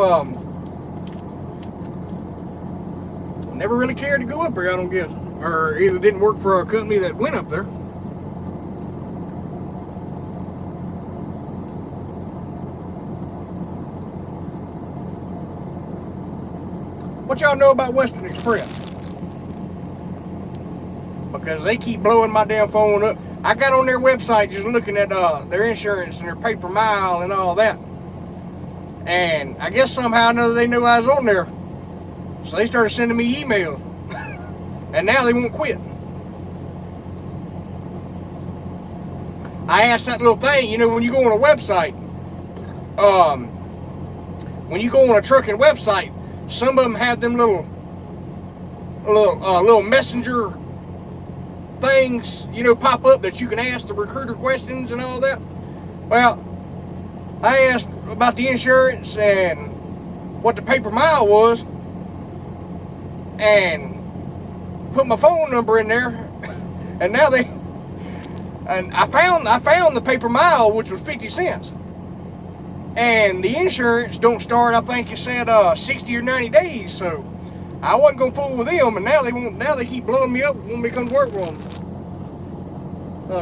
never really cared to go up there, I don't guess. Or either didn't work for a company that went up there. What y'all know about Western Express? Because they keep blowing my damn phone up. I got on their website just looking at their insurance and their paper mile and all that. And I guess somehow or another they knew I was on there. So they started sending me emails. And now they won't quit. I asked that little thing, you know, when you go on a website, when you go on a trucking website, some of them have them little messenger things, you know, pop up that you can ask the recruiter questions and all that. Well, I asked about the insurance and what the paper mile was, and put my phone number in there, and now I found the paper mile, which was 50 cents. And the insurance don't start, I think it said 60 or 90 days, so I wasn't gonna fool with them, and now they keep blowing me up when we come to work with them.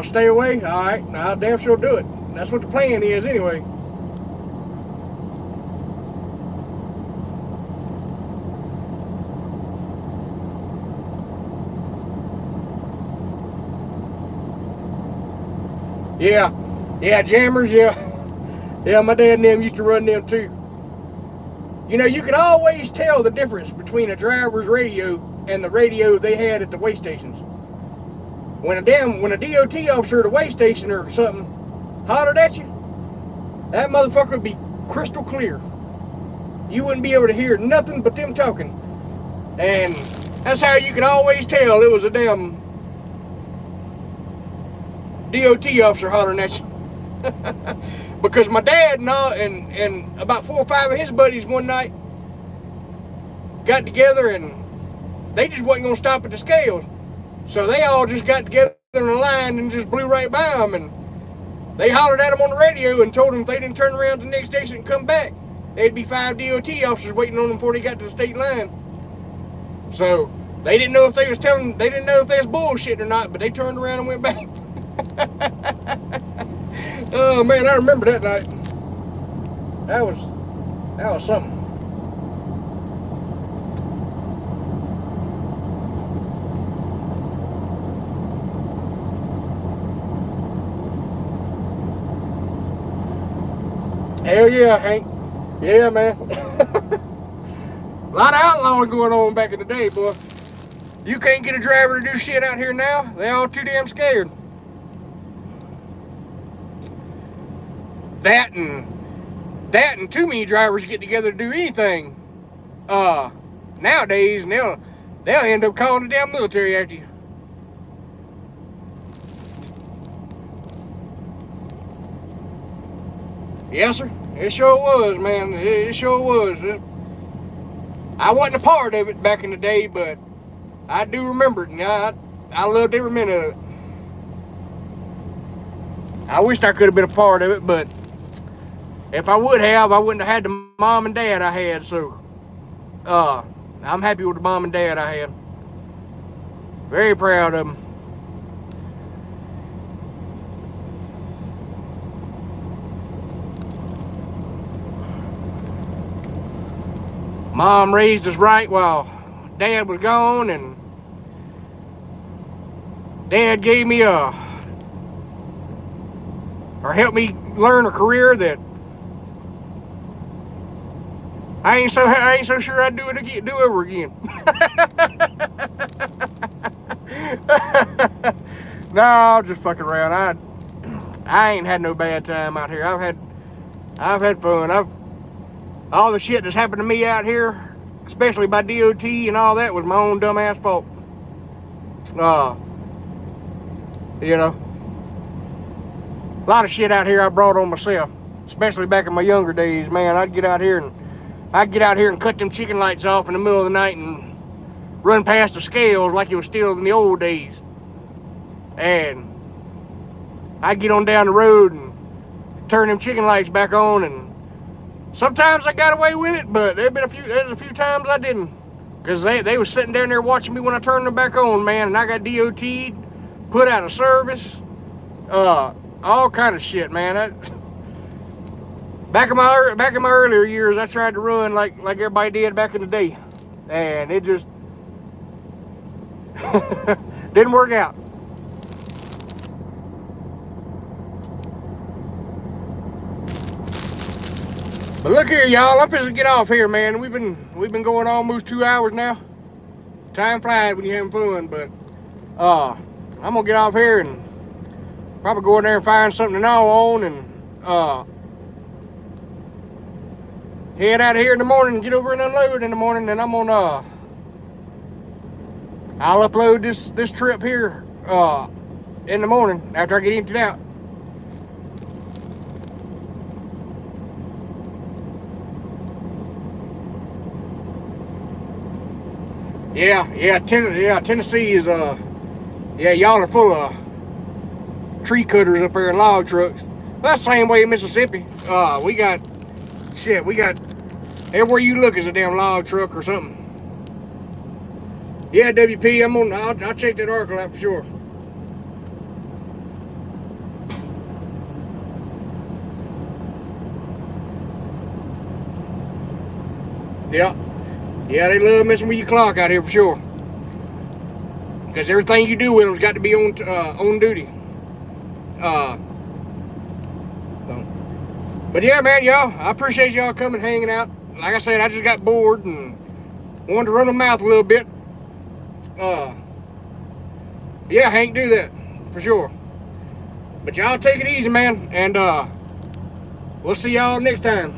Stay away? Alright, I'll damn sure do it. That's what the plan is anyway. Yeah, jammers, yeah. Yeah, my dad and them used to run them too. You know, you could always tell the difference between a driver's radio and the radio they had at the weigh stations. When a DOT officer at a weigh station or something hollered at you, that motherfucker would be crystal clear. You wouldn't be able to hear nothing but them talking. And that's how you could always tell it was a damn DOT officer hollering at you. Because my dad and about 4 or 5 of his buddies one night got together, and they just wasn't going to stop at the scales. So they all just got together in a line and just blew right by them. And they hollered at them on the radio and told them if they didn't turn around to the next station and come back, there'd be 5 DOT officers waiting on them before they got to the state line. So they didn't know if they was bullshitting or not, but they turned around and went back. Oh man, I remember that night. That was something. Hell yeah, Hank. Yeah, man. A lot of outlawing going on back in the day, boy. You can't get a driver to do shit out here now. They all too damn scared. That and too many drivers get together to do anything nowadays, they'll end up calling the damn military after you. Yes, sir. It sure was, man. It sure was. I wasn't a part of it back in the day, but I do remember it, and I loved every minute of it. I wished I could have been a part of it, but if I would have, I wouldn't have had the mom and dad I had. So, I'm happy with the mom and dad I had. Very proud of them. Mom raised us right while Dad was gone, and Dad gave me or helped me learn a career that I ain't so sure I'd do over again. No, I'll just fucking around. I ain't had no bad time out here. I've had fun. All the shit that's happened to me out here, especially by DOT and all that, was my own dumb ass fault. You know, a lot of shit out here I brought on myself, especially back in my younger days. Man, I'd get out here and cut them chicken lights off in the middle of the night and run past the scales like it was still in the old days. And I'd get on down the road and turn them chicken lights back on, and sometimes I got away with it, but there's a few times I didn't. Because they was sitting down there watching me when I turned them back on, man, and I got DOT'd, put out of service, all kind of shit, man. Back in my earlier years, I tried to run like everybody did back in the day, and it just didn't work out. But look here, y'all. I'm supposed to get off here, man. We've been going almost 2 hours now. Time flies when you're having fun, but I'm gonna get off here and probably go in there and find something to gnaw on, and head out of here in the morning and get over and unload in the morning. And I'm gonna I'll upload this trip here in the morning after I get emptied out. Yeah, Tennessee is y'all are full of tree cutters up there and log trucks. Well, that's the same way in Mississippi. We got everywhere you look is a damn log truck or something. Yeah, WP, I'll check that article out for sure. Yeah, they love messing with your clock out here for sure. Because everything you do with them's got to be on duty. But yeah, man, y'all, I appreciate y'all coming hanging out. Like I said, I just got bored and wanted to run my mouth a little bit. Yeah, Hank, do that for sure. But y'all take it easy, man, and we'll see y'all next time.